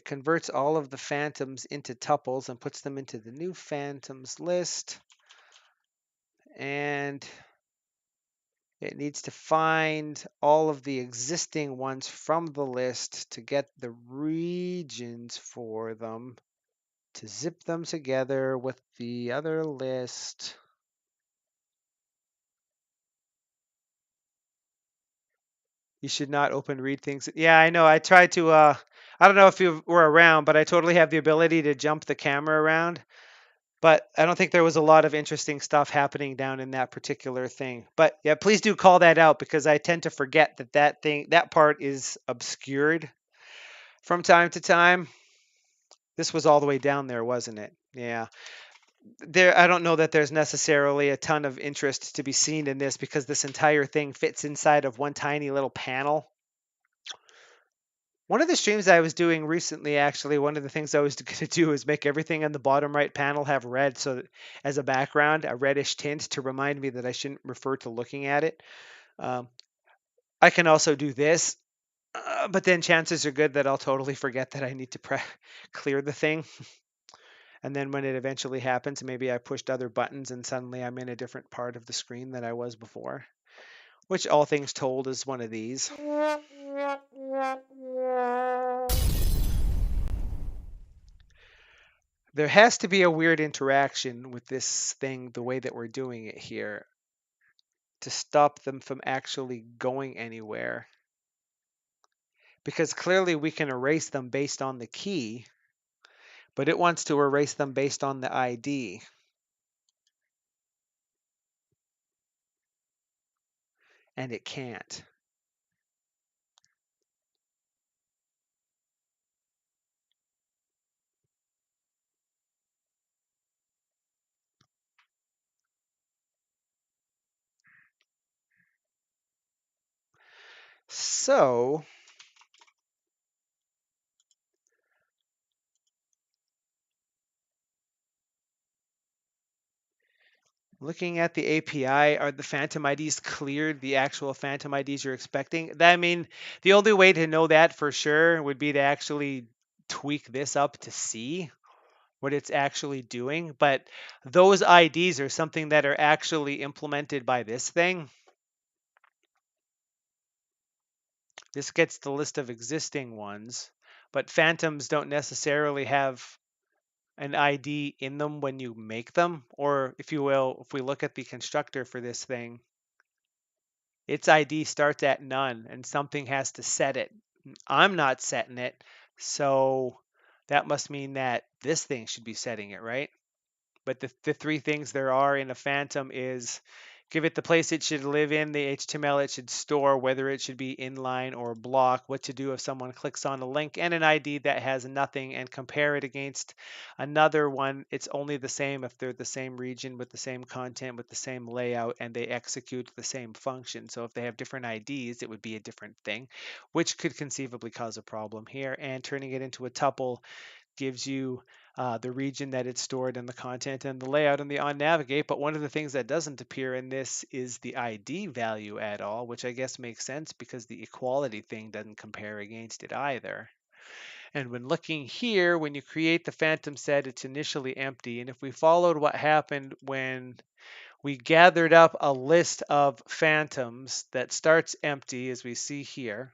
converts all of the phantoms into tuples and puts them into the new phantoms list. And it needs to find all of the existing ones from the list to get the regions for them, to zip them together with the other list. You should not open read things. Yeah, I know. I tried to, I don't know if you were around, but I totally have the ability to jump the camera around. But I don't think there was a lot of interesting stuff happening down in that particular thing. But yeah, please do call that out because I tend to forget that part is obscured from time to time. This was all the way down there, wasn't it? Yeah. I don't know that there's necessarily a ton of interest to be seen in this because this entire thing fits inside of one tiny little panel. One of the streams I was doing recently, actually, one of the things I was going to do is make everything on the bottom right panel have red, so that as a background, a reddish tint to remind me that I shouldn't refer to looking at it. Um, I can also do this, but then chances are good that I'll totally forget that I need to clear the thing. And then when it eventually happens, maybe I pushed other buttons and suddenly I'm in a different part of the screen than I was before, which all things told is one of these. There has to be a weird interaction with this thing the way that we're doing it here to stop them from actually going anywhere. Because clearly we can erase them based on the key, but it wants to erase them based on the ID. And it can't. So looking at the API, are the phantom IDs cleared, the actual phantom IDs you're expecting? I mean, the only way to know that for sure would be to actually tweak this up to see what it's actually doing. But those IDs are something that are actually implemented by this thing. This gets the list of existing ones, but phantoms don't necessarily have an ID in them when you make them. Or if you will, if we look at the constructor for this thing, its ID starts at none and something has to set it. I'm not setting it, so that must mean that this thing should be setting it, right? But the three things there are in a phantom is give it the place it should live in, the HTML it should store, whether it should be inline or block, what to do if someone clicks on a link, and an ID that has nothing, and compare it against another one. It's only the same if they're the same region with the same content, with the same layout, and they execute the same function. So if they have different IDs, it would be a different thing, which could conceivably cause a problem here. And turning it into a tuple gives you the region that it's stored and the content and the layout and the on navigate. But one of the things that doesn't appear in this is the ID value at all, which I guess makes sense because the equality thing doesn't compare against it either. And when looking here, when you create the phantom set, it's initially empty. And if we followed what happened when we gathered up a list of phantoms that starts empty, as we see here,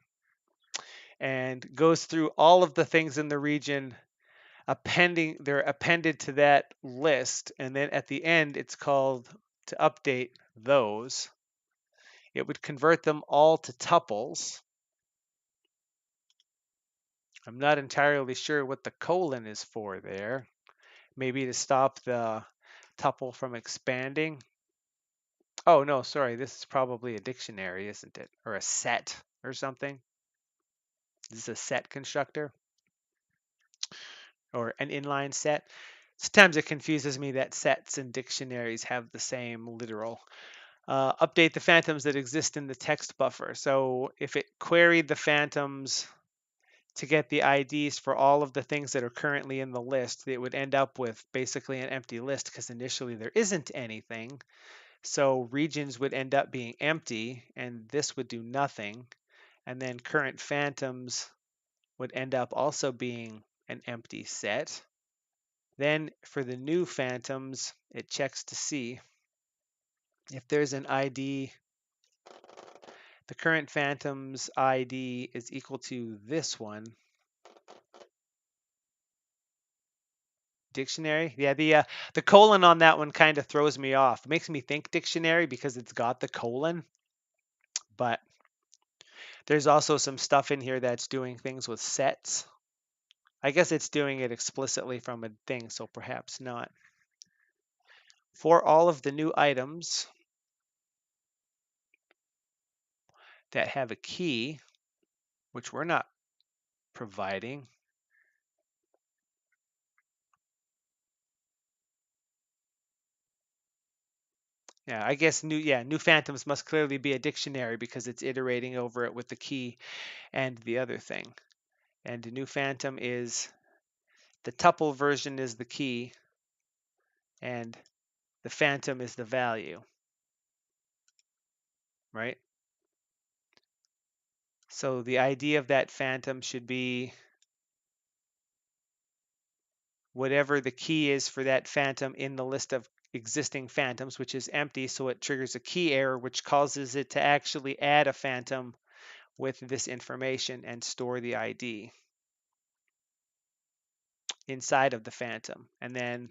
and goes through all of the things in the region they're appended to that list, and then at the end it's called to update those. It would convert them all to tuples. I'm not entirely sure what the colon is for there. Maybe to stop the tuple from expanding. Oh no, sorry, this is probably a dictionary, isn't it? Or a set or something. This is a set constructor or an inline set. Sometimes it confuses me that sets and dictionaries have the same literal. Update the phantoms that exist in the text buffer. So if it queried the phantoms to get the IDs for all of the things that are currently in the list, it would end up with basically an empty list because initially there isn't anything. So regions would end up being empty and this would do nothing. And then current phantoms would end up also being an empty set. Then for the new phantoms, it checks to see if there's an ID. The current phantom's ID is equal to this one. Dictionary? Yeah, the colon on that one kind of throws me off. It makes me think dictionary because it's got the colon, but there's also some stuff in here that's doing things with sets. I guess it's doing it explicitly from a thing, so perhaps not. For all of the new items that have a key, which we're not providing, Yeah, I guess new phantoms must clearly be a dictionary because it's iterating over it with the key and the other thing. And the new phantom is the tuple version is the key, and the phantom is the value, right? So the ID of that phantom should be whatever the key is for that phantom in the list of existing phantoms, which is empty. So it triggers a key error, which causes it to actually add a phantom with this information and store the ID inside of the phantom. And then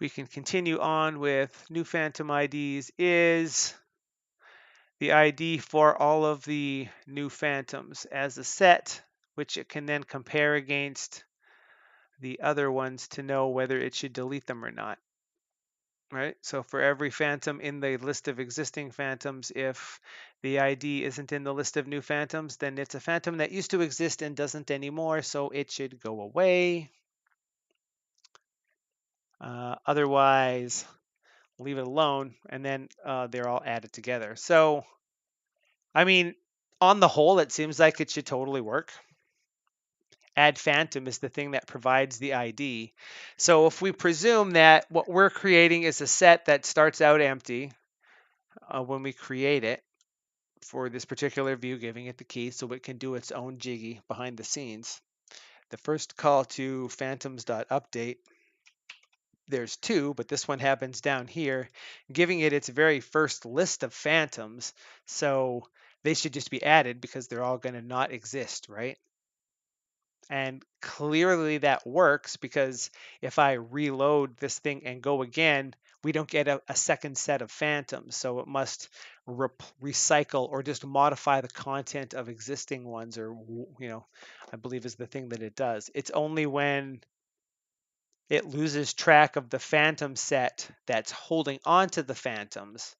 we can continue on with new phantom IDs is the ID for all of the new phantoms as a set, which it can then compare against the other ones to know whether it should delete them or not. Right? So for every phantom in the list of existing phantoms, if the ID isn't in the list of new phantoms, then it's a phantom that used to exist and doesn't anymore, so it should go away. Otherwise, leave it alone, and then they're all added together. So, I mean, on the whole, it seems like it should totally work. Add phantom is the thing that provides the ID. So if we presume that what we're creating is a set that starts out empty when we create it for this particular view, giving it the key so it can do its own jiggy behind the scenes. The first call to phantoms.update, there's two, but this one happens down here, giving it its very first list of phantoms. So they should just be added because they're all going to not exist, right? And clearly that works because if I reload this thing and go again, we don't get a second set of phantoms. So it must recycle or just modify the content of existing ones, or, I believe is the thing that it does. It's only when it loses track of the phantom set that's holding on to the phantoms.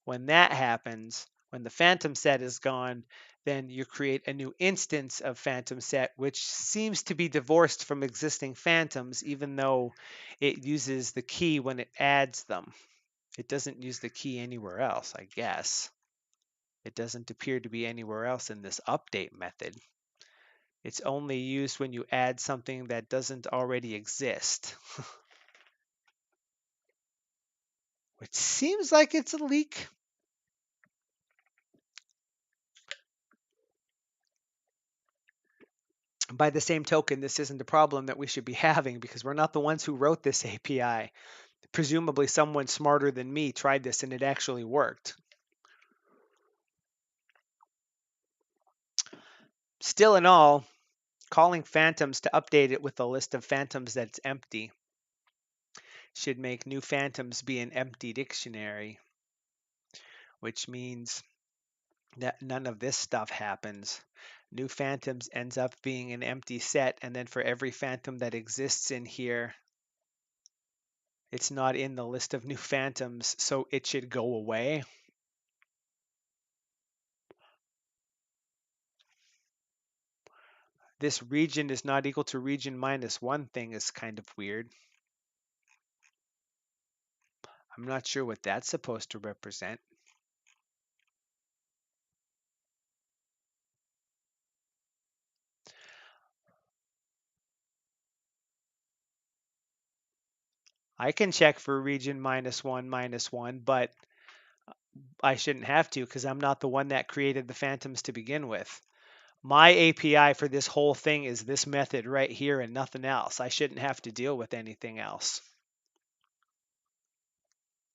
When that happens, when the phantom set is gone, then you create a new instance of phantom set, which seems to be divorced from existing phantoms, even though it uses the key when it adds them. It doesn't use the key anywhere else, I guess. It doesn't appear to be anywhere else in this update method. It's only used when you add something that doesn't already exist, which seems like it's a leak. By the same token, this isn't a problem that we should be having because we're not the ones who wrote this API. Presumably someone smarter than me tried this and it actually worked. Still in all, calling phantoms to update it with a list of phantoms that's empty should make new phantoms be an empty dictionary, which means that none of this stuff happens. New phantoms ends up being an empty set, and then for every phantom that exists in here, it's not in the list of new phantoms, so it should go away. This region is not equal to region -1 thing is kind of weird. I'm not sure what that's supposed to represent. I can check for region -1, but I shouldn't have to because I'm not the one that created the phantoms to begin with. My API for this whole thing is this method right here and nothing else. I shouldn't have to deal with anything else.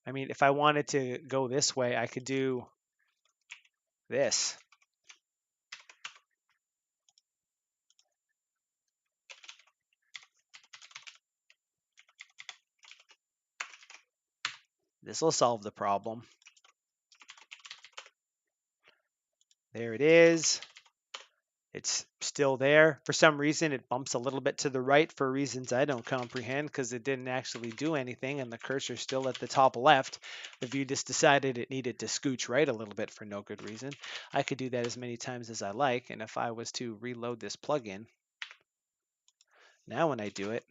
I mean, if I wanted to go this way, I could do this. This will solve the problem. There it is. It's still there. For some reason, it bumps a little bit to the right for reasons I don't comprehend because it didn't actually do anything and the cursor's still at the top left. The view just decided it needed to scooch right a little bit for no good reason. I could do that as many times as I like, and if I was to reload this plugin, now when I do it,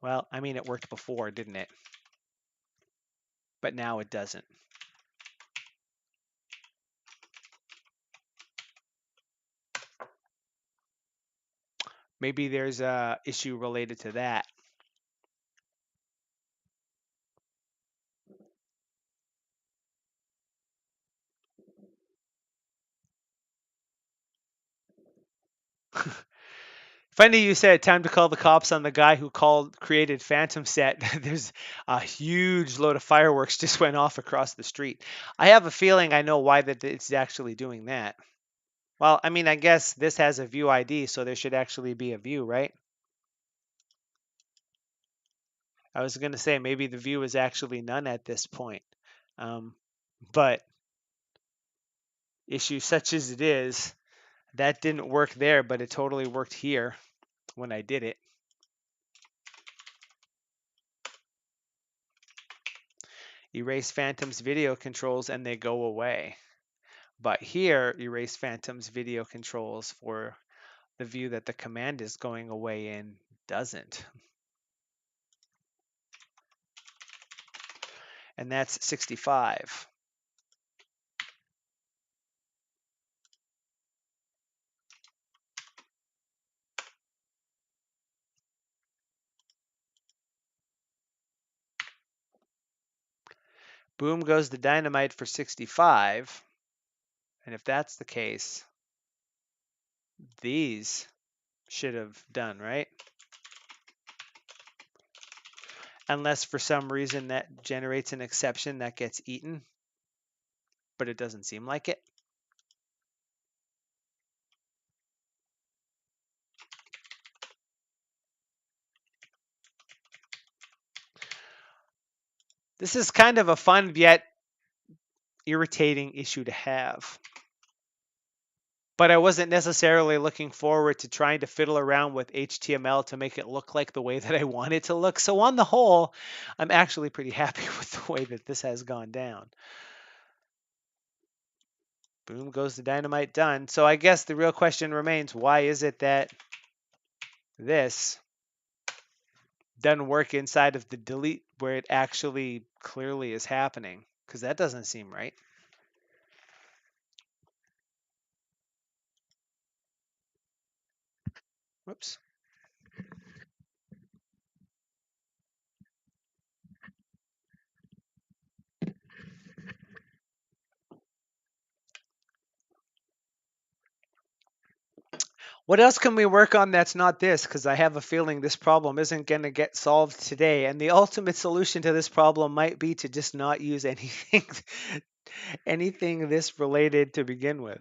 Well, I mean, it worked before, didn't it? But now it doesn't. Maybe there's a issue related to that. Funny you said time to call the cops on the guy who created Phantom Set. There's a huge load of fireworks just went off across the street. I have a feeling I know why that it's actually doing that. Well, I mean, I guess this has a view ID, so there should actually be a view, right? I was going to say maybe the view is actually none at this point. Um, but issue such as it is, that didn't work there, but it totally worked here when I did it. Erase Phantom's video controls and they go away. But here, erase Phantom's video controls for the view that the command is going away in doesn't. And that's 65. Boom goes the dynamite for 65. And if that's the case, these should have done, right? Unless for some reason that generates an exception that gets eaten, but it doesn't seem like it. This is kind of a fun yet irritating issue to have. But I wasn't necessarily looking forward to trying to fiddle around with HTML to make it look like the way that I want it to look. So on the whole, I'm actually pretty happy with the way that this has gone down. Boom goes the dynamite, done. So I guess the real question remains, why is it that this doesn't work inside of the delete where it actually clearly is happening? Because that doesn't seem right. Whoops. What else can we work on that's not this? Because I have a feeling this problem isn't going to get solved today. And the ultimate solution to this problem might be to just not use anything, anything this related to begin with.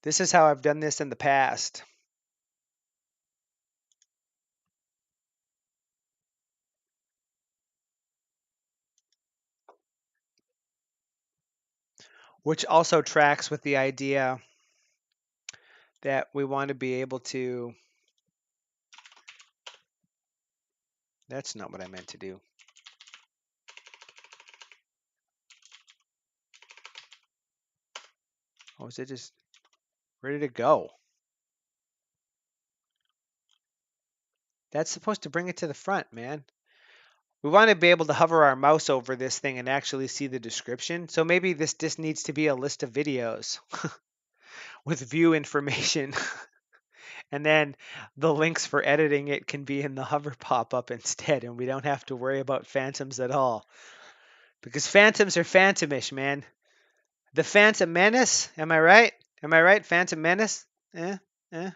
This is how I've done this in the past. Which also tracks with the idea that we want to be able to. That's not what I meant to do. Oh, is it just ready to go? That's supposed to bring it to the front, man. We want to be able to hover our mouse over this thing and actually see the description. So maybe this just needs to be a list of videos with view information. And then the links for editing it can be in the hover pop-up instead, and we don't have to worry about phantoms at all. Because phantoms are phantomish, man. The Phantom Menace, am I right? Am I right? Phantom Menace? Eh? Eh?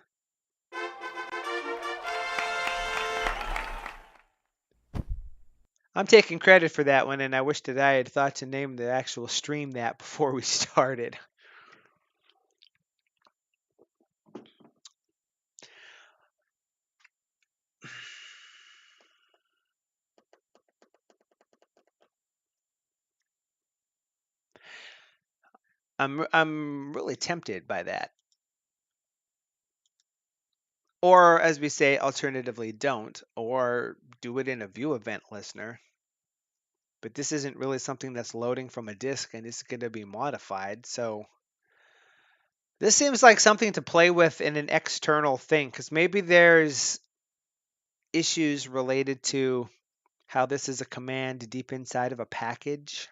I'm taking credit for that one, and I wish that I had thought to name the actual stream that before we started. I'm really tempted by that. Or as we say, alternatively, don't, or do it in a view event listener. but this isn't really something that's loading from a disk and it's going to be modified. So this seems like something to play with in an external thing, because maybe there's issues related to how this is a command deep inside of a package.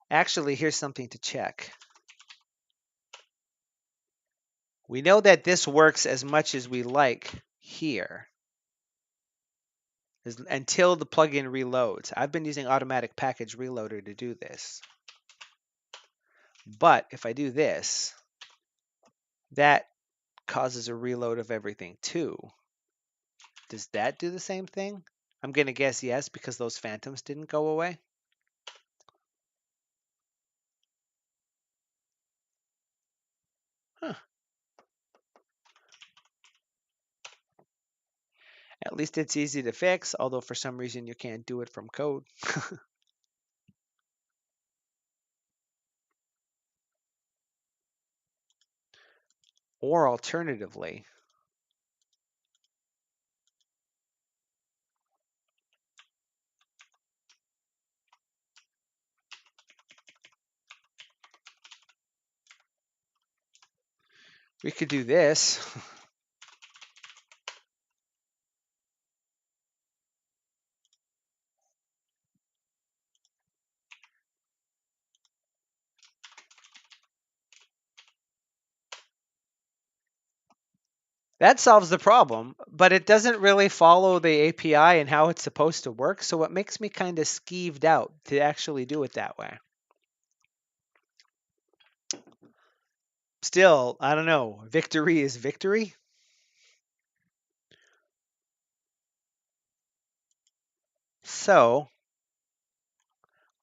Actually, here's something to check. We know that this works as much as we like here until the plugin reloads. I've been using automatic package reloader to do this. But if I do this, that causes a reload of everything too. Does that do the same thing? I'm going to guess yes, because those phantoms didn't go away. Huh. At least it's easy to fix, although for some reason you can't do it from code. Or alternatively, we could do this. That solves the problem, but it doesn't really follow the API and how it's supposed to work, so it makes me kind of skeeved out to actually do it that way. Still, I don't know. Victory is victory. So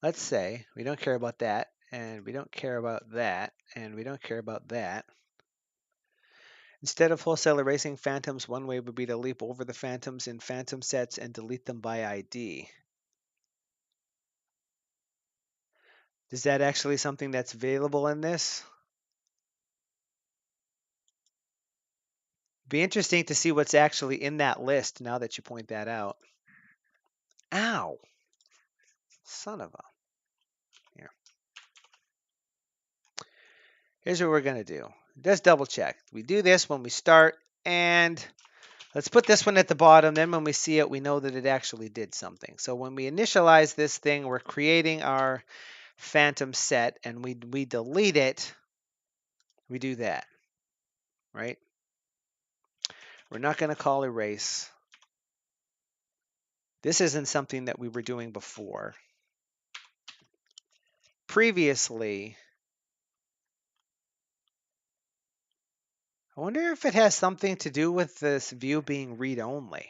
let's say we don't care about that, and we don't care about that, and we don't care about that. Instead of wholesale erasing phantoms, one way would be to leap over the phantoms in phantom sets and delete them by ID. Is that actually something that's available in this? Be interesting to see what's actually in that list now that you point that out. Ow! Son of a. Here. Here's what we're going to do. Just double check. We do this when we start, and let's put this one at the bottom. Then when we see it, we know that it actually did something. So when we initialize this thing, we're creating our phantom set, and we delete it. We do that, right? We're not going to call erase. This isn't something that we were doing before. Previously, I wonder if it has something to do with this view being read-only.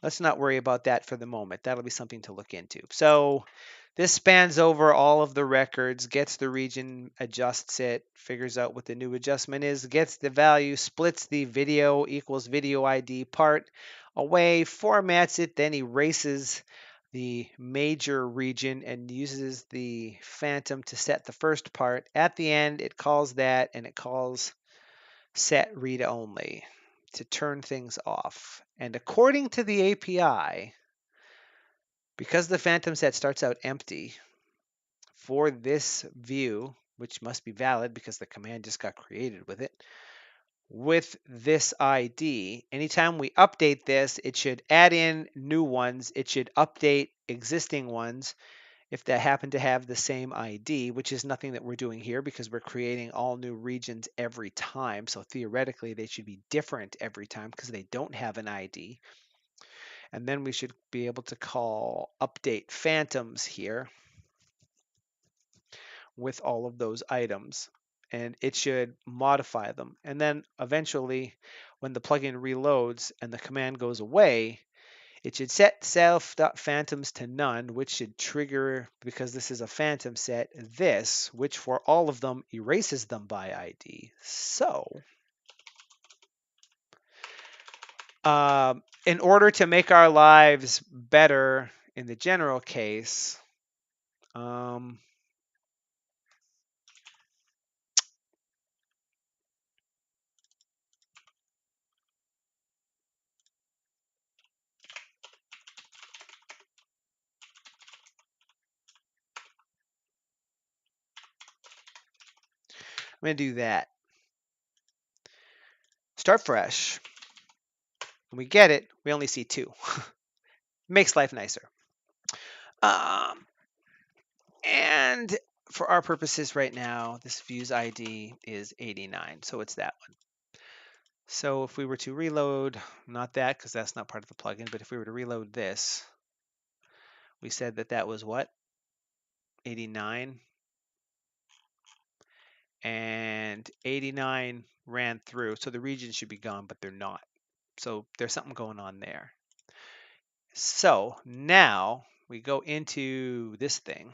Let's not worry about that for the moment. That'll be something to look into. So this spans over all of the records, gets the region, adjusts it, figures out what the new adjustment is, gets the value, splits the video equals video ID part away, formats it, then erases the major region and uses the phantom to set the first part. At the end, it calls that, and it calls set read only to turn things off. And according to the API, because the phantom set starts out empty for this view, which must be valid because the command just got created with it, with this ID, anytime we update this, it should add in new ones, it should update existing ones if they happen to have the same ID, which is nothing that we're doing here because we're creating all new regions every time. So theoretically, they should be different every time because they don't have an ID. And then we should be able to call update phantoms here with all of those items. And it should modify them. And then eventually, when the plugin reloads and the command goes away, it should set self.phantoms to none, which should trigger, because this is a phantom set, this, which for all of them erases them by ID. So, in order to make our lives better in the general case, I'm going to do that. Start fresh. When we get it, we only see 2. Makes life nicer. And for our purposes right now, this view's ID is 89, so it's that one. So if we were to reload, not that because that's not part of the plugin, but if we were to reload this, we said that that was what? 89. And 89 ran through, so the regions should be gone, but they're not. So there's something going on there. So now we go into this thing.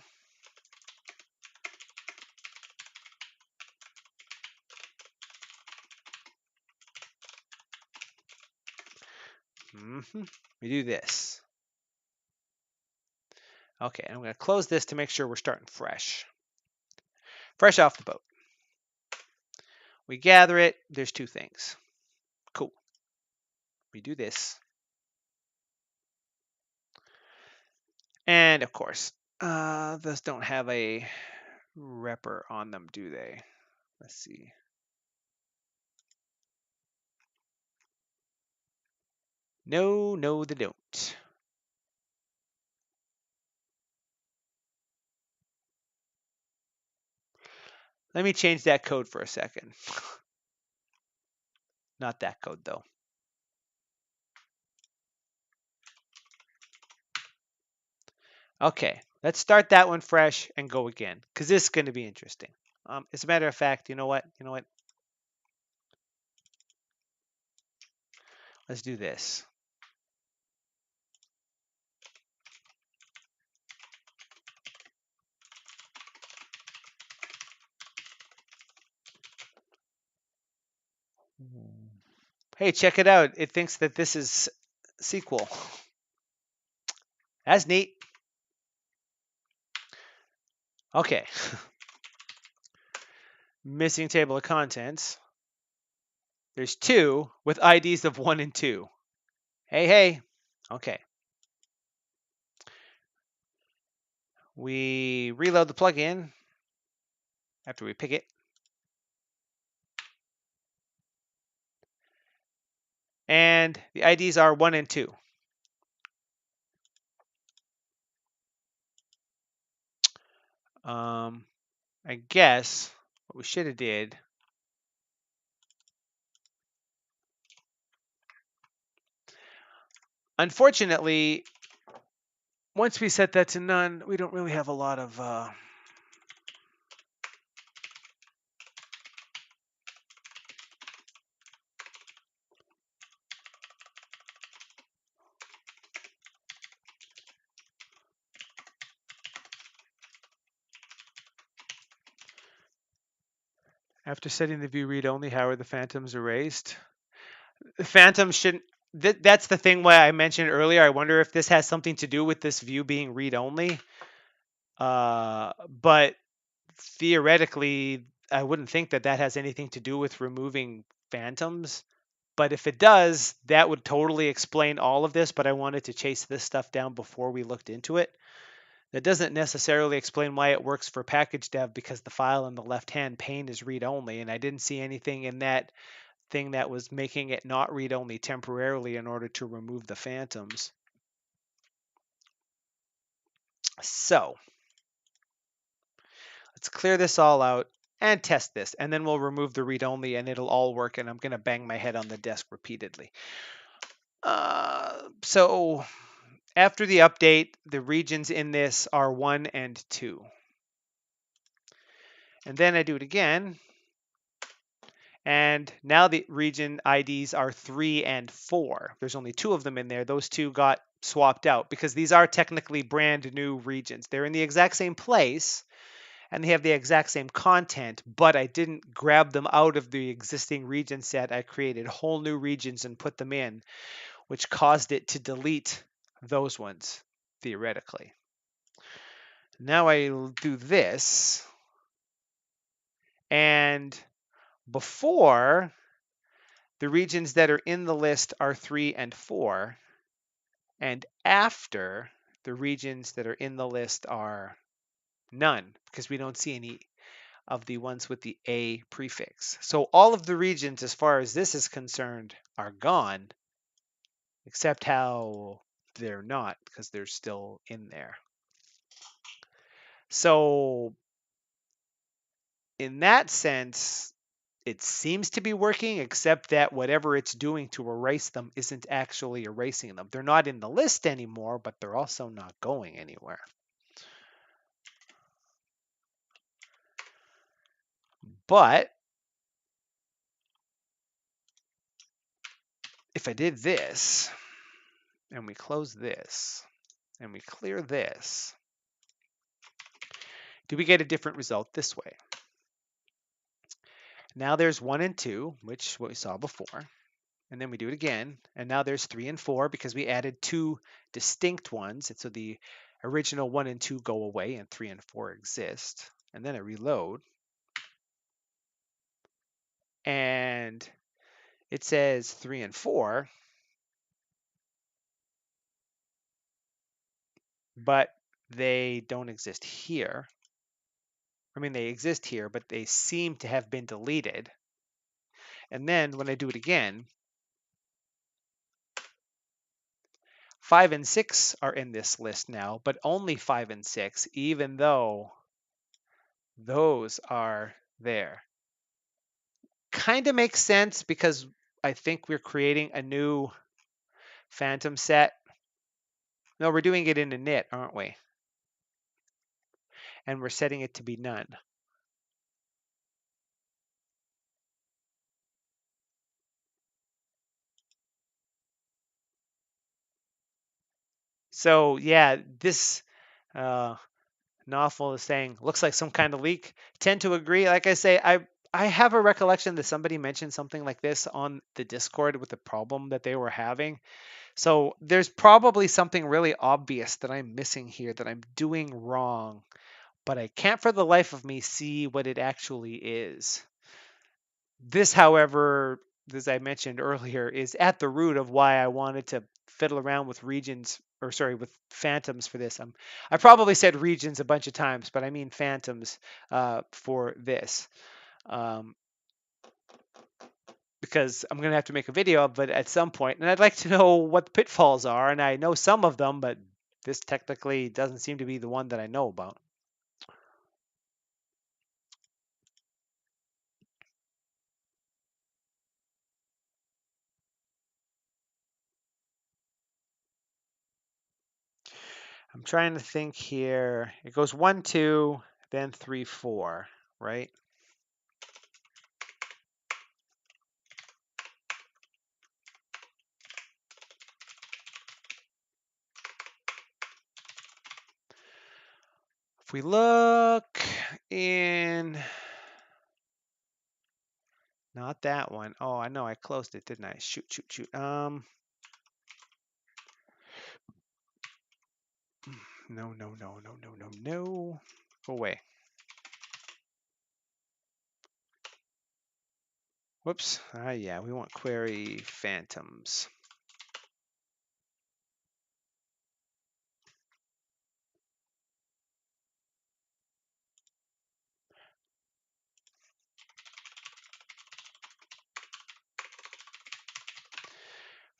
We do this. Okay, I'm going to close this to make sure we're starting fresh. Fresh off the boat. We gather it. There's 2 things. Cool. We do this. And of course, those don't have a repr on them, do they? Let's see. No, they don't. Let me change that code for a second. Not that code, though. Okay, let's start that one fresh and go again, because this is going to be interesting. As a matter of fact, you know what? Let's do this. Hey, check it out. It thinks that this is SQL. That's neat. Okay. Missing table of contents. There's 2 with IDs of 1 and 2. Hey. Okay. We reload the plugin after we pick it. And the IDs are 1 and 2. I guess what we should have did, unfortunately, once we set that to none, we don't really have a lot of after setting the view read only, how are the phantoms erased? The phantoms shouldn't. That's the thing why I mentioned earlier. I wonder if this has something to do with this view being read only. But theoretically, I wouldn't think that that has anything to do with removing phantoms. But if it does, that would totally explain all of this. But I wanted to chase this stuff down before we looked into it. That doesn't necessarily explain why it works for package dev, because the file in the left-hand pane is read-only, and I didn't see anything in that thing that was making it not read-only temporarily in order to remove the phantoms. So let's clear this all out and test this, and then we'll remove the read-only and it'll all work, and I'm going to bang my head on the desk repeatedly. So after the update, the regions in this are 1 and 2. And then I do it again. And now the region IDs are 3 and 4. There's only 2 of them in there. Those 2 got swapped out because these are technically brand new regions. They're in the exact same place and they have the exact same content, but I didn't grab them out of the existing region set. I created whole new regions and put them in, which caused it to delete those ones, theoretically. Now I'll do this. And before, the regions that are in the list are 3 and 4. And after, the regions that are in the list are none, because we don't see any of the ones with the A prefix. So all of the regions, as far as this is concerned, are gone, except how they're not, because they're still in there. So in that sense, it seems to be working, except that whatever it's doing to erase them isn't actually erasing them. They're not in the list anymore, but they're also not going anywhere. But if I did this, and we close this, and we clear this, do we get a different result this way? Now there's 1 and 2, which what we saw before. And then we do it again. And now there's 3 and 4 because we added 2 distinct ones. And so the original 1 and 2 go away and 3 and 4 exist. And then I reload. And it says 3 and 4. But they don't exist here. I mean, they exist here, but they seem to have been deleted. And then when I do it again, 5 and 6 are in this list now, but only 5 and 6, even though those are there. Kind of makes sense because I think we're creating a new phantom set. No, we're doing it in init, aren't we? And we're setting it to be none. So yeah, this novel is saying looks like some kind of leak. Tend to agree. Like I say, I have a recollection that somebody mentioned something like this on the Discord with the problem that they were having. So there's probably something really obvious that I'm missing here that I'm doing wrong, but I can't for the life of me see what it actually is. This, however, as I mentioned earlier, is at the root of why I wanted to fiddle around with regions, or sorry, with phantoms for this. I probably said regions a bunch of times, but I mean phantoms for this. Um, because I'm going to have to make a video of it at some point, and I'd like to know what the pitfalls are, and I know some of them, but this technically doesn't seem to be the one that I know about. I'm trying to think here. It goes 1, 2, then 3, 4, right? If we look in, not that one. Oh, I know I closed it, didn't I? Shoot, shoot, shoot. No, no, no, no, no, no, no. Go away. Whoops. Yeah, we want query phantoms.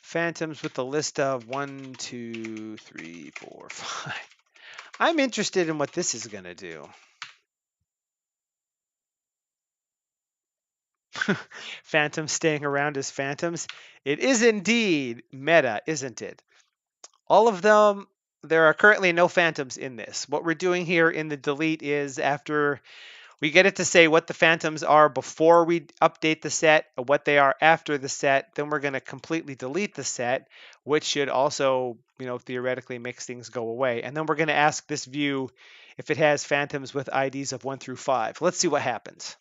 Phantoms with the list of 1, 2, 3, 4, 5. I'm interested in what this is going to do. Phantoms staying around as phantoms. It is indeed meta, isn't it? All of them, there are currently no phantoms in this. What we're doing here in the delete is after we get it to say what the phantoms are before we update the set, what they are after the set, then we're going to completely delete the set, which should also, theoretically makes things go away. And then we're going to ask this view if it has phantoms with IDs of 1 through 5. Let's see what happens.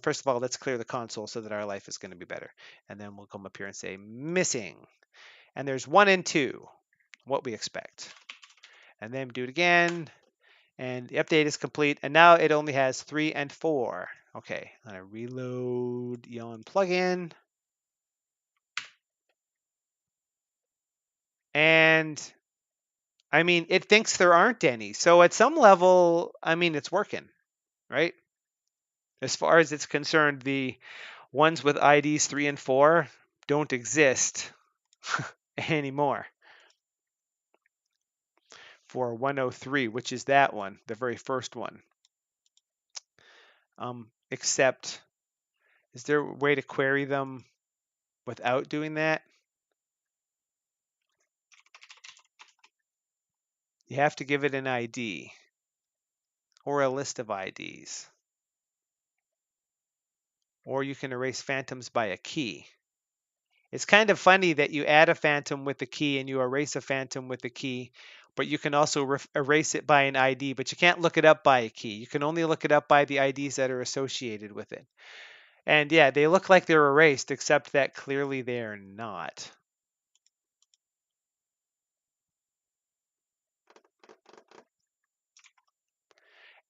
First of all, let's clear the console so that our life is going to be better. And then we'll come up here and say missing. And there's 1 and 2, what we expect. And then do it again. And the update is complete. And now it only has 3 and 4. Okay, I'm gonna reload Yawn plugin. And I mean, it thinks there aren't any. So at some level, I mean, it's working, right? As far as it's concerned, the ones with IDs 3 and 4 don't exist anymore. For 103, which is that one, the very first one. Except, is there a way to query them without doing that? You have to give it an ID or a list of IDs. Or you can erase phantoms by a key. It's kind of funny that you add a phantom with the key and you erase a phantom with the key, but you can also erase it by an ID, but you can't look it up by a key. You can only look it up by the IDs that are associated with it. And yeah, they look like they're erased, except that clearly they're not.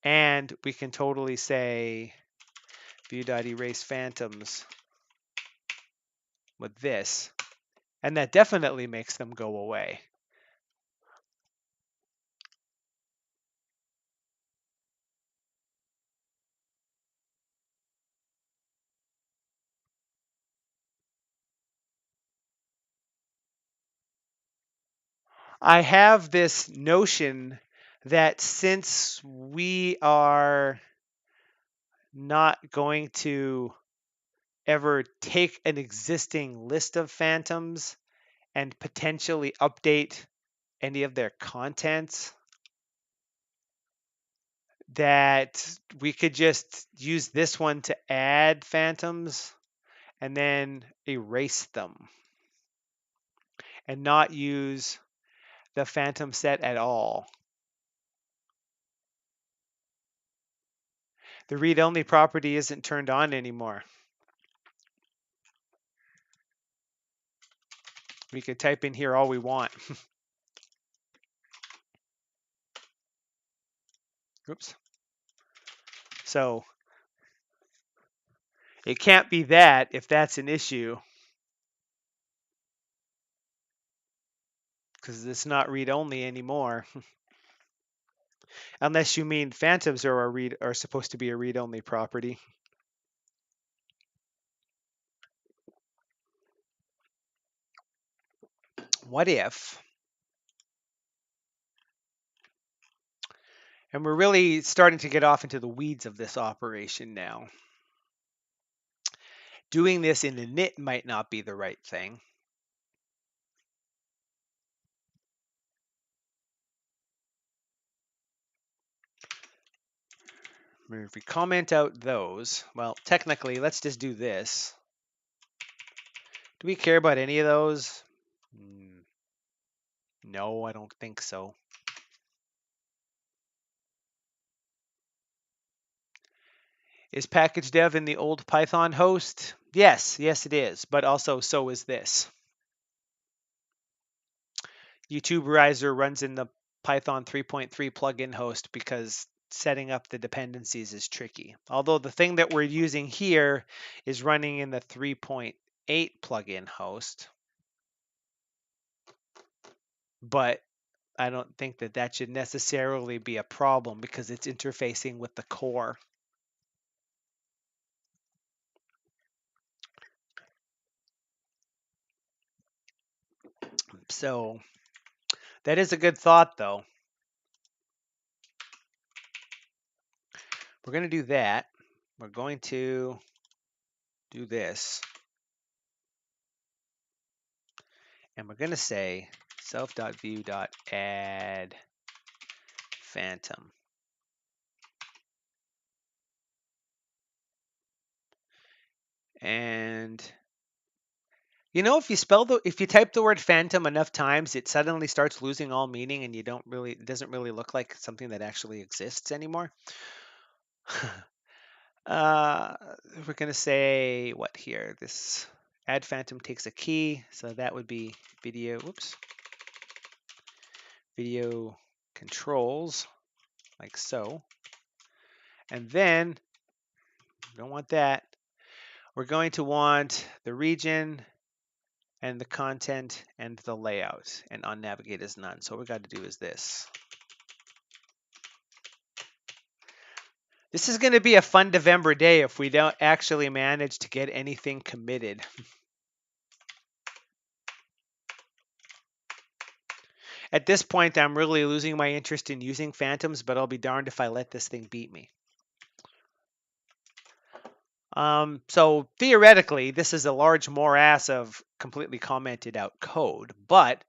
And we can totally say view.erase phantoms with this, and that definitely makes them go away. I have this notion that since we are not going to ever take an existing list of phantoms and potentially update any of their contents, that we could just use this one to add phantoms and then erase them and not use the phantom set at all. The read-only property isn't turned on anymore. We could type in here all we want. Oops. So it can't be that if that's an issue, because it's not read-only anymore. Unless you mean phantoms are supposed to be a read-only property. What if? And we're really starting to get off into the weeds of this operation now. Doing this in init might not be the right thing. If we comment out those, well, technically, let's just do this. Do we care about any of those? No, I don't think so. Is package dev in the old Python host? Yes, it is, but also so is this. YouTuberizer runs in the Python 3.3 plugin host because setting up the dependencies is tricky. Although the thing that we're using here is running in the 3.8 plugin host. But I don't think that that should necessarily be a problem because it's interfacing with the core. So that is a good thought, though. We're going to do that. We're going to do this. And we're going to say self.view.add phantom. And you know, if you type the word phantom enough times, it suddenly starts losing all meaning, and it doesn't really look like something that actually exists anymore. We're gonna say what here? This add phantom takes a key, so that would be video. Whoops. Video controls, like so. And then we don't want that. We're going to want the region and the content and the layout, and unnavigate is none. So what we got to do is this. This is going to be a fun Devember day if we don't actually manage to get anything committed. At this point, I'm really losing my interest in using phantoms, but I'll be darned if I let this thing beat me. So theoretically, this is a large morass of completely commented out code, but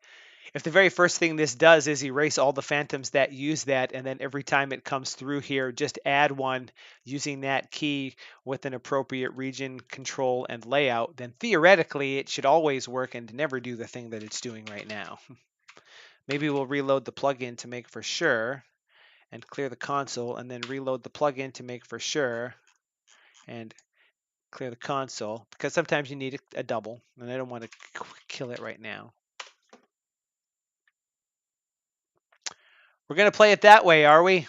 if the very first thing this does is erase all the phantoms that use that, and then every time it comes through here, just add one using that key with an appropriate region, control, and layout, then theoretically it should always work and never do the thing that it's doing right now. Maybe we'll reload the plugin to make for sure and clear the console, and then reload the plugin to make for sure and clear the console, because sometimes you need a double, and I don't want to kill it right now. We're going to play it that way, are we?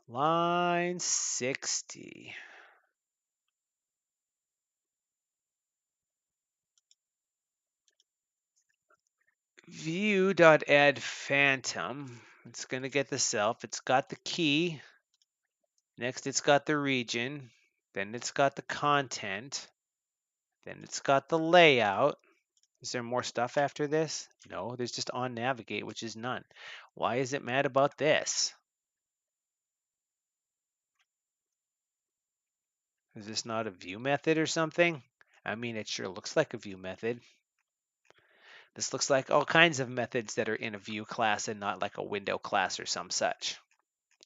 Line 60. View.add phantom. It's going to get the self. It's got the key. Next, it's got the region. Then it's got the content. Then it's got the layout. Is there more stuff after this? No, there's just on navigate, which is none. Why is it mad about this? Is this not a view method or something? I mean, it sure looks like a view method. This looks like all kinds of methods that are in a view class and not like a window class or some such.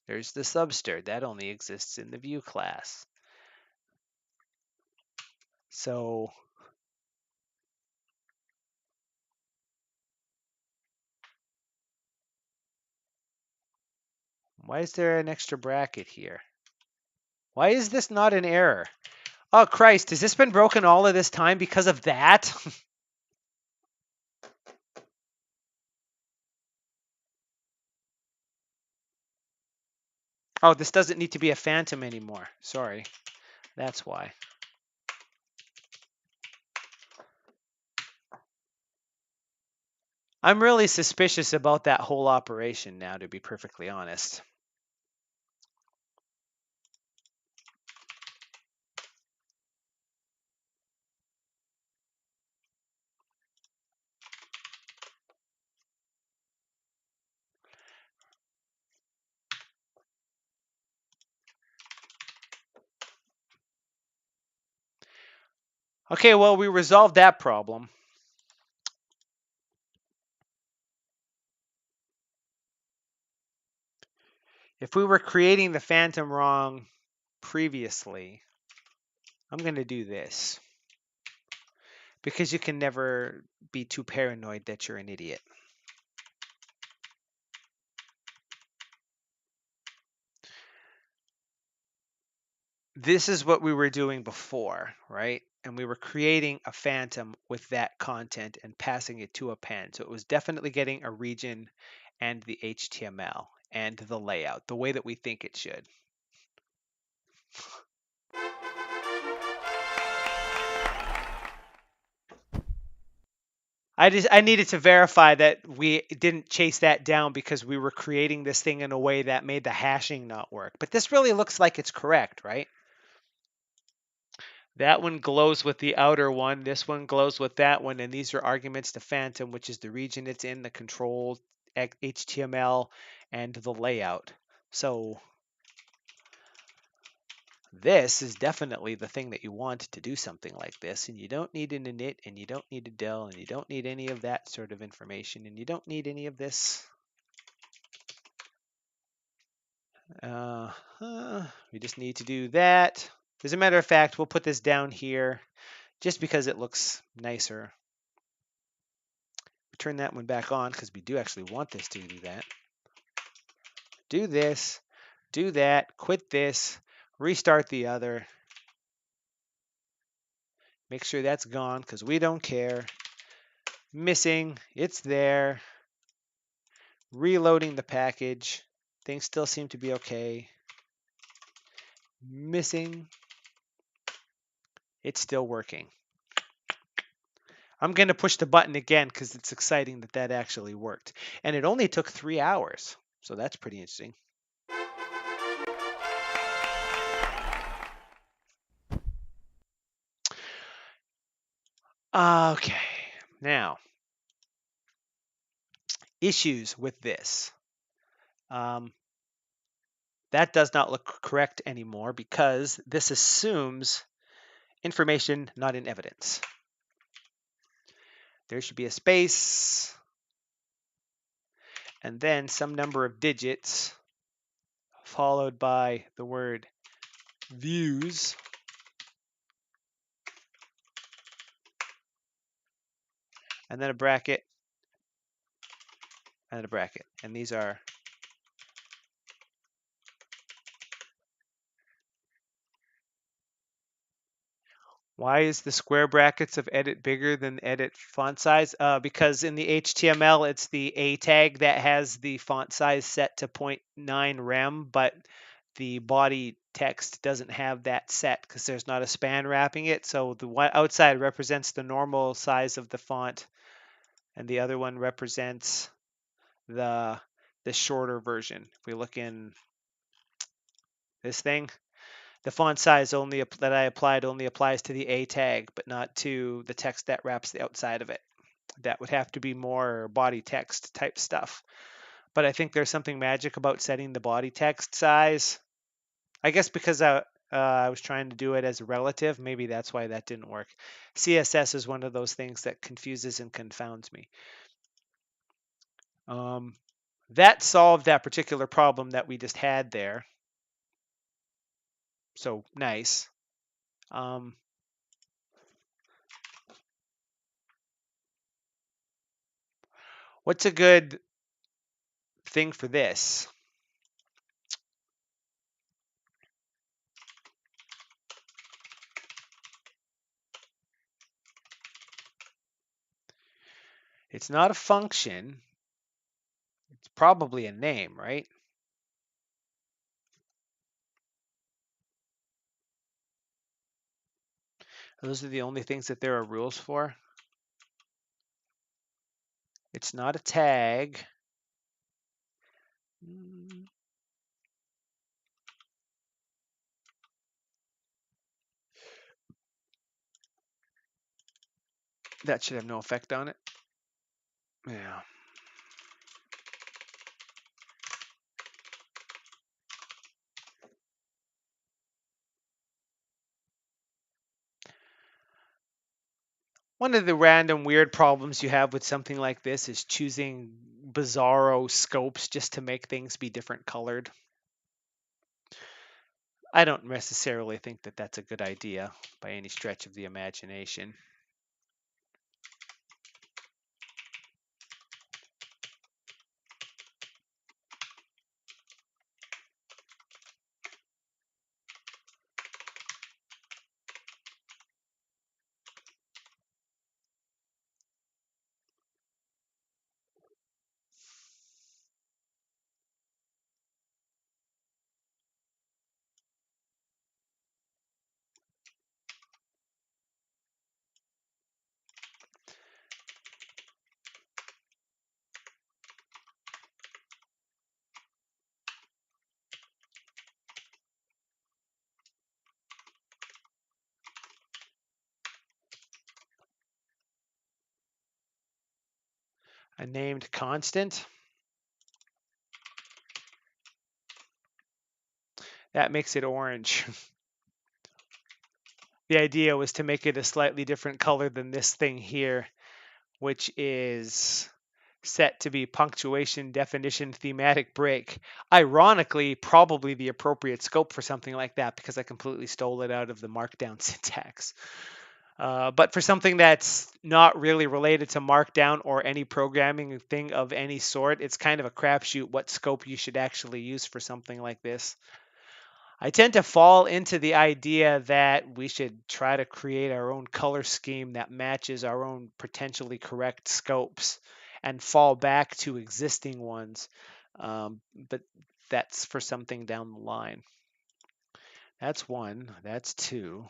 There's the subster. That only exists in the view class. So why is there an extra bracket here? Why is this not an error? Oh, Christ, has this been broken all of this time because of that? Oh, this doesn't need to be a phantom anymore. Sorry. That's why. I'm really suspicious about that whole operation now, to be perfectly honest. Okay, well, we resolved that problem. If we were creating the phantom wrong previously, I'm going to do this. Because you can never be too paranoid that you're an idiot. This is what we were doing before, right? And we were creating a phantom with that content and passing it to a pen. So it was definitely getting a region and the HTML and the layout, the way that we think it should. I needed to verify that we didn't chase that down because we were creating this thing in a way that made the hashing not work. But this really looks like it's correct, right? That one glows with the outer one. This one glows with that one. And these are arguments to Phantom, which is the region it's in, the control, HTML, and the layout. So this is definitely the thing that you want to do something like this. And you don't need an init, and you don't need a del, and you don't need any of that sort of information, and you don't need any of this. We just need to do that. As a matter of fact, we'll put this down here just because it looks nicer. Turn that one back on because we do actually want this to do that. Do this, do that, quit this, restart the other. Make sure that's gone because we don't care. Missing, it's there. Reloading the package. Things still seem to be okay. Missing. It's still working. I'm going to push the button again because it's exciting that that actually worked. And it only took 3 hours. So that's pretty interesting. Okay. Now, issues with this. Um, that does not look correct anymore because this assumes information not in evidence. There should be a space and then some number of digits followed by the word views. And then a bracket and a bracket. And these are why is the square brackets of edit bigger than edit font size? Because in the HTML, it's the A tag that has the font size set to 0.9 rem, but the body text doesn't have that set because there's not a span wrapping it. So the one outside represents the normal size of the font, and the other one represents the shorter version. If we look in this thing, the font size only that I applied only applies to the A tag, but not to the text that wraps the outside of it. That would have to be more body text type stuff. But I think there's something magic about setting the body text size. I guess because I was trying to do it as a relative, maybe that's why that didn't work. CSS is one of those things that confuses and confounds me. That solved that particular problem that we just had there. So nice. What's a good thing for this? It's not a function. It's probably a name, right? Those are the only things that there are rules for. It's not a tag. That should have no effect on it. Yeah. One of the random weird problems you have with something like this is choosing bizarro scopes just to make things be different colored. I don't necessarily think that that's a good idea by any stretch of the imagination. A named constant. That makes it orange. The idea was to make it a slightly different color than this thing here, which is set to be punctuation definition thematic break. Ironically, probably the appropriate scope for something like that because I completely stole it out of the markdown syntax. But for something that's not really related to markdown or any programming thing of any sort, it's kind of a crapshoot what scope you should actually use for something like this. I tend to fall into the idea that we should try to create our own color scheme that matches our own potentially correct scopes and fall back to existing ones. But that's for something down the line. That's one. That's two.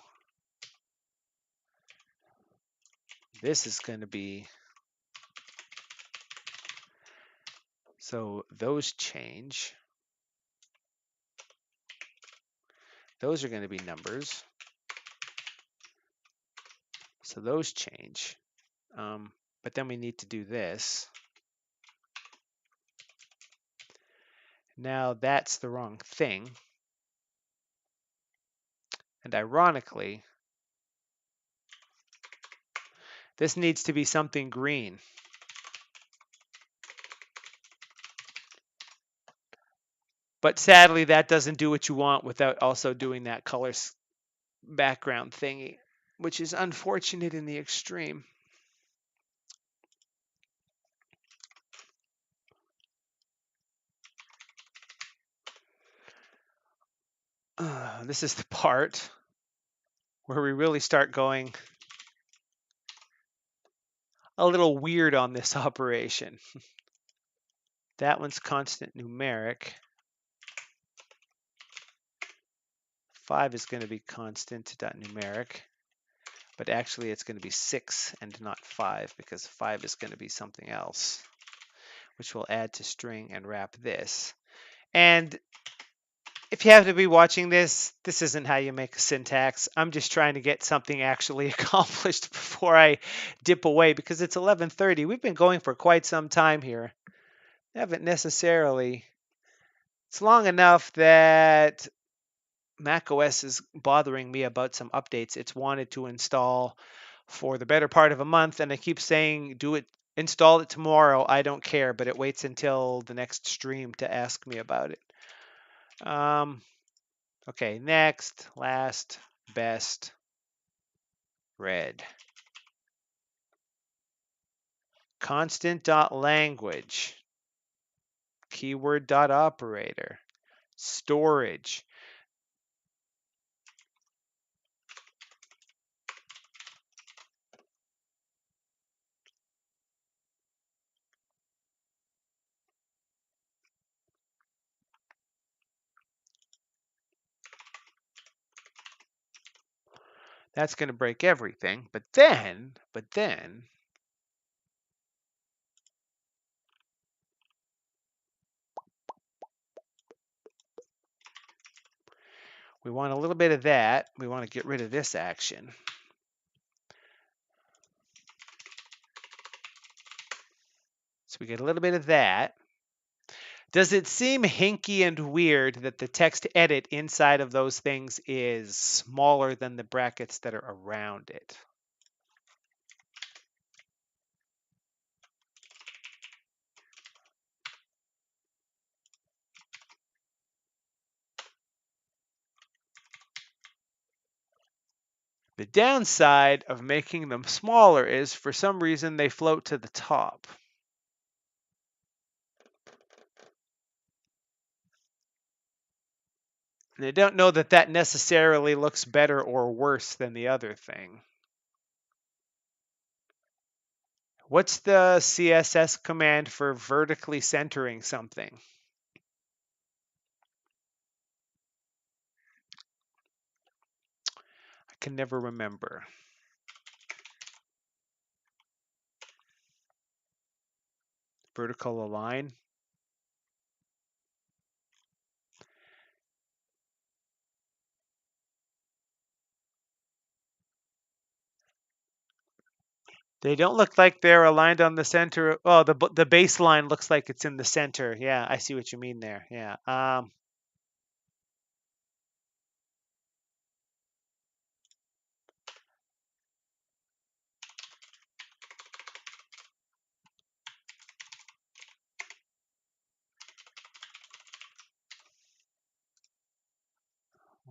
This is going to be, so those change. Those are going to be numbers. So those change. But then we need to do this. Now that's the wrong thing. And ironically, this needs to be something green. But sadly, that doesn't do what you want without also doing that color background thingy, which is unfortunate in the extreme. This is the part where we really start going a little weird on this operation. That one's constant numeric. 5 is going to be constant .numeric, but actually it's going to be 6 and not 5 because 5 is going to be something else, which we'll add to string and wrap this. And if you have to be watching this, this isn't how you make a syntax. I'm just trying to get something actually accomplished before I dip away because it's 11:30. We've been going for quite some time here. I haven't necessarily. It's long enough that macOS is bothering me about some updates it's wanted to install for the better part of a month, and I keep saying, do it, install it tomorrow. I don't care, but it waits until the next stream to ask me about it. Okay, next, last, best, red. Constant.language, keyword.operator, storage. That's going to break everything. But then, we want a little bit of that. We want to get rid of this action. So we get a little bit of that. Does it seem hinky and weird that the text edit inside of those things is smaller than the brackets that are around it? The downside of making them smaller is, for some reason, they float to the top. And I don't know that that necessarily looks better or worse than the other thing. What's the CSS command for vertically centering something? I can never remember. Vertical align. They don't look like they're aligned on the center. Oh, the baseline looks like it's in the center. Yeah, I see what you mean there. Yeah.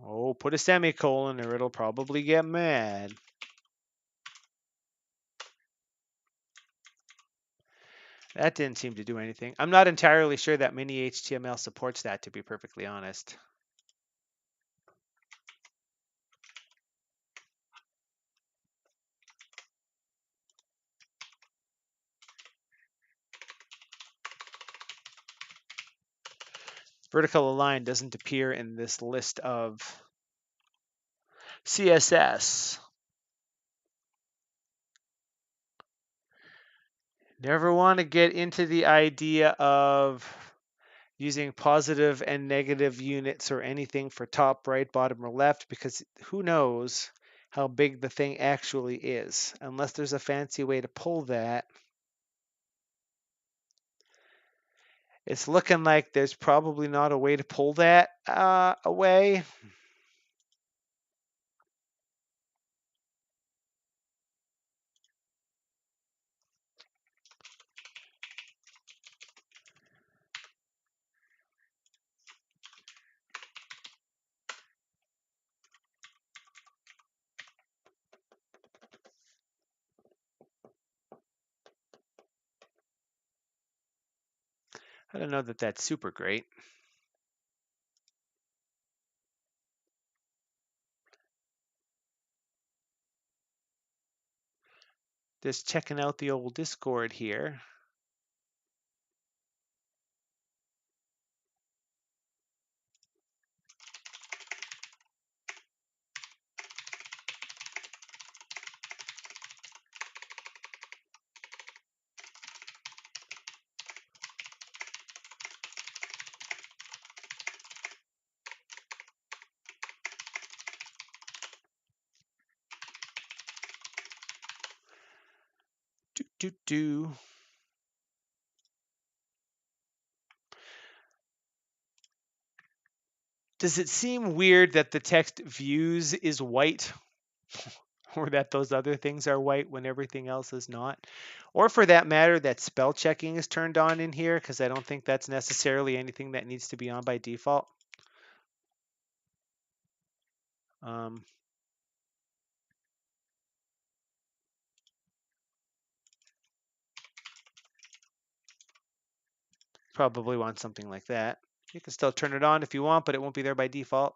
Oh, put a semicolon or it'll probably get mad. That didn't seem to do anything. I'm not entirely sure that mini HTML supports that, to be perfectly honest. Vertical align doesn't appear in this list of CSS. Never want to get into the idea of using positive and negative units or anything for top, right, bottom, or left, because who knows how big the thing actually is, unless there's a fancy way to pull that. It's looking like there's probably not a way to pull that away. I don't know that that's super great. Just checking out the old Discord here. Do, do, do. Does it seem weird that the text views is white or that those other things are white when everything else is not? Or for that matter, that spell checking is turned on in here, because I don't think that's necessarily anything that needs to be on by default. Um, Probably want something like that. You can still turn it on if you want, but it won't be there by default.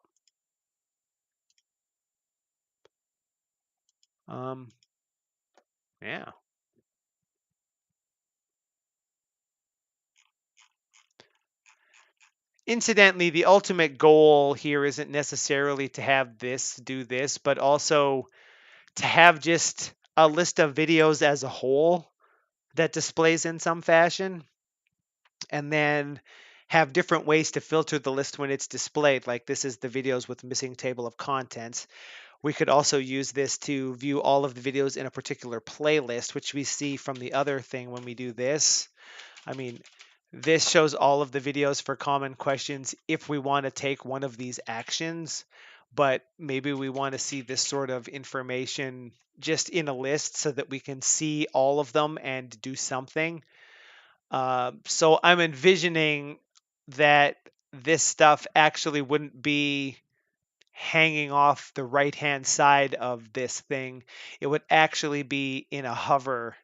Um, yeah. Incidentally, the ultimate goal here isn't necessarily to have this do this, but also to have just a list of videos as a whole that displays in some fashion, and then have different ways to filter the list when it's displayed. Like this is the videos with missing table of contents. We could also use this to view all of the videos in a particular playlist, which we see from the other thing when we do this. I mean, this shows all of the videos for common questions if we want to take one of these actions, but maybe we want to see this sort of information just in a list so that we can see all of them and do something. So I'm envisioning that this stuff actually wouldn't be hanging off the right hand side of this thing. It would actually be in a hover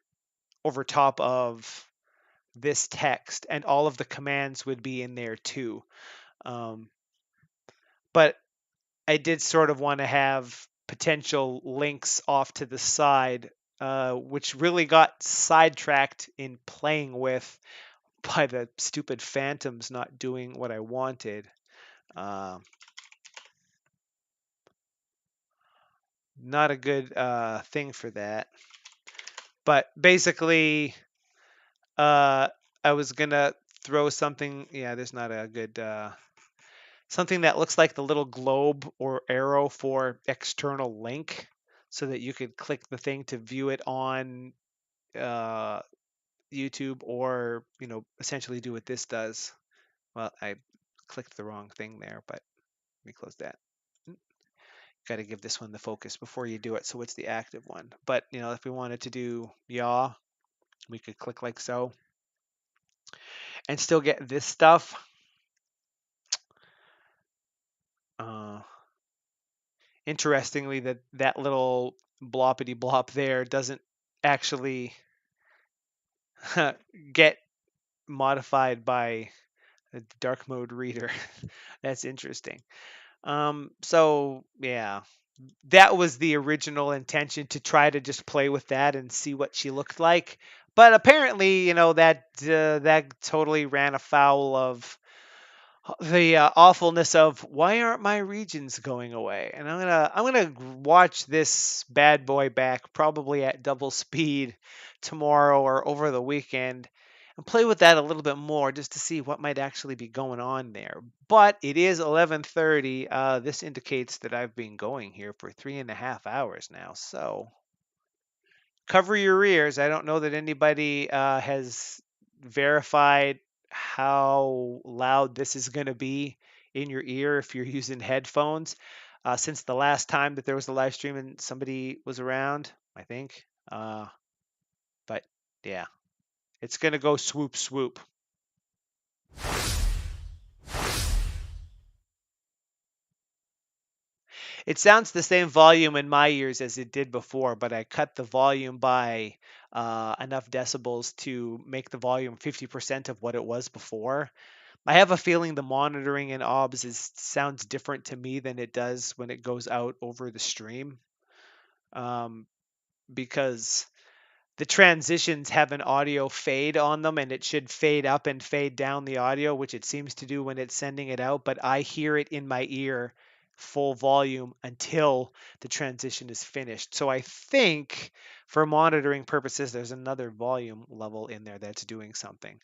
over top of this text, and all of the commands would be in there too. Um, but I did sort of want to have potential links off to the side, which really got sidetracked in playing with by the stupid phantoms not doing what I wanted. Uh, Not a good thing for that. But basically, uh, I was gonna throw something. Yeah, there's not a good something that looks like the little globe or arrow for external link, so that you could click the thing to view it on uh, YouTube, or essentially do what this does. Well, I clicked the wrong thing there, but let me close that. Got to give this one the focus before you do it, so it's the active one. But if we wanted to do yaw, we could click like so and still get this stuff. uh, Interestingly, that little bloppity blop there doesn't actually get modified by the dark mode reader. That's interesting. So yeah, that was the original intention, to try to just play with that and see what she looked like. But apparently, that totally ran afoul of the awfulness of why aren't my regions going away? And I'm gonna watch this bad boy back probably at double speed tomorrow or over the weekend and play with that a little bit more just to see what might actually be going on there. But it is 11:30. This indicates that I've been going here for 3.5 hours now. So cover your ears. I don't know that anybody has verified how loud this is going to be in your ear if you're using headphones. Since the last time that there was a live stream and somebody was around, I think. But yeah, it's going to go swoop, swoop. It sounds the same volume in my ears as it did before, but I cut the volume by enough decibels to make the volume 50% of what it was before. I have a feeling the monitoring in OBS sounds different to me than it does when it goes out over the stream, um, because the transitions have an audio fade on them and it should fade up and fade down the audio, which it seems to do when it's sending it out, but I hear it in my ear full volume until the transition is finished. So I think for monitoring purposes there's another volume level in there that's doing something.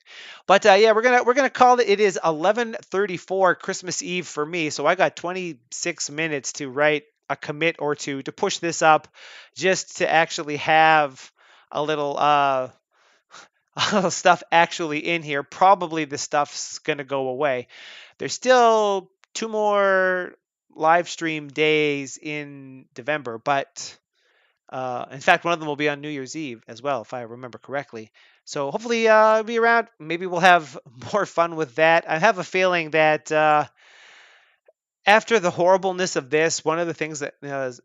But yeah, we're gonna call it. It is 11:34 Christmas Eve for me, so I got 26 minutes to write a commit or two to push this up just to actually have a little a little stuff actually in here. Probably the stuff's gonna go away. There's still two more live stream days in Devember, but in fact, one of them will be on New Year's Eve as well, if I remember correctly. So hopefully, be around. Maybe we'll have more fun with that. I have a feeling that after the horribleness of this, one of the things that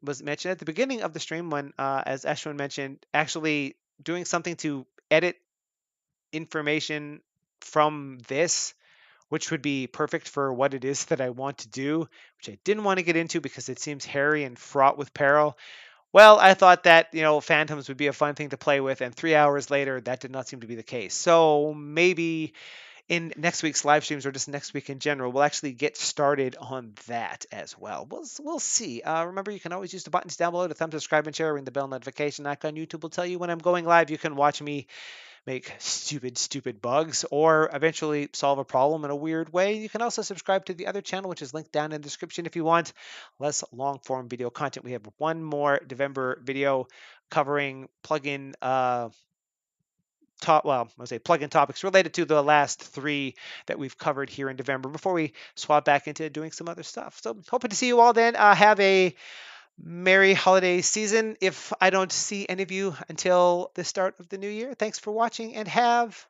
was mentioned at the beginning of the stream, when, as Ashwin mentioned, actually doing something to edit information from this, which would be perfect for what it is that I want to do, which I didn't want to get into because it seems hairy and fraught with peril. Well, I thought that, phantoms would be a fun thing to play with, and 3 hours later, that did not seem to be the case. So maybe in next week's live streams or just next week in general, we'll actually get started on that as well. We'll see. Remember, you can always use the buttons down below to thumb, subscribe, and share. Ring the bell notification icon. YouTube will tell you when I'm going live. You can watch me make stupid bugs or eventually solve a problem in a weird way. You can also subscribe to the other channel, which is linked down in the description if you want less long form video content. We have one more Devember video covering plugin I say plugin topics related to the last three that we've covered here in Devember before we swap back into doing some other stuff. So hoping to see you all then. Have a merry holiday season. If I don't see any of you until the start of the new year, thanks for watching and have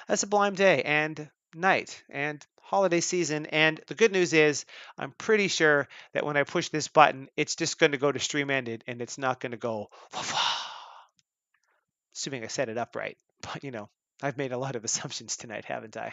a sublime day and night and holiday season. And the good news is I'm pretty sure that when I push this button, it's just going to go to stream ended and it's not going to go, assuming I set it up right. But I've made a lot of assumptions tonight, haven't I?